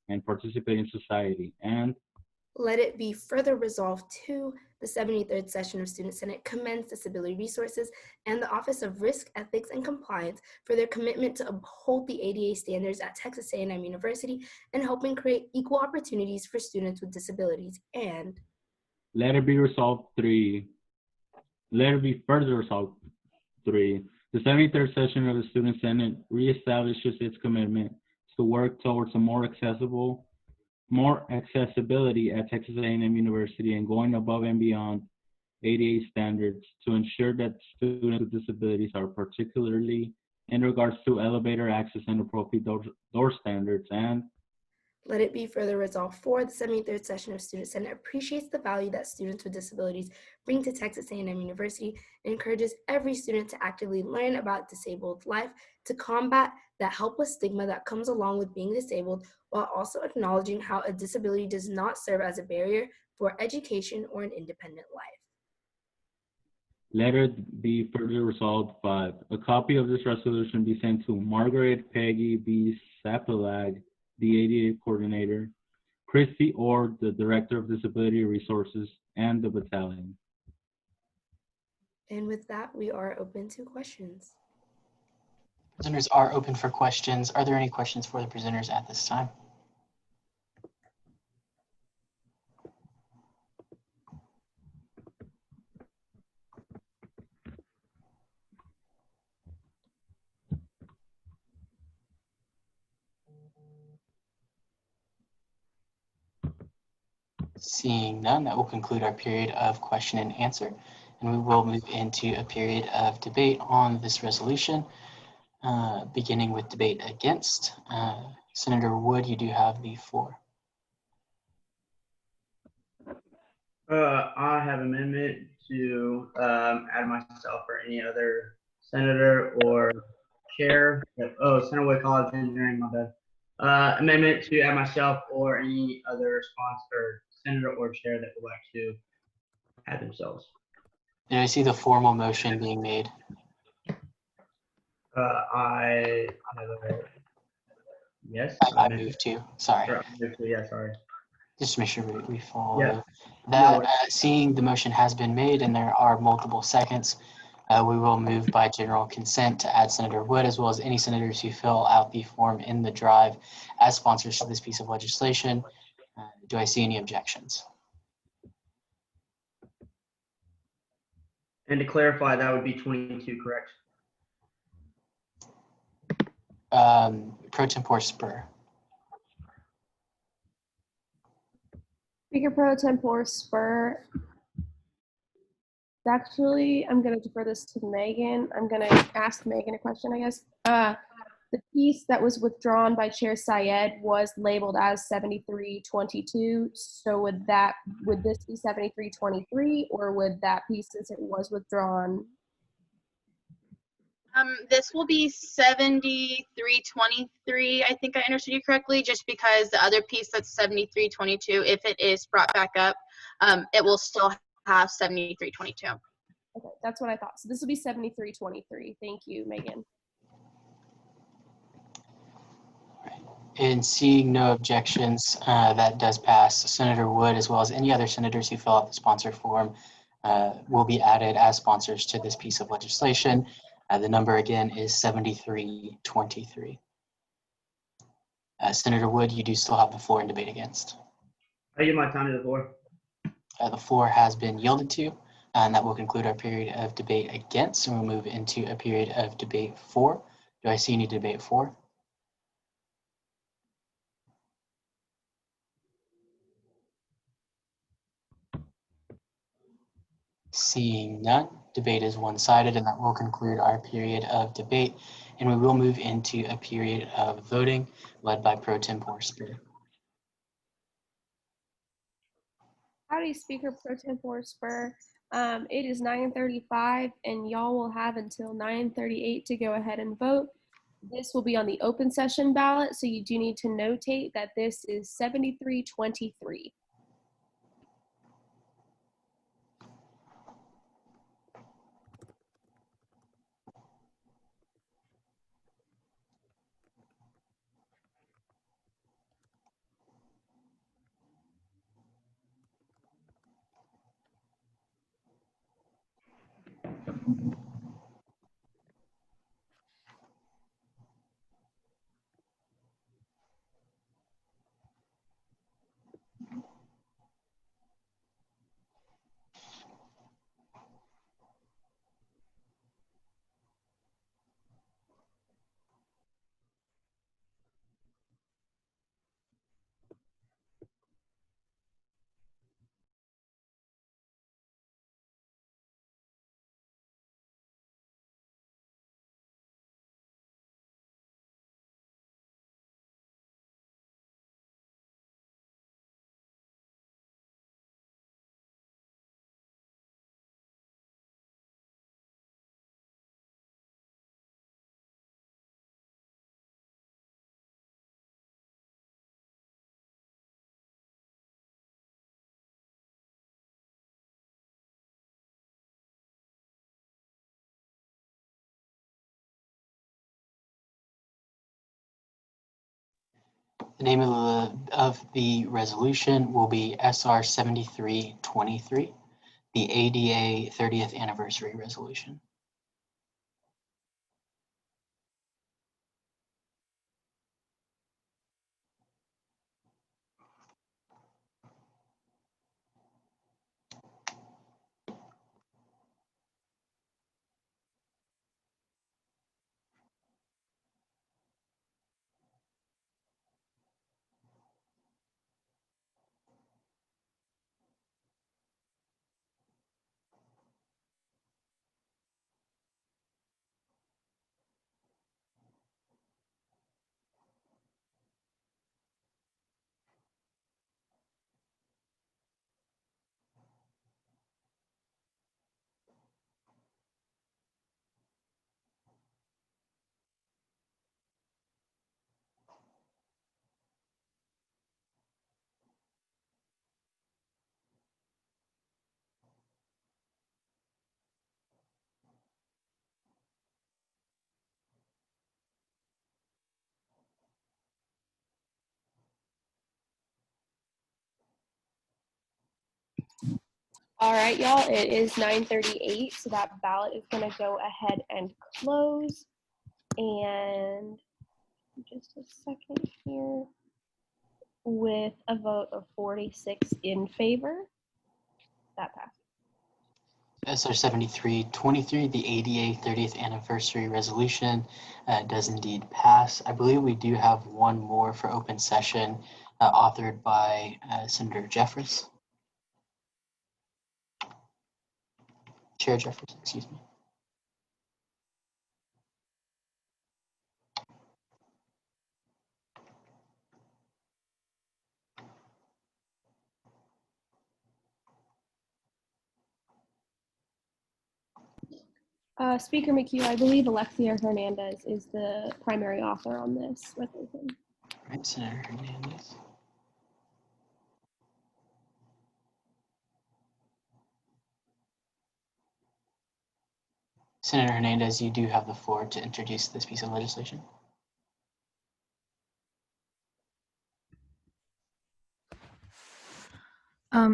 and participate in society. And let it be further resolved 2, the 73rd session of Student Senate commends Disability Resources and the Office of Risk, Ethics, and Compliance for their commitment to uphold the ADA standards at Texas A&M University and helping create equal opportunities for students with disabilities. And let it be resolved 3. Let it be further resolved 3. The 73rd session of the Student Senate reestablishes its commitment to work towards a more accessibility at Texas A&M University and going above and beyond ADA standards to ensure that students with disabilities are particularly in regards to elevator access and appropriate door standards. And let it be further resolved 4, the 73rd session of Student Senate appreciates the value that students with disabilities bring to Texas A&M University and encourages every student to actively learn about disabled life to combat that helpless stigma that comes along with being disabled, while also acknowledging how a disability does not serve as a barrier for education or an independent life. Let it be further resolved 5. A copy of this resolution be sent to Margaret Peggy B. Sapelag, the ADA coordinator, Christy Orr, the Director of Disability Resources, and the battalion. And with that, we are open to questions. Presenters are open for questions. Are there any questions for the presenters at this time? Seeing none, that will conclude our period of question and answer, and we will move into a period of debate on this resolution, beginning with debate against. Senator Wood, you do have the floor. I have amendment to add myself or any other senator or chair. Senator Wood College Engineering, my bad. Amendment to add myself or any other sponsor, senator or chair that would like to add themselves. Did I see the formal motion being made? I have a yes. I moved to. Sorry. Or I moved to, yeah, sorry. Just to make sure we follow Yeah. that. Seeing the motion has been made and there are multiple seconds, we will move by general consent to add Senator Wood as well as any senators who fill out the form in the drive as sponsors for this piece of legislation. Do I see any objections? And to clarify, that would be 22, correct? Pro Tempore Spur. Speaker Pro Tempore Spur. Actually, I'm going to defer this to Megan. I'm going to ask Megan a question, I guess. The piece that was withdrawn by Chair Syed was labeled as 7322. So would this be 7323, or would that piece, since it was withdrawn? This will be 7323. I think I understood you correctly, just because the other piece that's 7322, if it is brought back up, it will still have 7322. Okay, that's what I thought. So this will be 7323. Thank you, Megan. And seeing no objections, that does pass. Senator Wood, as well as any other senators who fill out the sponsor form, will be added as sponsors to this piece of legislation. The number again is 7323. Senator Wood, you do still have the floor in debate against. I give my time to the floor. The floor has been yielded to, and that will conclude our period of debate against, and we'll move into a period of debate for. Do I see any debate for? Seeing none, debate is one-sided, and that will conclude our period of debate, and we will move into a period of voting led by Pro Tempore Spur. Howdy, Speaker Pro Tempore Spur. It is 9:35, and y'all will have until 9:38 to go ahead and vote. This will be on the open session ballot, so you do need to notate that this is 7323. The name of the resolution will be SR 7323, the ADA 30th Anniversary Resolution. All right, y'all, it is 9:38, so that ballot is going to go ahead and close. And just a second here, with a vote of 46 in favor, that passes. SR 7323, the ADA 30th Anniversary Resolution, does indeed pass. I believe we do have one more for open session, authored by Senator Jeffries. Chair Jeffries, excuse me. Speaker McHugh, I believe Alexia Hernandez is the primary author on this resolution. All right, Senator Hernandez. Senator Hernandez, you do have the floor to introduce this piece of legislation.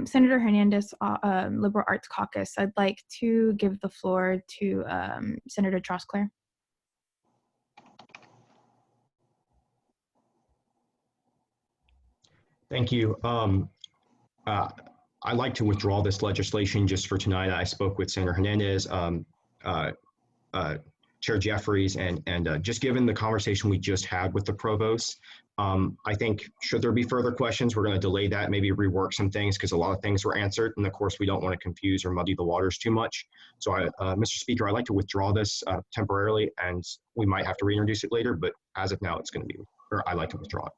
Senator Hernandez, Liberal Arts Caucus. I'd like to give the floor to Senator Trosclair. Thank you. I'd like to withdraw this legislation just for tonight. I spoke with Senator Hernandez, Chair Jeffries, and just given the conversation we just had with the provost, I think should there be further questions, we're going to delay that, maybe rework some things because a lot of things were answered. And of course, we don't want to confuse or muddy the waters too much. So Mr. Speaker, I'd like to withdraw this temporarily, and we might have to reintroduce it later, but as of now, it's going to be, or I'd like to withdraw it.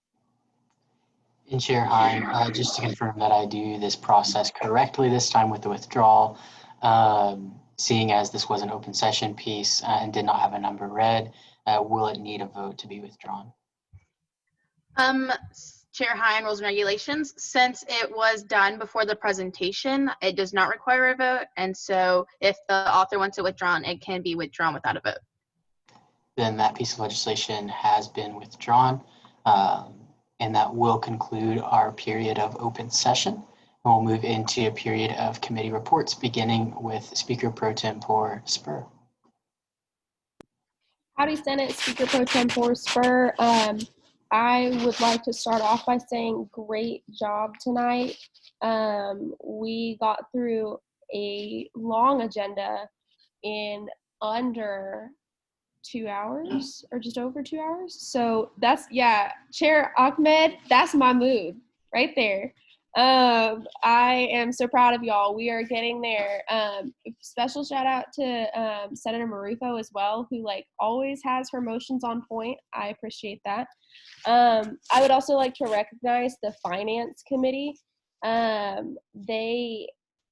And Chair Hine, just to confirm that I do this process correctly this time with the withdrawal, seeing as this was an open session piece and did not have a number read, will it need a vote to be withdrawn? Chair Hine, Rules and Regulations, since it was done before the presentation, it does not require a vote. And so if the author wants it withdrawn, it can be withdrawn without a vote. Then that piece of legislation has been withdrawn. And that will conclude our period of open session. And we'll move into a period of committee reports, beginning with Speaker Pro Tempore Spur. Howdy, Senate. Speaker Pro Tempore Spur. I would like to start off by saying great job tonight. We got through a long agenda in under 2 hours or just over 2 hours. So that's, yeah, Chair Ahmed, that's my mood right there. I am so proud of y'all. We are getting there. Special shout out to Senator Marufo as well, who like always has her motions on point. I appreciate that. I would also like to recognize the Finance Committee. They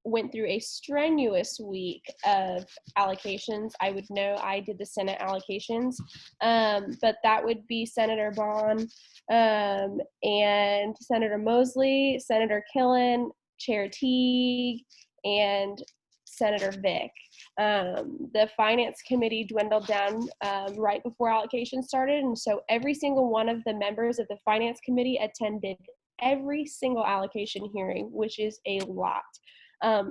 went through a strenuous week of allocations. I would know I did the Senate allocations, but that would be Senator Bond and Senator Mosley, Senator Killen, Chair Teague, and Senator Vick. The finance committee dwindled down right before allocation started, and so every single one of the members of the finance committee attended every single allocation hearing, which is a lot.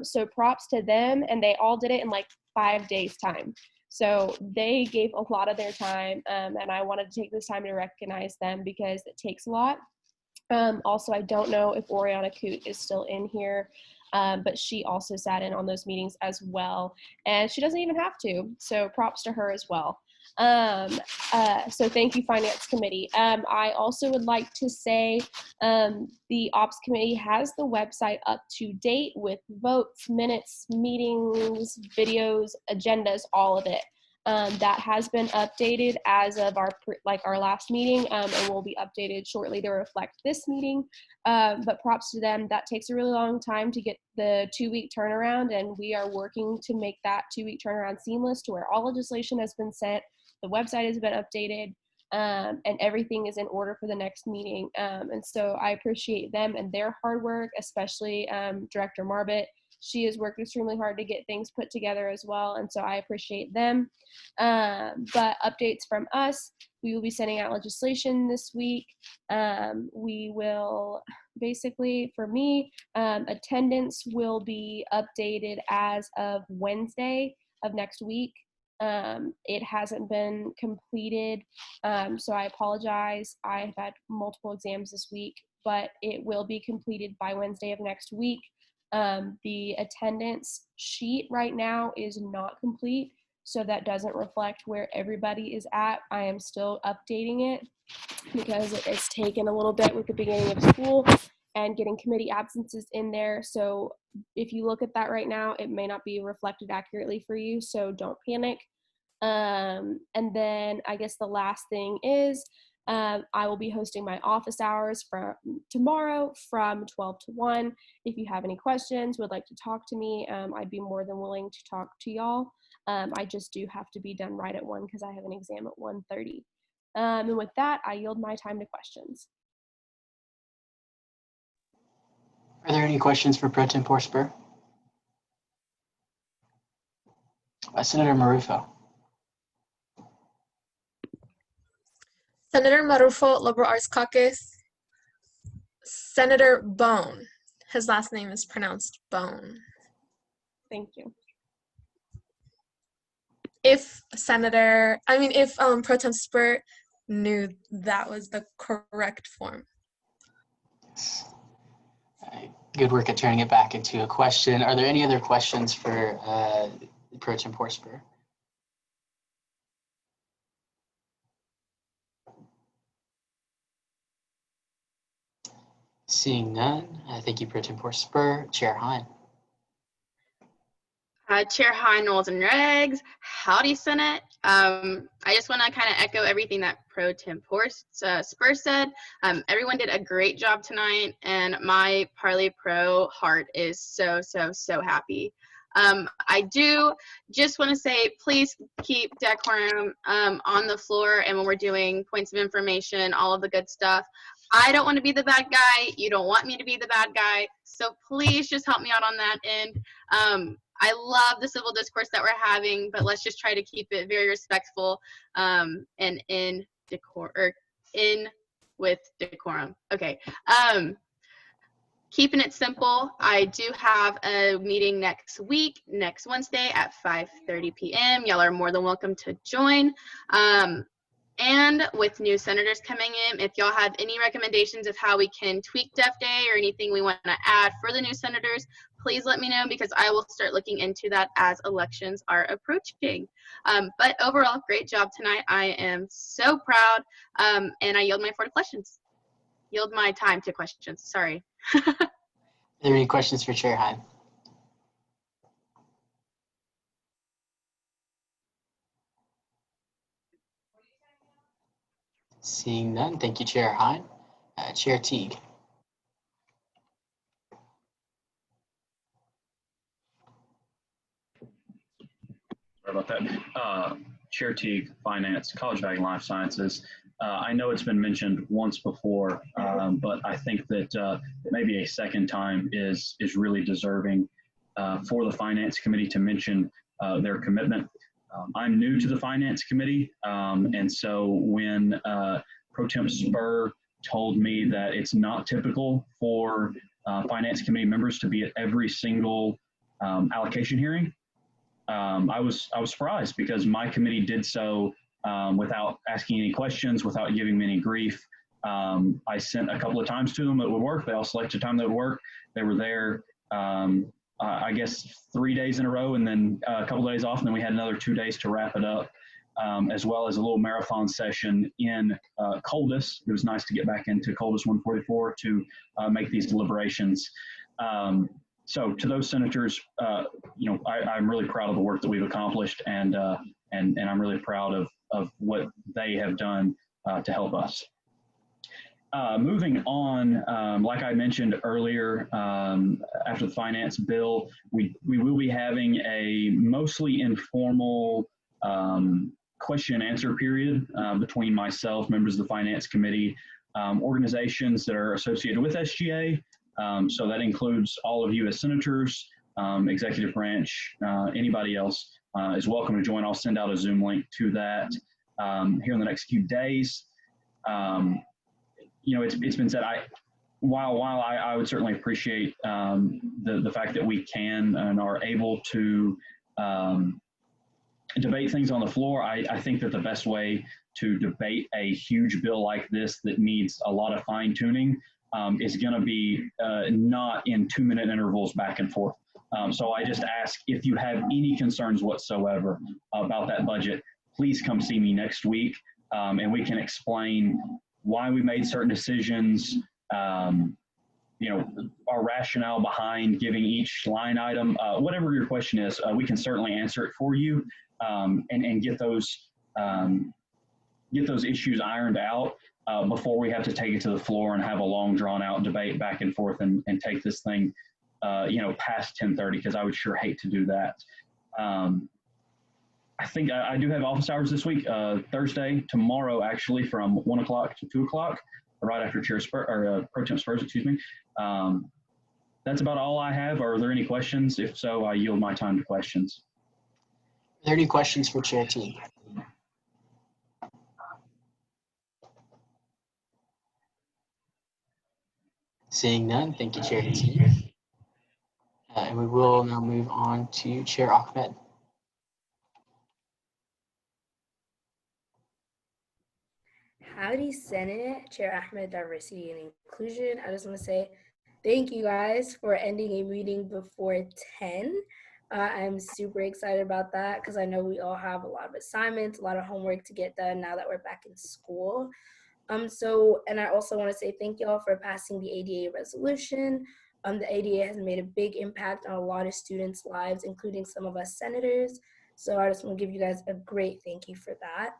So props to them, and they all did it in like 5 days time. So they gave a lot of their time, and I wanted to take this time to recognize them because it takes a lot. Also, I don't know if Oriana Coote is still in here, but she also sat in on those meetings as well, and she doesn't even have to, so props to her as well. So thank you, Finance Committee. I also would like to say the Ops Committee has the website up to date with votes, minutes, meetings, videos, agendas, all of it. That has been updated as of our last meeting, and will be updated shortly to reflect this meeting. But props to them. That takes a really long time to get the 2-week turnaround, and we are working to make that 2-week turnaround seamless to where all legislation has been sent, the website has been updated, and everything is in order for the next meeting. And so I appreciate them and their hard work, especially Director Marbett. She has worked extremely hard to get things put together as well, and so I appreciate them. But updates from us, we will be sending out legislation this week. We will basically, for me, attendance will be updated as of Wednesday of next week. It hasn't been completed, so I apologize. I've had multiple exams this week, but it will be completed by Wednesday of next week. The attendance sheet right now is not complete, so that doesn't reflect where everybody is at. I am still updating it because it's taken a little bit with the beginning of school and getting committee absences in there. So if you look at that right now, it may not be reflected accurately for you, so don't panic. And then I guess the last thing is I will be hosting my office hours for tomorrow from 12 to 1. If you have any questions, would like to talk to me, I'd be more than willing to talk to y'all. I just do have to be done right at 1 because I have an exam at 1:30. And with that, I yield my time to questions. Are there any questions for Pro Tempore Spur? Senator Marufo. Senator Marufo, Liberal Arts Caucus. Senator Bone. His last name is pronounced Bone. Thank you. If Pro Tem Spur knew that was the correct form. Good work at turning it back into a question. Are there any other questions for Pro Tempore Spur? Seeing none, thank you, Pro Tempore Spur. Chair Hine. Chair Hine, Rules and Regs. Howdy, Senate. I just want to kind of echo everything that Pro Tempore Spur said. Everyone did a great job tonight, and my Parley Pro heart is so happy. I do just want to say, please keep decorum on the floor, and when we're doing points of information, all of the good stuff. I don't want to be the bad guy. You don't want me to be the bad guy. So please just help me out on that end. I love the civil discourse that we're having, but let's just try to keep it very respectful and in with decorum. Okay. Keeping it simple, I do have a meeting next week, next Wednesday at 5:30 p.m. Y'all are more than welcome to join. And with new senators coming in, if y'all have any recommendations of how we can tweak Def Day or anything we want to add for the new senators, please let me know, because I will start looking into that as elections are approaching. But overall, great job tonight. I am so proud, and I yield my floor to questions. Yield my time to questions, sorry. Are there any questions for Chair Hine? Seeing none, thank you, Chair Hine. Chair Teague. Sorry about that. Chair Teague, Finance, College of Ag and Life Sciences. I know it's been mentioned once before, but I think that maybe a second time is really deserving for the Finance Committee to mention their commitment. I'm new to the Finance Committee, and so when Pro Temp Spur told me that it's not typical for Finance Committee members to be at every single allocation hearing, I was surprised because my committee did so without asking any questions, without giving me any grief. I sent a couple of times to them that would work. They all selected a time that would work. They were there, I guess, 3 days in a row, and then a couple of days off, and then we had another 2 days to wrap it up, as well as a little marathon session in Coldus. It was nice to get back into Coldus 144 to make these deliberations. So to those senators, I'm really proud of the work that we've accomplished, and I'm really proud of what they have done to help us. Moving on, like I mentioned earlier, after the finance bill, we will be having a mostly informal question and answer period between myself, members of the Finance Committee, organizations that are associated with SGA. So that includes all of you as senators, executive branch, anybody else is welcome to join. I'll send out a Zoom link to that here in the next few days. It's been said, while I would certainly appreciate the fact that we can and are able to debate things on the floor, I think that the best way to debate a huge bill like this that needs a lot of fine tuning is going to be not in 2-minute intervals back and forth. So I just ask, if you have any concerns whatsoever about that budget, please come see me next week, and we can explain why we made certain decisions, our rationale behind giving each line item, whatever your question is, we can certainly answer it for you, and get those issues ironed out before we have to take it to the floor and have a long drawn out debate back and forth and take this thing, past 10:30, because I would sure hate to do that. I think I do have office hours this week, Thursday, tomorrow, actually, from 1 o'clock to 2 o'clock, right after Pro Temp Spurs, excuse me. That's about all I have. Are there any questions? If so, I yield my time to questions. Are there any questions for Chair Teague? Seeing none, thank you, Chair Teague. And we will now move on to Chair Ahmed. Howdy, Senate. Chair Ahmed, Diversity and Inclusion. I just want to say thank you guys for ending a meeting before 10. I'm super excited about that because I know we all have a lot of assignments, a lot of homework to get done now that we're back in school. And I also want to say thank y'all for passing the ADA resolution. The ADA has made a big impact on a lot of students' lives, including some of us senators. So I just want to give you guys a great thank you for that.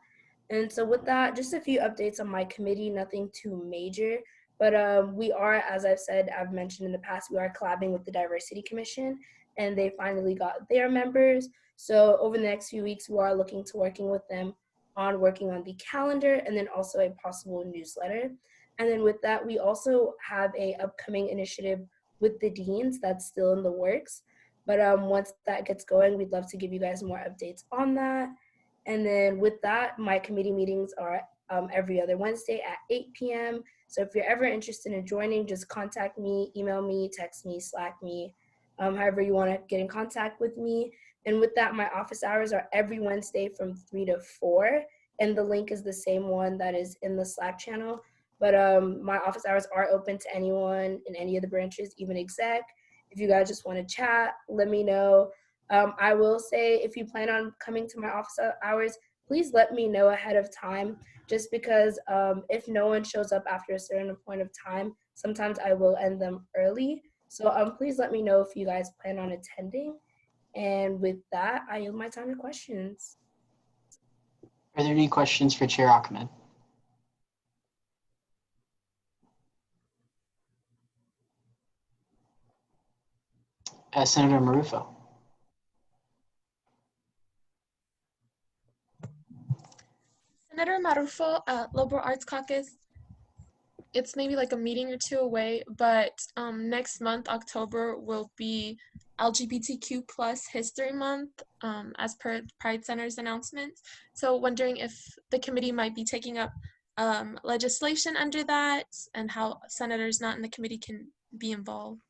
And so with that, just a few updates on my committee, nothing too major, but we are, as I've mentioned in the past, we are collabing with the Diversity Commission, and they finally got their members. So over the next few weeks, we are looking to working with them on working on the calendar and then also a possible newsletter. And then with that, we also have a upcoming initiative with the deans that's still in the works. But once that gets going, we'd love to give you guys more updates on that. And then with that, my committee meetings are every other Wednesday at 8 p.m. So if you're ever interested in joining, just contact me, email me, text me, Slack me, however you want to get in contact with me. And with that, my office hours are every Wednesday from 3 to 4. And the link is the same one that is in the Slack channel. But my office hours are open to anyone in any of the branches, even exec. If you guys just want to chat, let me know. I will say, if you plan on coming to my office hours, please let me know ahead of time, just because if no one shows up after a certain point of time, sometimes I will end them early. So please let me know if you guys plan on attending. And with that, I yield my time to questions. Are there any questions for Chair Ahmed? Senator Marufo. Senator Marufo, Liberal Arts Caucus. It's maybe like a meeting or two away, but next month, October, will be LGBTQ plus History Month as per Pride Center's announcement. So wondering if the committee might be taking up legislation under that and how senators not in the committee can be involved.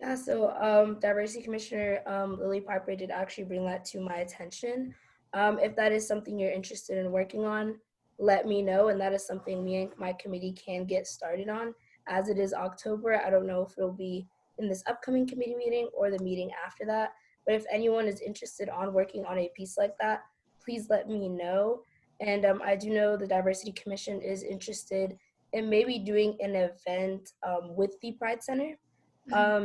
Yeah, so Diversity Commissioner Lily Piper did actually bring that to my attention. If that is something you're interested in working on, let me know, and that is something me and my committee can get started on. As it is October, I don't know if it'll be in this upcoming committee meeting or the meeting after that, but if anyone is interested on working on a piece like that, please let me know. And I do know the Diversity Commission is interested in maybe doing an event with the Pride Center.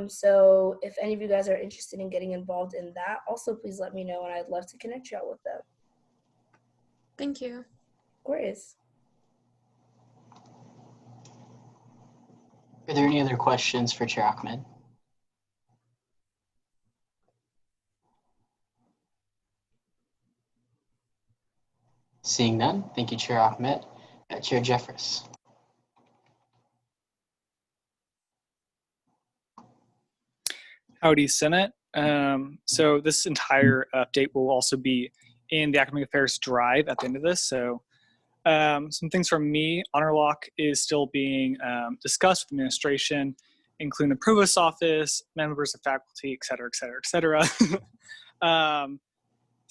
So if any of you guys are interested in getting involved in that, also please let me know, and I'd love to connect y'all with them. Thank you. Of course. Are there any other questions for Chair Ahmed? Seeing none, thank you, Chair Ahmed. Chair Jeffress. Howdy, Senate. So this entire update will also be in the Academic Affairs Drive at the end of this. So some things from me. Honor lock is still being discussed with administration, including the Provost's office, members of faculty, et cetera, et cetera, et cetera.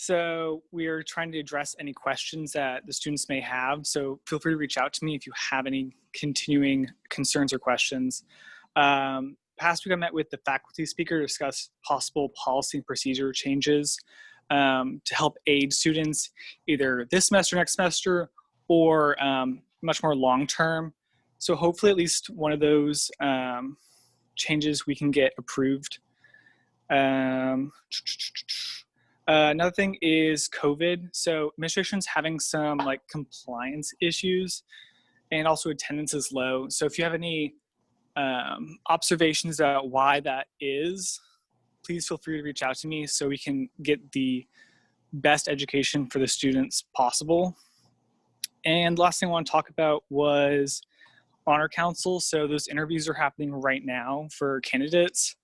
So we are trying to address any questions that the students may have. So feel free to reach out to me if you have any continuing concerns or questions. Past week I met with the faculty speaker to discuss possible policy and procedure changes to help aid students either this semester, next semester, or much more long-term. So hopefully at least one of those changes we can get approved. Another thing is COVID. So administration's having some like compliance issues, and also attendance is low. So if you have any observations about why that is, please feel free to reach out to me so we can get the best education for the students possible. And last thing I want to talk about was Honor Council. So those interviews are happening right now for candidates.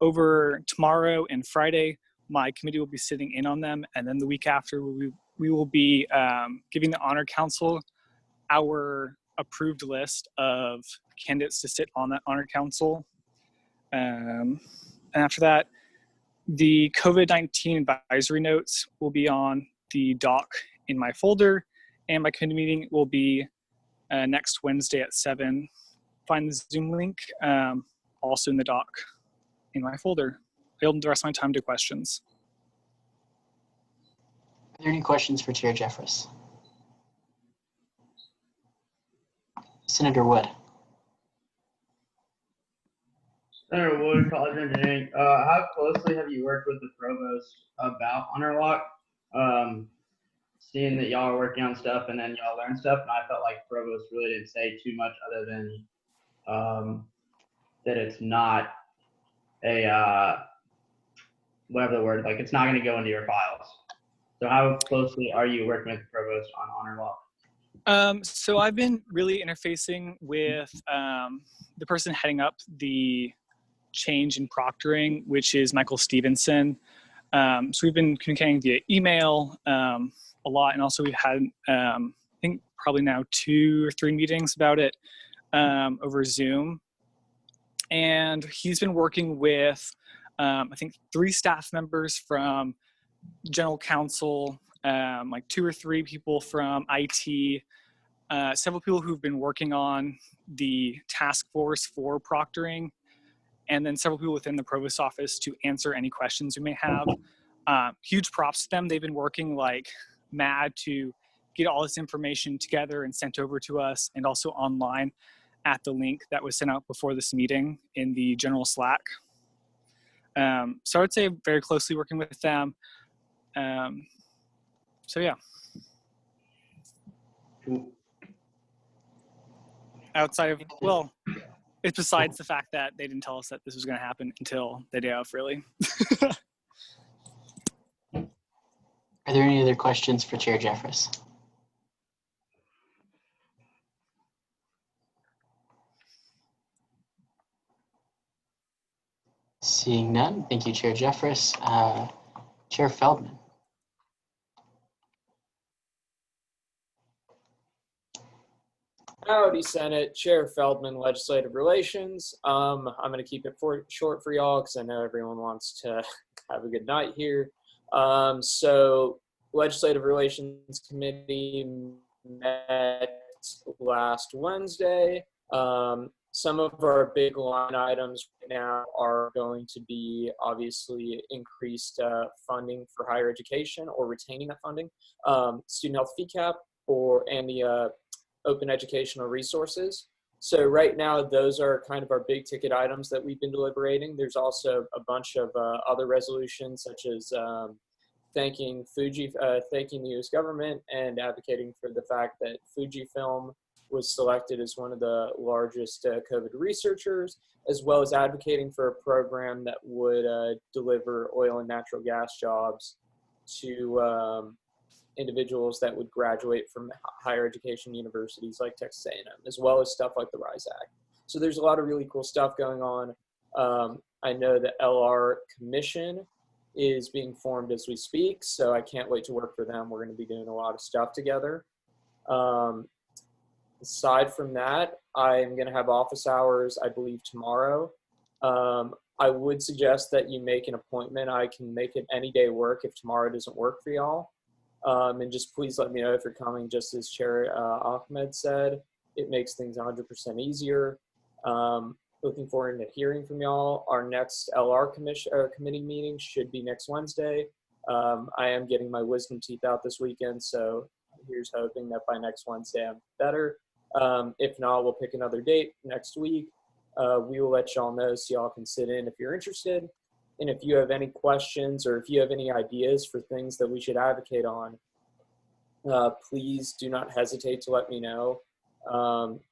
Over tomorrow and Friday, my committee will be sitting in on them, and then the week after we will be giving the Honor Council our approved list of candidates to sit on that Honor Council. And after that, the COVID-19 advisory notes will be on the doc in my folder, and my committee meeting will be next Wednesday at 7. Find the Zoom link also in the doc in my folder. I'll yield the rest of my time to questions. Are there any questions for Chair Jeffress? Senator Wood. Senator Wood, College of Engineering. How closely have you worked with the provost about honor lock? Seeing that y'all are working on stuff and then y'all learn stuff, and I felt like provost really didn't say too much other than that it's not a whatever the word, like it's not going to go into your files. So how closely are you working with the provost on honor law? So I've been really interfacing with the person heading up the change in proctoring, which is Michael Stevenson. So we've been communicating via email a lot, and also we've had, I think probably now 2 or 3 meetings about it over Zoom. And he's been working with, I think 3 staff members from general counsel, like 2 or 3 people from IT, several people who've been working on the task force for proctoring, and then several people within the provost office to answer any questions you may have. Huge props to them. They've been working like mad to get all this information together and sent over to us, and also online at the link that was sent out before this meeting in the general Slack. So I would say very closely working with them. So yeah. Outside of, well, it's besides the fact that they didn't tell us that this was going to happen until the day of, really. Are there any other questions for Chair Jeffress? Seeing none, thank you, Chair Jeffress. Chair Feldman. Howdy, Senate. Chair Feldman, Legislative Relations. I'm going to keep it short for y'all because I know everyone wants to have a good night here. So, Legislative Relations Committee met last Wednesday. Some of our big line items right now are going to be obviously increased funding for higher education or retaining that funding, student health fee cap, and the open educational resources. So right now, those are kind of our big ticket items that we've been deliberating. There's also a bunch of other resolutions, such as thanking the U.S. government and advocating for the fact that Fujifilm was selected as one of the largest COVID researchers, as well as advocating for a program that would deliver oil and natural gas jobs to individuals that would graduate from higher education universities like Texas A&M, as well as stuff like the RISE Act. So there's a lot of really cool stuff going on. I know the LR Commission is being formed as we speak, so I can't wait to work for them. We're going to be doing a lot of stuff together. Aside from that, I'm going to have office hours, I believe, tomorrow. I would suggest that you make an appointment. I can make it any day work if tomorrow doesn't work for y'all. And just please let me know if you're coming, just as Chair Ahmed said. It makes things 100% easier. Looking forward to hearing from y'all. Our next LR committee meeting should be next Wednesday. I am getting my wisdom teeth out this weekend, so here's hoping that by next Wednesday I'm better. If not, we'll pick another date next week. We will let y'all know so y'all can sit in if you're interested. And if you have any questions or if you have any ideas for things that we should advocate on, please do not hesitate to let me know.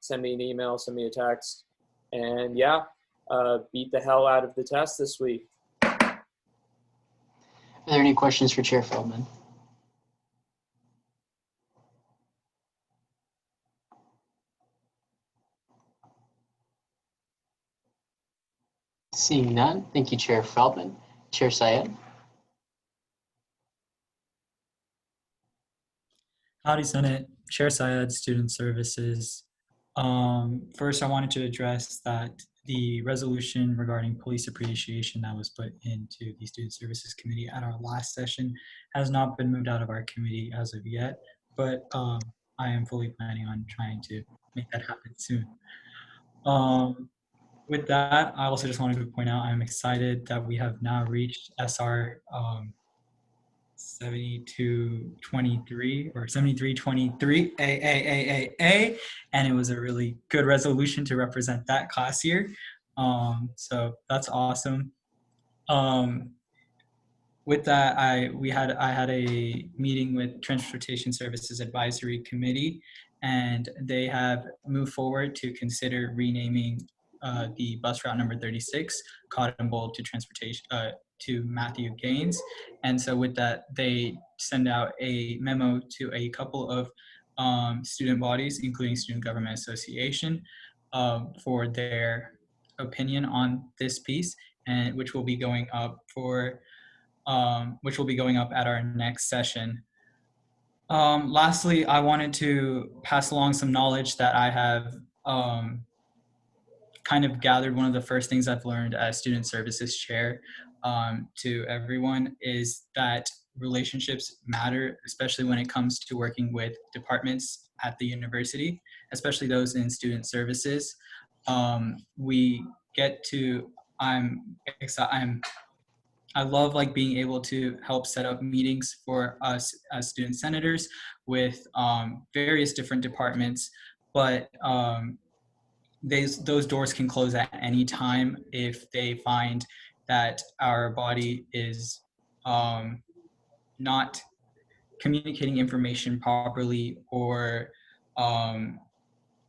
Send me an email, send me a text. And yeah, beat the hell out of the test this week. Are there any questions for Chair Feldman? Seeing none, thank you, Chair Feldman. Chair Syed. Howdy, Senate. Chair Syed, Student Services. First, I wanted to address that the resolution regarding police appreciation that was put into the Student Services Committee at our last session has not been moved out of our committee as of yet, but I am fully planning on trying to make that happen soon. With that, I also just wanted to point out I'm excited that we have now reached SR 7223 or 7323 AAAAA, and it was a really good resolution to represent that class year. So that's awesome. With that, I had a meeting with Transportation Services Advisory Committee, and they have moved forward to consider renaming the bus route number 36, Cotton Bowl to transportation to Matthew Gaines. And so with that, they send out a memo to a couple of student bodies, including Student Government Association, for their opinion on this piece, and which will be going up at our next session. Lastly, I wanted to pass along some knowledge that I have kind of gathered. One of the first things I've learned as Student Services Chair to everyone is that relationships matter, especially when it comes to working with departments at the university, especially those in student services. I love like being able to help set up meetings for us as student senators with various different departments, but those doors can close at any time if they find that our body is not communicating information properly, or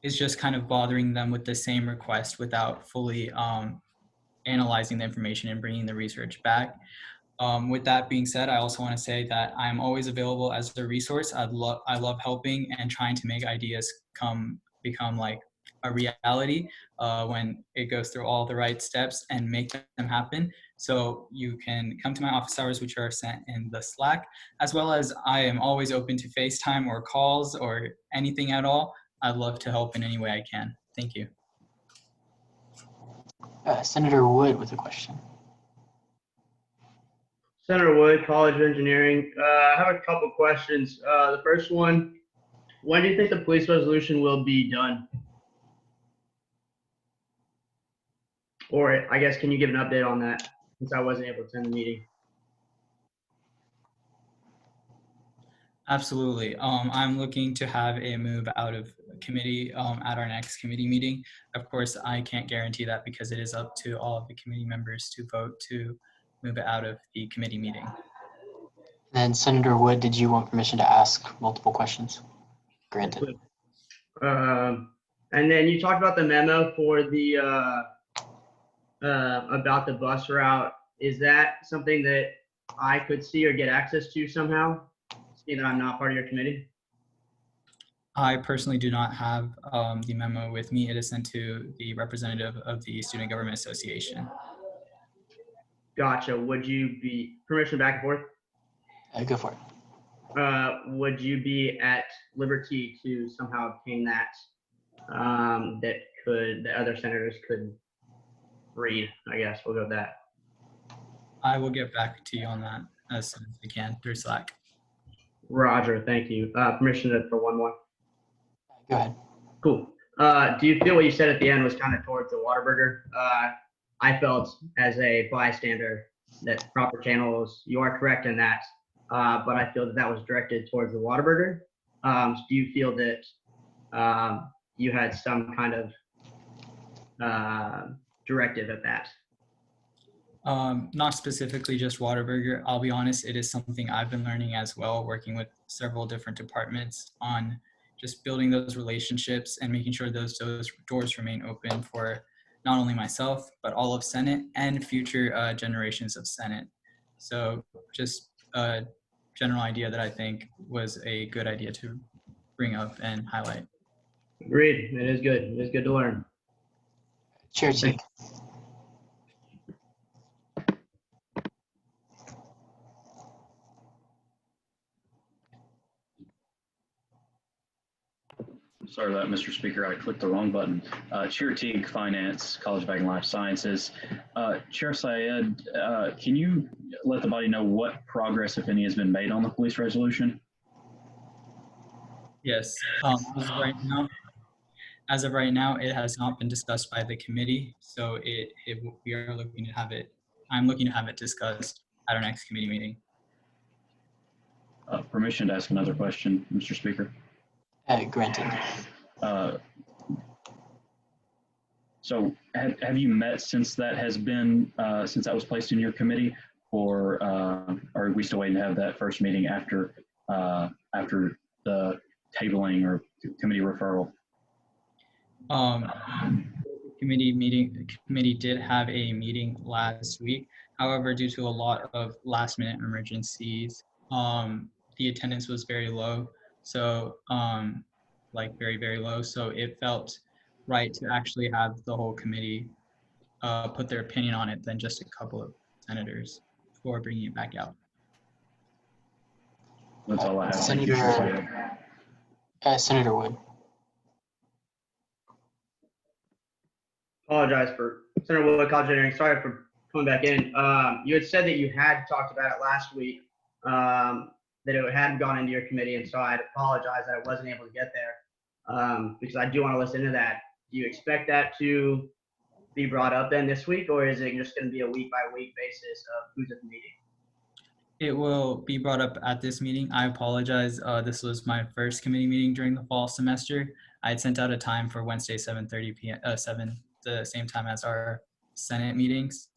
is just kind of bothering them with the same request without fully analyzing the information and bringing the research back. With that being said, I also want to say that I'm always available as a resource. I love helping and trying to make ideas become like a reality when it goes through all the right steps and make them happen. So you can come to my office hours, which are sent in the Slack, as well as I am always open to FaceTime or calls or anything at all. I'd love to help in any way I can. Thank you. Senator Wood with a question. Senator Wood, College of Engineering. I have a couple questions. The first one, when do you think the police resolution will be done? Or I guess, can you give an update on that, since I wasn't able to attend the meeting? Absolutely. I'm looking to have a move out of committee at our next committee meeting. Of course, I can't guarantee that because it is up to all of the committee members to vote to move it out of the committee meeting. Then Senator Wood, did you want permission to ask multiple questions? Granted. And then you talked about the memo for the about the bus route. Is that something that I could see or get access to somehow, seeing that I'm not part of your committee? I personally do not have the memo with me. It is sent to the representative of the Student Government Association. Gotcha. Would you be, permission back and forth? Go for it. Would you be at liberty to somehow obtain that, that other senators could read? I guess we'll go with that. I will get back to you on that as soon as we can through Slack. Roger, thank you. Permission for one more. Go ahead. Cool. Do you feel what you said at the end was kind of towards the Whataburger? I felt as a bystander that proper channels, you are correct in that, but I feel that that was directed towards the Whataburger. Do you feel that you had some kind of directive at that? Not specifically just Whataburger. I'll be honest, it is something I've been learning as well, working with several different departments on just building those relationships and making sure those doors remain open for not only myself, but all of Senate and future generations of Senate. So just a general idea that I think was a good idea to bring up and highlight. Agreed. It is good. It is good to learn. Chair Teague. Sorry about that, Mr. Speaker. I clicked the wrong button. Chair Teague, Finance, College of Ag and Life Sciences. Chair Syed, can you let the body know what progress, if any, has been made on the police resolution? Yes. As of right now, it has not been discussed by the committee, so we are looking to have it. I'm looking to have it discussed at our next committee meeting. Permission to ask another question, Mr. Speaker. Granted. So have you met since that has been, since that was placed in your committee, or are we still waiting to have that first meeting after the tabling or committee referral? Committee did have a meeting last week. However, due to a lot of last minute emergencies, the attendance was very low. So like very, very low. So it felt right to actually have the whole committee put their opinion on it than just a couple of senators before bringing it back out. That's all I have. Senator Wood. Apologize for Senator Wood, College of Engineering. Sorry for coming back in. You had said that you had talked about it last week, that it hadn't gone into your committee, and so I apologize that I wasn't able to get there, because I do want to listen to that. Do you expect that to be brought up then this week, or is it just going to be a week-by-week basis of who's at the meeting? It will be brought up at this meeting. I apologize. This was my first committee meeting during the fall semester. I had sent out a time for Wednesday, 7:30 p.m. 7, the same time as our Senate meetings,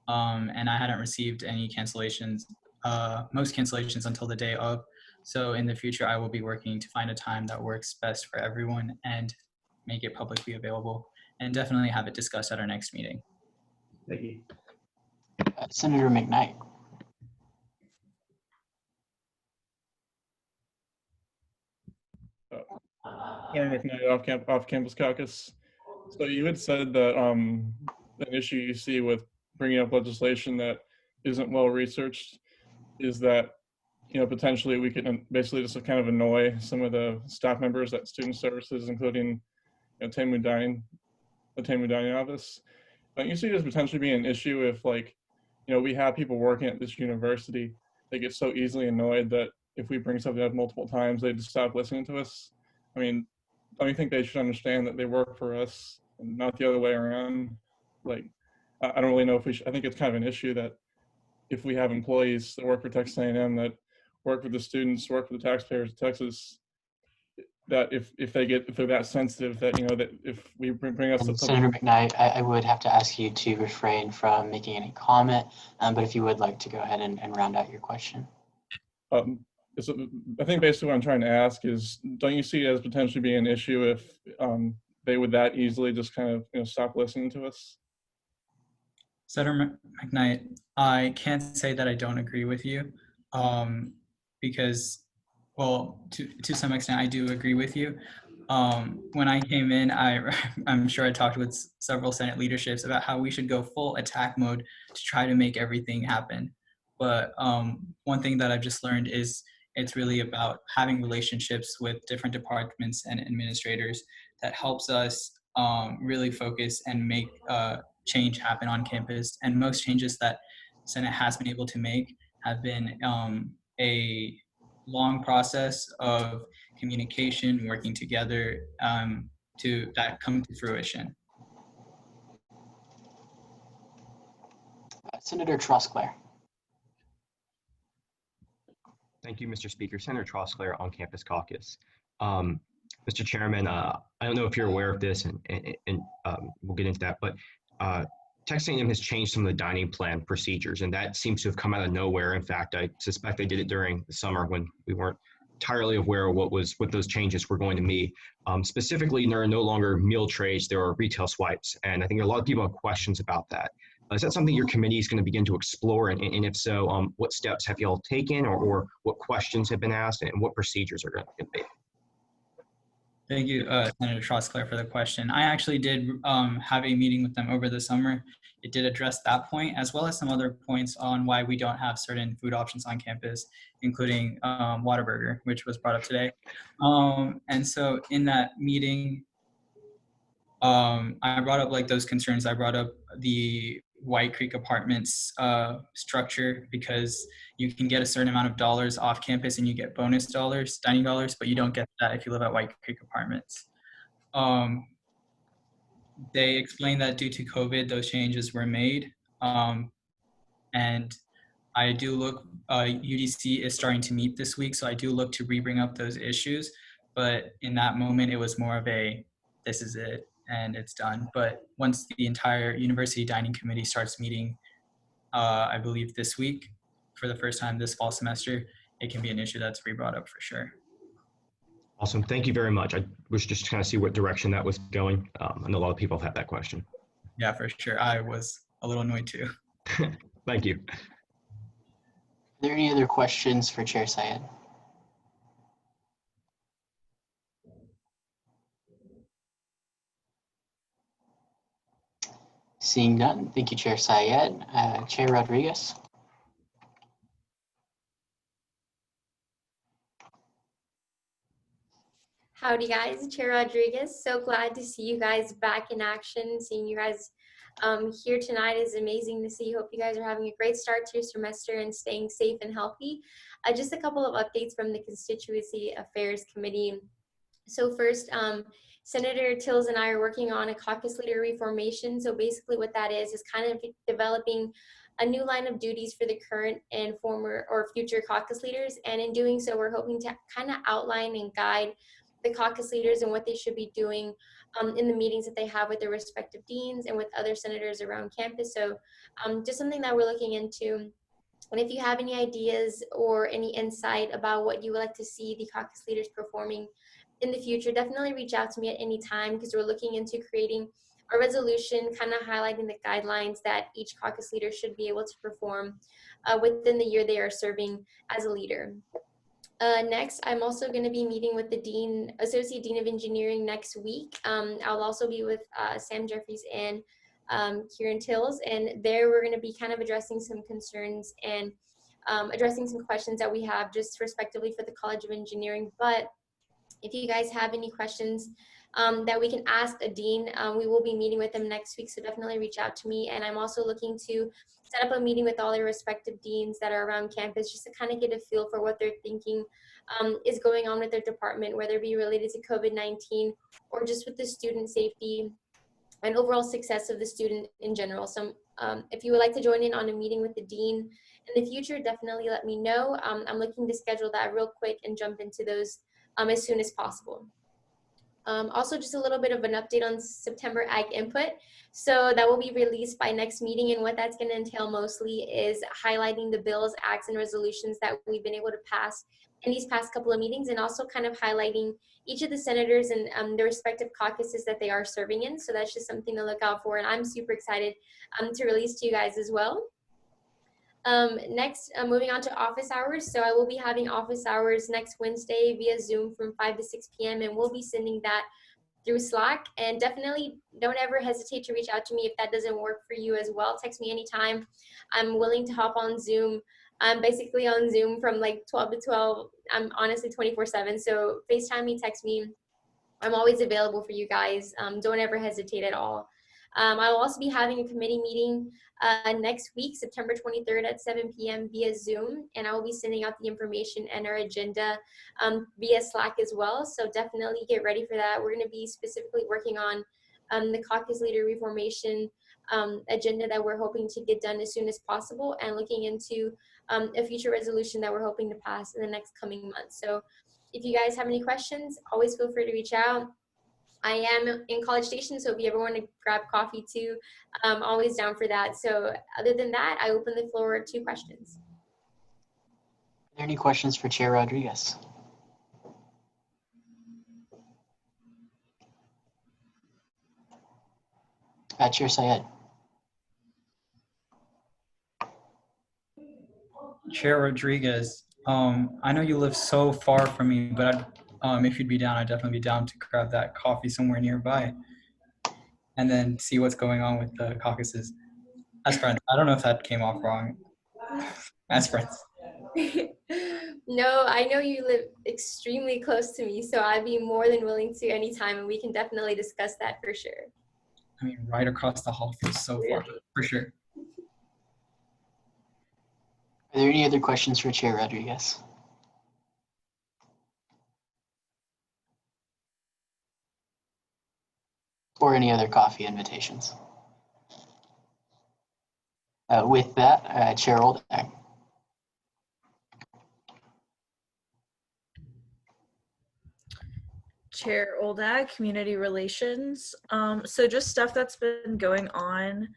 and I hadn't received any cancellations. Most cancellations until the day of. So in the future, I will be working to find a time that works best for everyone and make it publicly available, and definitely have it discussed at our next meeting. Thank you. Senator McKnight. Senator McKnight, off-campus caucus. So you had said that an issue you see with bringing up legislation that isn't well researched is that, you know, potentially we could basically just kind of annoy some of the staff members at Student Services, including, you know, the Tamu Dining office. Don't you see this potentially being an issue if, like, you know, we have people working at this university, they get so easily annoyed that if we bring something up multiple times, they just stop listening to us? I mean, don't you think they should understand that they work for us and not the other way around? Like, I don't really know if we should. I think it's kind of an issue that if we have employees that work for Texas A&M, that work for the students, work for the taxpayers of Texas, that if they're that sensitive, that, you know, that if we bring up And something. Senator McKnight, I would have to ask you to refrain from making any comment, but if you would like to go ahead and round out your question. I think basically what I'm trying to ask is, don't you see it as potentially being an issue if they would that easily just kind of, you know, stop listening to us? Senator McKnight, I can't say that I don't agree with you, because, well, to some extent, I do agree with you. When I came in, I'm sure I talked with several Senate leaderships about how we should go full attack mode to try to make everything happen. But one thing that I've just learned is it's really about having relationships with different departments and administrators that helps us really focus and make change happen on campus. And most changes that Senate has been able to make have been a long process of communication, working together to that come to fruition. Senator Trosclair. Thank you, Mr. Speaker. Senator Trosclair, On Campus Caucus. Mr. Chairman, I don't know if you're aware of this, and we'll get into that, but Texas A&M has changed some of the dining plan procedures, and that seems to have come out of nowhere. In fact, I suspect they did it during the summer when we weren't entirely aware of what those changes were going to be. Specifically, there are no longer meal trays, there are retail swipes, and I think a lot of people have questions about that. Is that something your committee is going to begin to explore? And if so, what steps have you all taken, or what questions have been asked, and what procedures are going to be made? Thank you, Senator Trosclair, for the question. I actually did have a meeting with them over the summer. It did address that point, as well as some other points on why we don't have certain food options on campus, including Whataburger, which was brought up today. And so in that meeting, I brought up like those concerns. I brought up the White Creek Apartments structure, because you can get a certain amount of dollars off campus and you get bonus dollars, dining dollars, but you don't get that if you live at White Creek Apartments. They explained that due to COVID, those changes were made. And I do look, UDC is starting to meet this week, so I do look to bring up those issues. But in that moment, it was more of a, this is it, and it's done. But once the entire university dining committee starts meeting, I believe this week, for the first time this fall semester, it can be an issue that's brought up for sure. Awesome, thank you very much. I was just trying to see what direction that was going. I know a lot of people have had that question. Yeah, for sure. I was a little annoyed too. Thank you. Are there any other questions for Chair Syed? Seeing none, thank you, Chair Syed. Chair Rodriguez. Howdy guys, Chair Rodriguez. So glad to see you guys back in action. Seeing you guys here tonight is amazing to see. Hope you guys are having a great start to your semester and staying safe and healthy. Just a couple of updates from the Constituency Affairs Committee. So first, Senator Tills and I are working on a caucus leader reformation. So basically what that is kind of developing a new line of duties for the current and former or future caucus leaders. And in doing so, we're hoping to kind of outline and guide the caucus leaders and what they should be doing in the meetings that they have with their respective deans and with other senators around campus. So just something that we're looking into. And if you have any ideas or any insight about what you would like to see the caucus leaders performing in the future, definitely reach out to me at any time, because we're looking into creating a resolution kind of highlighting the guidelines that each caucus leader should be able to perform within the year they are serving as a leader. Next, I'm also going to be meeting with the Associate Dean of Engineering next week. I'll also be with Sam Jeffries and Kieran Tills, and there we're going to be kind of addressing some concerns and addressing some questions that we have just respectively for the College of Engineering. But if you guys have any questions that we can ask a dean, we will be meeting with them next week, so definitely reach out to me. And I'm also looking to set up a meeting with all their respective deans that are around campus, just to kind of get a feel for what they're thinking is going on with their department, whether it be related to COVID-19 or just with the student safety and overall success of the student in general. So if you would like to join in on a meeting with the dean in the future, definitely let me know. I'm looking to schedule that real quick and jump into those as soon as possible. Also, just a little bit of an update on September Ag Input. So that will be released by next meeting, and what that's going to entail mostly is highlighting the bills, acts, and resolutions that we've been able to pass in these past couple of meetings, and also kind of highlighting each of the senators and the respective caucuses that they are serving in. So that's just something to look out for, and I'm super excited to release to you guys as well. Next, moving on to office hours. So I will be having office hours next Wednesday via Zoom from 5 to 6 p.m. and we'll be sending that through Slack. And definitely don't ever hesitate to reach out to me if that doesn't work for you as well. Text me anytime. I'm willing to hop on Zoom. I'm basically on Zoom from like 12 to 12. I'm honestly 24/7. So FaceTime me, text me. I'm always available for you guys. Don't ever hesitate at all. I will also be having a committee meeting next week, September 23rd at 7 p.m. via Zoom, and I will be sending out the information and our agenda via Slack as well. So definitely get ready for that. We're going to be specifically working on the caucus leader reformation agenda that we're hoping to get done as soon as possible, and looking into a future resolution that we're hoping to pass in the next coming months. So if you guys have any questions, always feel free to reach out. I am in College Station, so if you ever want to grab coffee too, I'm always down for that. So other than that, I open the floor to questions. Are there any questions for Chair Rodriguez? Chair Syed. Chair Rodriguez, I know you live so far from me, but if you'd be down, I'd definitely be down to grab that coffee somewhere nearby and then see what's going on with the caucuses. As friends, I don't know if that came off wrong. As friends. No, I know you live extremely close to me, so I'd be more than willing to anytime, and we can definitely discuss that for sure. I mean, right across the hall feels so far, for sure. Are there any other questions for Chair Rodriguez? Or any other coffee invitations? With that, Chair Oldag. Chair Oldag, Community Relations. So just stuff that's been going on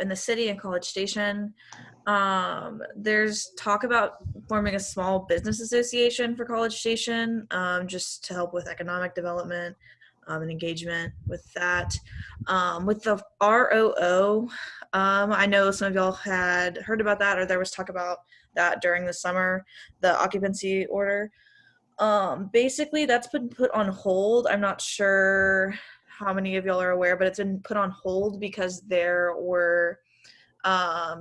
in the city and College Station. There's talk about forming a small business association for College Station, just to help with economic development and engagement with that. With the ROO, I know some of y'all had heard about that, or there was talk about that during the summer, the occupancy order. Basically that's been put on hold. I'm not sure how many of y'all are aware, but it's been put on hold because there were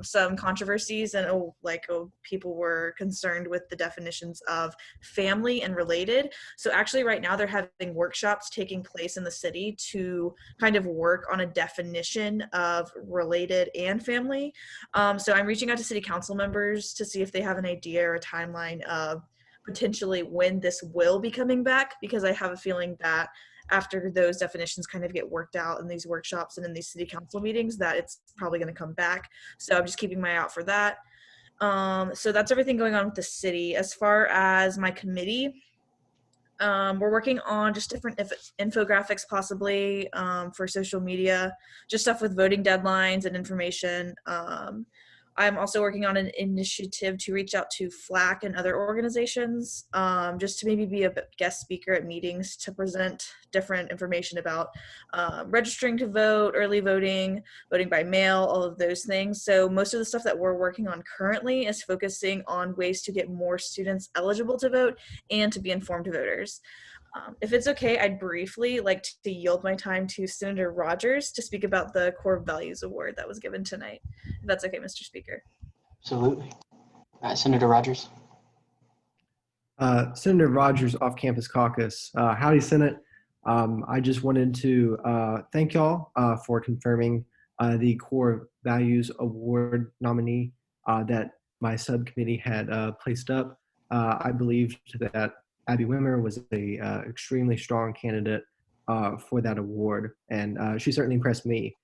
some controversies and people were concerned with the definitions of family and related. So actually right now they're having workshops taking place in the city to kind of work on a definition of related and family. So I'm reaching out to city council members to see if they have an idea or a timeline of potentially when this will be coming back, because I have a feeling that after those definitions kind of get worked out in these workshops and in these city council meetings, that it's probably going to come back. So I'm just keeping my eye out for that. So that's everything going on with the city. As far as my committee, we're working on just different infographics possibly for social media, just stuff with voting deadlines and information. I'm also working on an initiative to reach out to FLAC and other organizations, just to maybe be a guest speaker at meetings to present different information about registering to vote, early voting, voting by mail, all of those things. So most of the stuff that we're working on currently is focusing on ways to get more students eligible to vote and to be informed voters. If it's okay, I'd briefly like to yield my time to Senator Rogers to speak about the Core Values Award that was given tonight. If that's okay, Mr. Speaker. Absolutely. Senator Rogers. Senator Rogers, Off-Campus Caucus. Howdy, Senate. I just wanted to thank y'all for confirming the Core Values Award nominee that my subcommittee had placed up. I believed that Abby Wimmer was a extremely strong candidate for that award, and she certainly impressed me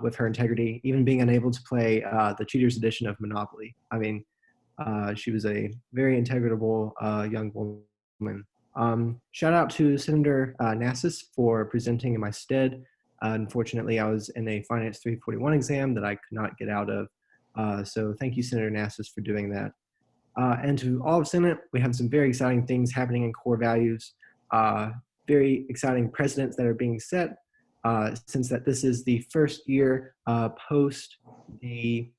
with her integrity, even being unable to play the Cheaters edition of Monopoly. I mean, she was a very integrable young woman. Shout out to Senator Nassis for presenting in my stead. Unfortunately, I was in a Finance 341 exam that I could not get out of. So thank you, Senator Nassis, for doing that. And to all of Senate, we have some very exciting things happening in core values, very exciting precedents that are being set, since that this is the first year post the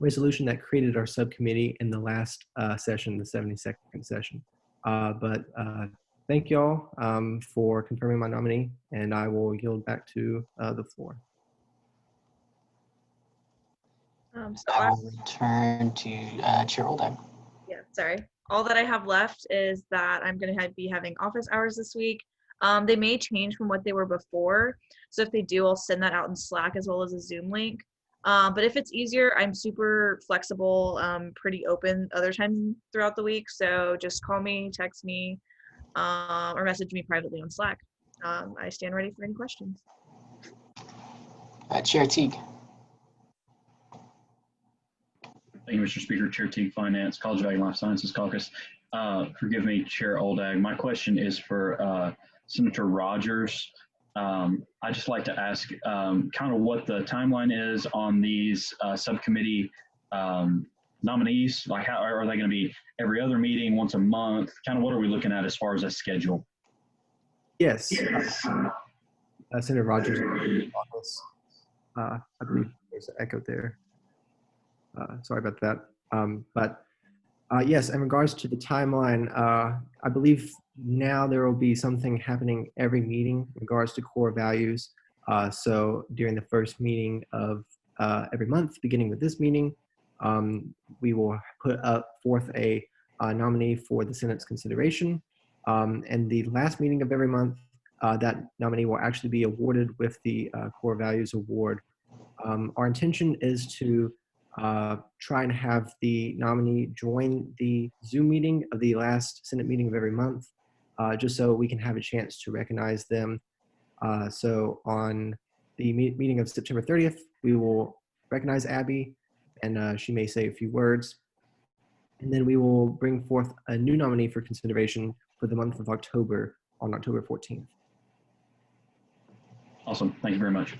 resolution that created our subcommittee in the last session, the 72nd session. But thank y'all for confirming my nominee, and I will yield back to the floor. I'll return to Chair Oldag. Yeah, sorry. All that I have left is that I'm going to be having office hours this week. They may change from what they were before. So if they do, I'll send that out in Slack as well as a Zoom link. But if it's easier, I'm super flexible, pretty open other times throughout the week. So just call me, text me, or message me privately on Slack. I stand ready for any questions. Chair Teague. Thank you, Mr. Speaker. Chair Teague, Finance, College of Ag and Life Sciences Caucus. Forgive me, Chair Oldag. My question is for Senator Rogers. I'd just like to ask kind of what the timeline is on these subcommittee nominees. Like, how are they going to be every other meeting, once a month? Kind of what are we looking at as far as a schedule? Yes. Senator Rogers' office. I believe there's an echo there. Sorry about that. But yes, in regards to the timeline, I believe now there will be something happening every meeting in regards to core values. So during the first meeting of every month, beginning with this meeting, we will put up forth a nominee for the Senate's consideration. And the last meeting of every month, that nominee will actually be awarded with the Core Values Award. Our intention is to try and have the nominee join the Zoom meeting of the last Senate meeting of every month, just so we can have a chance to recognize them. So on the meeting of September 30th, we will recognize Abby, and she may say a few words. And then we will bring forth a new nominee for consideration for the month of October on October 14th. Awesome. Thank you very much.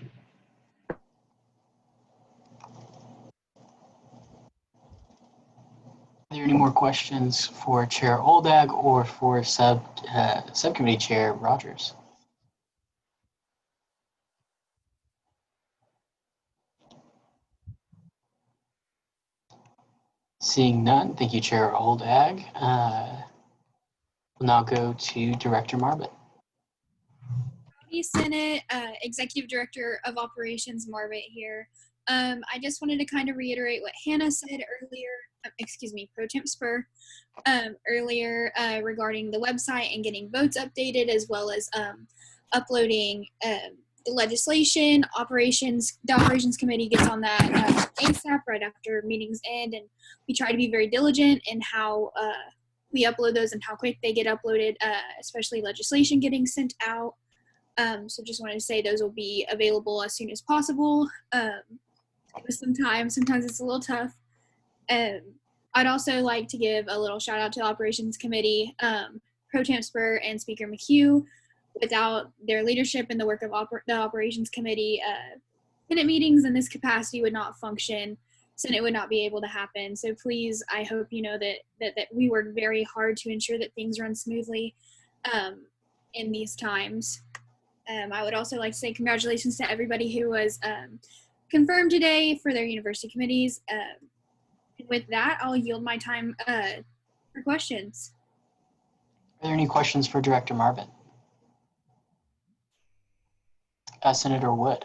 Are there any more questions for Chair Oldag or for Subcommittee Chair Rogers? Seeing none, thank you, Chair Oldag. We'll now go to Director Marbut. Howdy, Senate, Executive Director of Operations Marbut here. I just wanted to kind of reiterate what Hannah said earlier, Pro Temp Spur, earlier regarding the website and getting votes updated, as well as uploading the legislation. The Operations Committee gets on that ASAP right after meetings end, and we try to be very diligent in how we upload those and how quick they get uploaded, especially legislation getting sent out. So just wanted to say those will be available as soon as possible. Give us some time. Sometimes it's a little tough. I'd also like to give a little shout out to the Operations Committee, Pro Temp Spur and Speaker McHugh. Without their leadership and the work of the Operations Committee, Senate meetings in this capacity would not function Senate would not be able to happen. So please, I hope you know that we work very hard to ensure that things run smoothly in these times. I would also like to say congratulations to everybody who was confirmed today for their university committees. With that, I'll yield my time for questions. Are there any questions for Director Marvin? Senator Wood.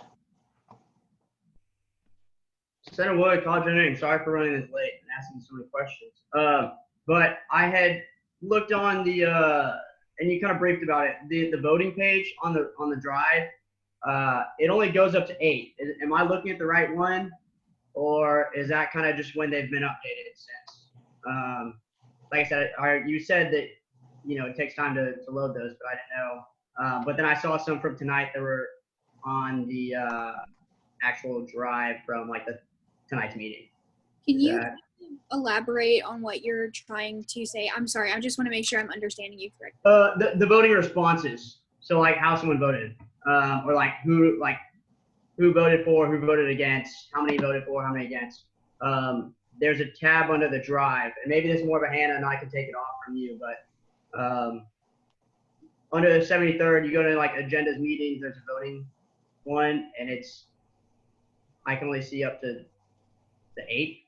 Senator Wood, College Engineering. Sorry for running this late and asking so many questions. But I had looked on the and you kind of briefed about it. The voting page on the drive, it only goes up to 8. Am I looking at the right one, or is that kind of just when they've been updated since? Like I said, you said that it takes time to load those, but I didn't know. But then I saw some from tonight that were on the actual drive from like tonight's meeting. Can you elaborate on what you're trying to say? I'm sorry, I just want to make sure I'm understanding you correctly. The voting responses. So like how someone voted, or like who voted for, who voted against, how many voted for, how many against. There's a tab under the drive, and maybe this is more of a Hannah, and I can take it off from you, but under the 73rd, you go to like agendas, meetings, there's a voting one, and I can only see up to the 8.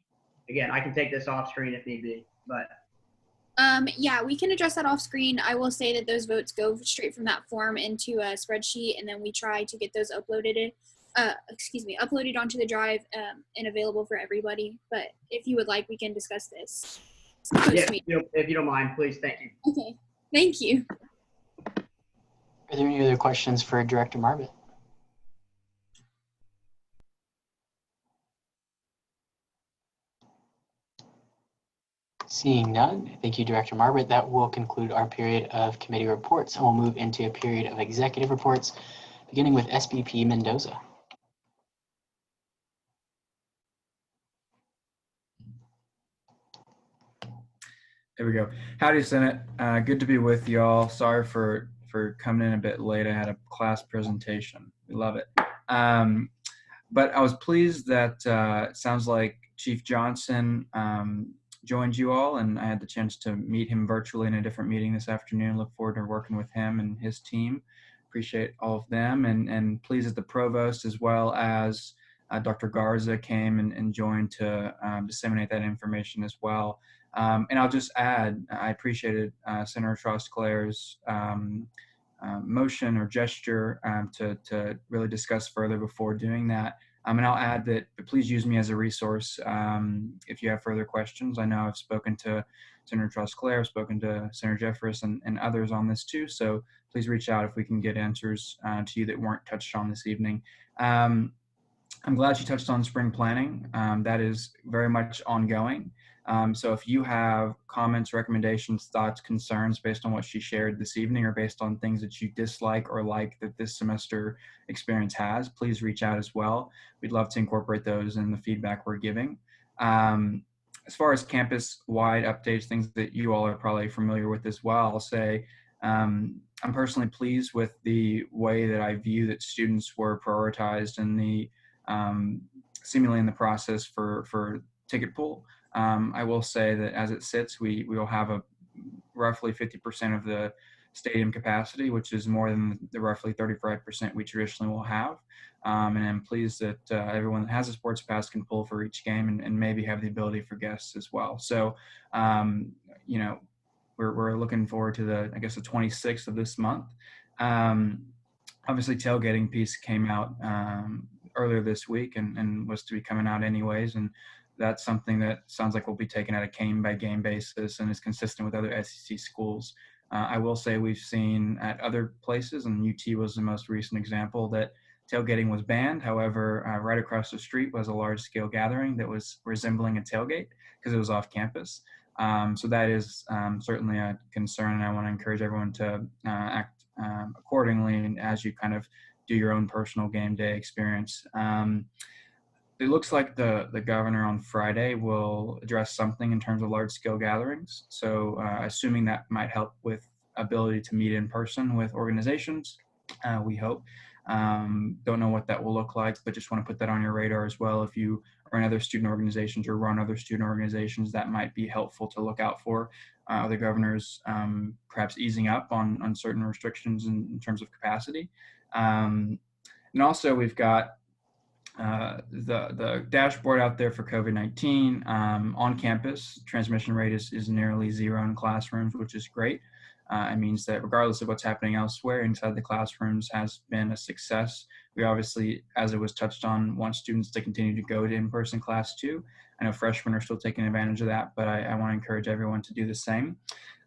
Again, I can take this off screen if need be, but. Yeah, we can address that off screen. I will say that those votes go straight from that form into a spreadsheet, and then we try to get those uploaded onto the drive and available for everybody. But if you would like, we can discuss this. Yeah, if you don't mind, please. Thank you. Okay, thank you. Are there any other questions for Director Marvin? Seeing none, thank you, Director Margaret. That will conclude our period of committee reports, and we'll move into a period of executive reports, beginning with SBP Mendoza. There we go. Howdy, Senate. Good to be with y'all. Sorry for coming in a bit late. I had a class presentation. We love it. But I was pleased that it sounds like Chief Johnson joined you all, and I had the chance to meet him virtually in a different meeting this afternoon. Look forward to working with him and his team. Appreciate all of them, and pleased that the provost as well as Dr. Garza came and joined to disseminate that information as well. And I'll just add, I appreciated Senator Trostclair's motion or gesture to really discuss further before doing that. And I'll add that please use me as a resource if you have further questions. I know I've spoken to Senator Trostclair, I've spoken to Senator Jeffress and others on this too. So please reach out if we can get answers to you that weren't touched on this evening. I'm glad you touched on spring planning. That is very much ongoing. So if you have comments, recommendations, thoughts, concerns based on what she shared this evening or based on things that you dislike or like that this semester experience has, please reach out as well. We'd love to incorporate those in the feedback we're giving. As far as campus-wide updates, things that you all are probably familiar with as well, I'll say I'm personally pleased with the way that I view that students were prioritized in the seemingly in the process for ticket pool. I will say that as it sits, we will have a roughly 50% of the stadium capacity, which is more than the roughly 35% we traditionally will have. And I'm pleased that everyone that has a sports pass can pull for each game and maybe have the ability for guests as well. So, you know, we're looking forward to the 26th of this month. Obviously, tailgating piece came out earlier this week and was to be coming out anyways. And that's something that sounds like will be taken at a game-by-game basis and is consistent with other SEC schools. I will say we've seen at other places, and UT was the most recent example, that tailgating was banned. However, right across the street was a large-scale gathering that was resembling a tailgate because it was off campus. So that is certainly a concern, and I want to encourage everyone to act accordingly as you kind of do your own personal game day experience. It looks like the governor on Friday will address something in terms of large-scale gatherings. So assuming that might help with ability to meet in person with organizations, we hope. Don't know what that will look like, but just want to put that on your radar as well. If you are in other student organizations or run other student organizations, that might be helpful to look out for. Other governors perhaps easing up on certain restrictions in terms of capacity. And also we've got the dashboard out there for COVID-19 on campus. Transmission rate is nearly zero in classrooms, which is great. It means that regardless of what's happening elsewhere, inside the classrooms has been a success. We obviously, as it was touched on, want students to continue to go to in-person class too. I know freshmen are still taking advantage of that, but I want to encourage everyone to do the same.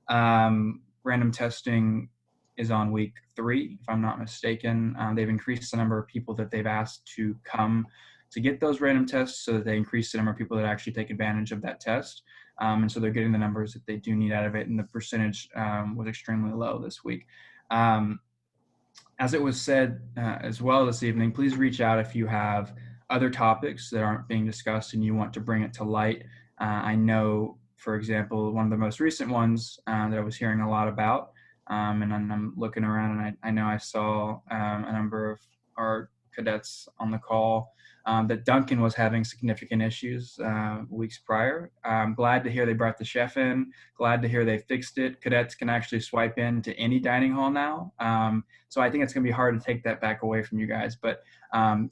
Random testing is on week 3, if I'm not mistaken. They've increased the number of people that they've asked to come to get those random tests, so that they increase the number of people that actually take advantage of that test. And so they're getting the numbers that they do need out of it, and the percentage was extremely low this week. As it was said as well this evening, please reach out if you have other topics that aren't being discussed and you want to bring it to light. I know, for example, one of the most recent ones that I was hearing a lot about, and I'm looking around, and I know I saw a number of our cadets on the call, that Duncan was having significant issues weeks prior. I'm glad to hear they brought the chef in, glad to hear they fixed it. Cadets can actually swipe in to any dining hall now. So I think it's gonna be hard to take that back away from you guys, but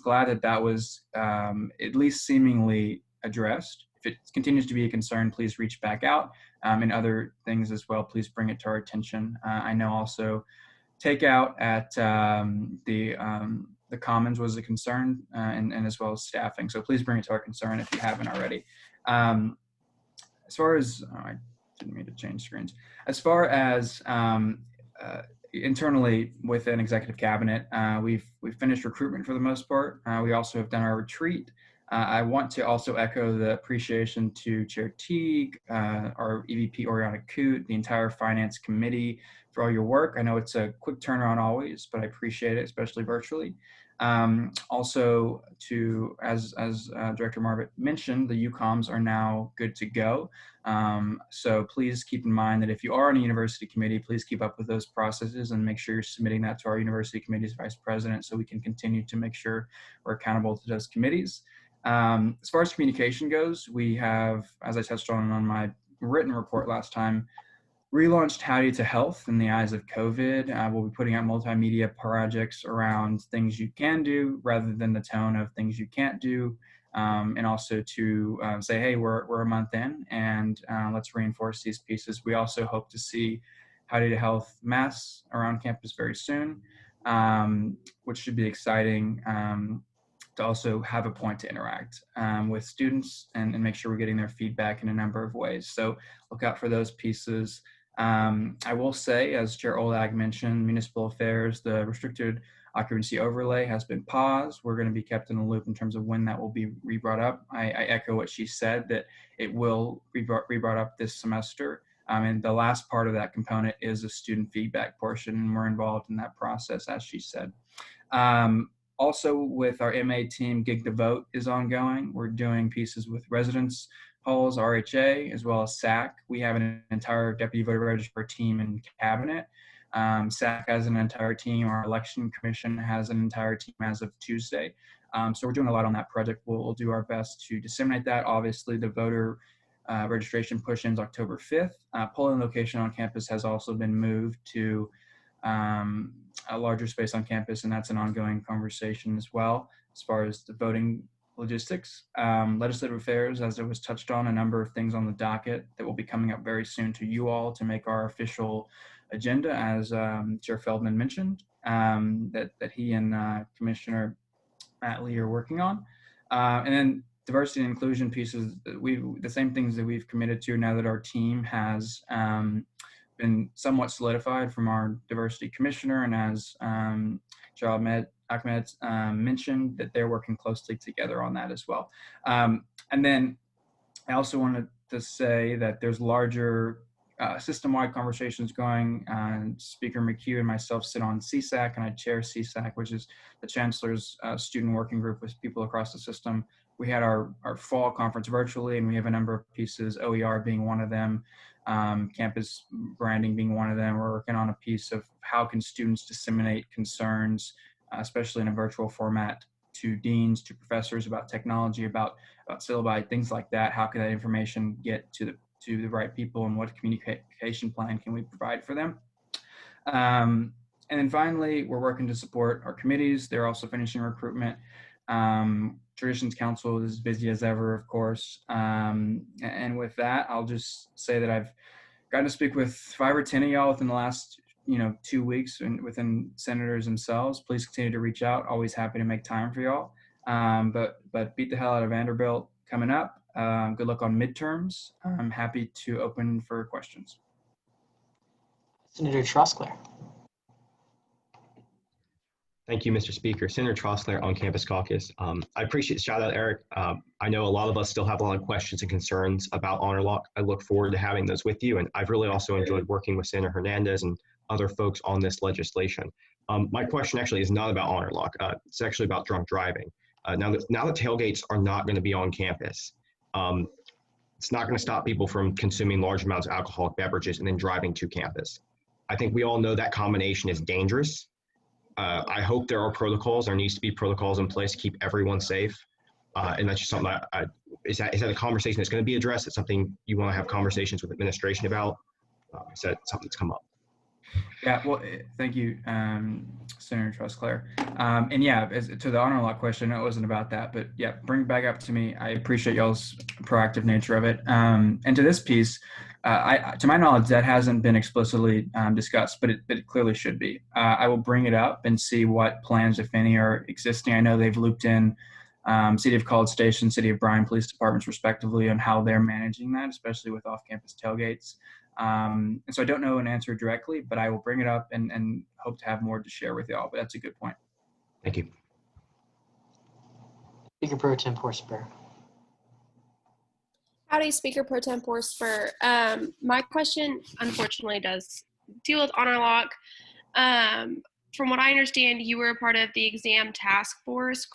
glad that that was at least seemingly addressed. If it continues to be a concern, please reach back out. And other things as well, please bring it to our attention. I know also takeout at the Commons was a concern, and as well as staffing. So please bring it to our concern if you haven't already. As far as, I didn't mean to change screens. As far as internally within executive cabinet, we've finished recruitment for the most part. We also have done our retreat. I want to also echo the appreciation to Chair Teague, our EVP Oriana Coote, the entire finance committee for all your work. I know it's a quick turnaround always, but I appreciate it, especially virtually. Also to, as Director Marvitt mentioned, the UCOMs are now good to go. So please keep in mind that if you are on a university committee, please keep up with those processes and make sure you're submitting that to our university committee's vice president so we can continue to make sure we're accountable to those committees. As far as communication goes, we have, as I touched on my written report last time, relaunched Howdy to Health in the eyes of COVID. We'll be putting out multimedia projects around things you can do rather than the tone of things you can't do. And also to say, hey, we're a month in, and let's reinforce these pieces. We also hope to see Howdy to Health masks around campus very soon, which should be exciting. To also have a point to interact with students and make sure we're getting their feedback in a number of ways. So look out for those pieces. I will say, as Chair Olag mentioned, municipal affairs, the restricted occupancy overlay has been paused. We're going to be kept in the loop in terms of when that will be re-brought up. I echo what she said, that it will be re-brought up this semester. And the last part of that component is a student feedback portion, and we're involved in that process, as she said. Also, with our MA team, Gig to Vote is ongoing. We're doing pieces with residence halls, RHA, as well as SAC. We have an entire deputy voter registrar team in cabinet. SAC has an entire team. Our election commission has an entire team as of Tuesday. So we're doing a lot on that project. We'll do our best to disseminate that. Obviously, the voter registration push ends October 5th. Polling location on campus has also been moved to a larger space on campus, and that's an ongoing conversation as well as far as the voting logistics. Legislative affairs, as it was touched on, a number of things on the docket that will be coming up very soon to you all to make our official agenda, as Chair Feldman mentioned, that he and Commissioner Matt Lee are working on. And then diversity and inclusion pieces, the same things that we've committed to now that our team has been somewhat solidified from our diversity commissioner, and as Chair Ahmed mentioned, that they're working closely together on that as well. And then I also wanted to say that there's larger system-wide conversations going. Speaker McHugh and myself sit on CSAC, and I chair CSAC, which is the Chancellor's student working group with people across the system we had our fall conference virtually, and we have a number of pieces, OER being one of them, campus branding being one of them. We're working on a piece of how can students disseminate concerns, especially in a virtual format, to deans, to professors about technology, about syllabi, things like that. How can that information get to the right people, and what communication plan can we provide for them? And then finally, we're working to support our committees. They're also finishing recruitment. Traditions Council is busy as ever, of course. And with that, I'll just say that I've gotten to speak with 5 or 10 of y'all within the last 2 weeks, and within senators themselves. Please continue to reach out. Always happy to make time for y'all. But beat the hell out of Vanderbilt coming up. Good luck on midterms. I'm happy to open for questions. Senator Trosclair. Thank you, Mr. Speaker. Senator Trosclair on Campus Caucus. I appreciate the shout out, Eric. I know a lot of us still have a lot of questions and concerns about honor lock. I look forward to having those with you, and I've really also enjoyed working with Senator Hernandez and other folks on this legislation. My question actually is not about honor lock. It's actually about drunk driving. Now that tailgates are not going to be on campus, it's not going to stop people from consuming large amounts of alcoholic beverages and then driving to campus. I think we all know that combination is dangerous. I hope there are protocols. There needs to be protocols in place to keep everyone safe. And that's just something is that a conversation that's going to be addressed? It's something you want to have conversations with administration about? Is that something that's come up? Yeah, well, thank you, Senator Trosclair. And yeah, to the honor lock question, it wasn't about that, but yeah, bring it back up to me. I appreciate y'all's proactive nature of it. And to this piece, to my knowledge, that hasn't been explicitly discussed, but it clearly should be. I will bring it up and see what plans, if any, are existing. I know they've looped in City of College Station, City of Bryan Police Departments, respectively, on how they're managing that, especially with off-campus tailgates. And so I don't know an answer directly, but I will bring it up and hope to have more to share with y'all. But that's a good point. Thank you. Speaker Pro Tempore Spur. Howdy, Speaker Pro Tempore Spur. My question, unfortunately, does deal with honor lock. From what I understand, you were a part of the exam task force,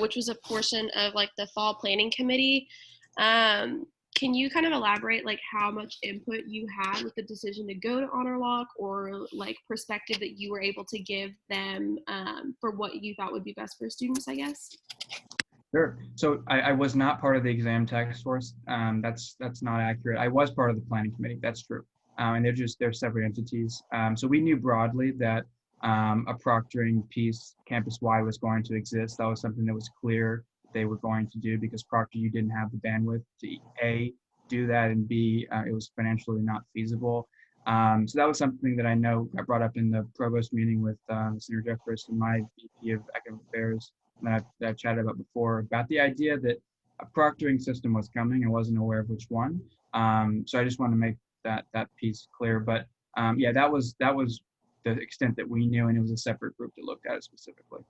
which was a portion of like the fall planning committee. Can you kind of elaborate like how much input you had with the decision to go to honor lock, or like perspective that you were able to give them for what you thought would be best for students, I guess? Sure. So I was not part of the exam task force. That's not accurate. I was part of the planning committee. That's true. And they're separate entities. So we knew broadly that a proctoring piece campus-wide was going to exist. That was something that was clear they were going to do, because Proctor, you didn't have the bandwidth to A, do that, and B, it was financially not feasible. So that was something that I know I brought up in the provost meeting with Senator Jeffress and my VP of Academic Affairs that I've chatted about before, about the idea that a proctoring system was coming. I wasn't aware of which one. So I just want to make that piece clear. But yeah, that was the extent that we knew, and it was a separate group that looked at it specifically.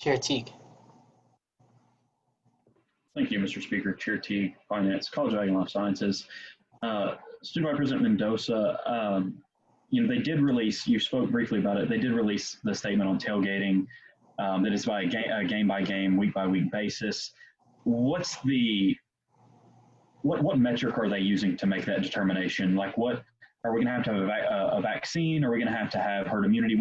Chair Teague. Thank you, Mr. Speaker. Chair Teague, Finance, College of Ag and Life Sciences. Student Vice President Mendoza, they did release, you spoke briefly about it, they did release the statement on tailgating that is by a game-by-game, week-by-week basis. What metric are they using to make that determination? Like, what are we going to have a vaccine? Are we going to have herd immunity?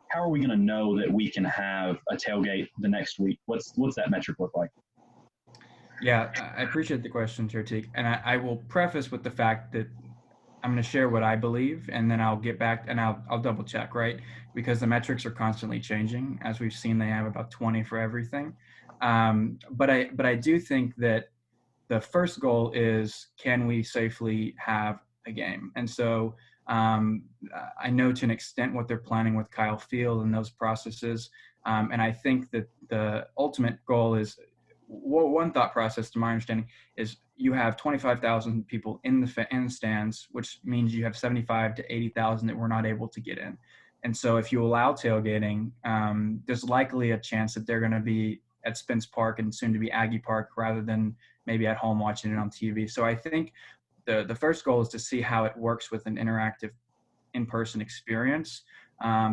How are we going to know that we can have a tailgate the next week? What's that metric look like? Yeah, I appreciate the question, Chair Teague. And I will preface with the fact that I'm going to share what I believe, and then I'll get back and I'll double check, right? Because the metrics are constantly changing. As we've seen, they have about 20 for everything. But I do think that the first goal is, can we safely have a game? And so I know to an extent what they're planning with Kyle Field and those processes. And I think that the ultimate goal is, one thought process, to my understanding, is you have 25,000 people in the stands, which means you have 75 to 80,000 that we're not able to get in. And so if you allow tailgating, there's likely a chance that they're going to be at Spence Park and soon to be Aggie Park, rather than maybe at home watching it on TV. So I think the first goal is to see how it works with an interactive in-person experience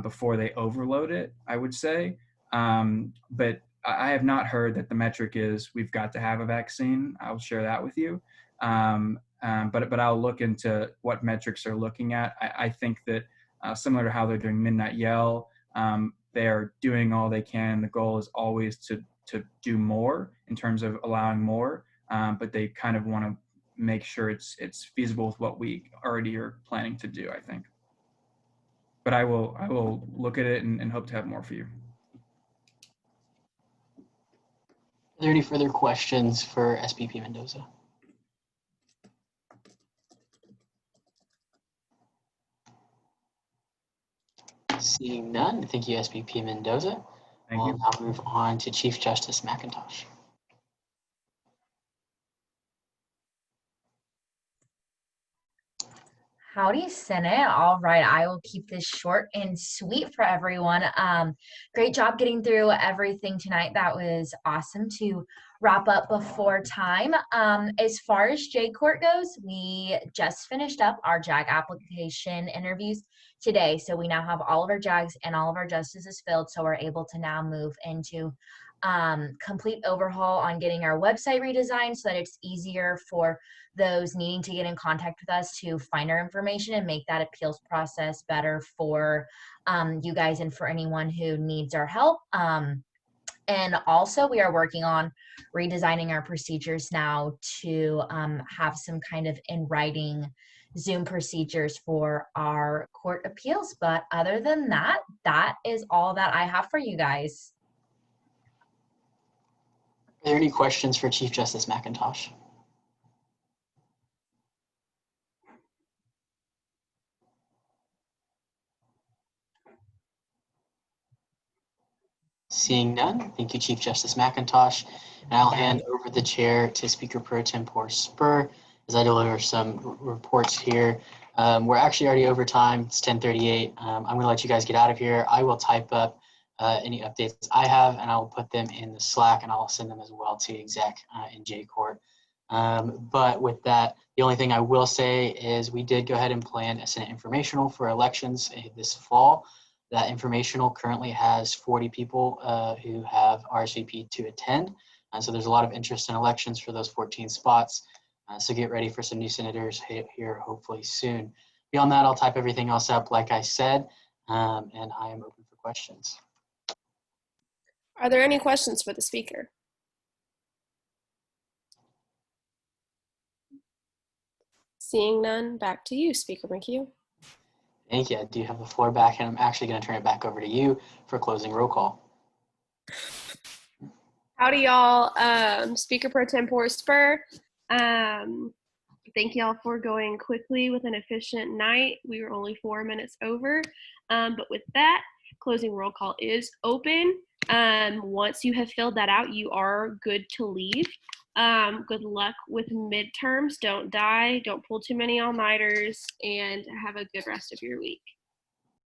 before they overload it, I would say. But I have not heard that the metric is we've got to have a vaccine. I'll share that with you. But I'll look into what metrics they're looking at. I think that similar to how they're doing Midnight Yell, they're doing all they can. The goal is always to do more in terms of allowing more, but they kind of want to make sure it's feasible with what we already are planning to do, I think. But I will look at it and hope to have more for you. Are there any further questions for SPP Mendoza? Seeing none, thank you, SPP Mendoza. Thank We'll you. now move on to Chief Justice McIntosh. Howdy, Senate. All right, I will keep this short and sweet for everyone. Great job getting through everything tonight. That was awesome to wrap up before time. As far as J-Court goes, we just finished up our JAG application interviews today. So we now have all of our JAGs and all of our justices filled. So we're able to now move into complete overhaul on getting our website redesigned so that it's easier for those needing to get in contact with us to find our information and make that appeals process better for you guys and for anyone who needs our help. And also we are working on redesigning our procedures now to have some kind of in writing Zoom procedures for our court appeals. But other than that, that is all that I have for you guys. Are there any questions for Chief Justice McIntosh? Seeing none, thank you, Chief Justice McIntosh. And I'll hand over the chair to Speaker Pro Tempore Spur as I deliver some reports here. We're actually already over time. It's 10:38. I'm going to let you guys get out of here. I will type up any updates I have, and I'll put them in the Slack, and I'll send them as well to exec in J-Court. But with that, the only thing I will say is we did go ahead and plan a Senate informational for elections this fall. That informational currently has 40 people who have RSVP'd to attend. And so there's a lot of interest in elections for those 14 spots. So get ready for some new senators here hopefully soon. Beyond that, I'll type everything else up like I said, and I am open for questions. Are there any questions for the speaker? Seeing none, back to you, Speaker McHugh. Thank you. I do have the floor back, and I'm actually going to turn it back over to you for closing roll call. Howdy, y'all. Speaker Pro Tempore Spur. Thank y'all for going quickly with an efficient night. We were only 4 minutes over. But with that, closing roll call is open. Once you have filled that out, you are good to leave. Good luck with midterms. Don't die. Don't pull too many all-nighters, and have a good rest of your week.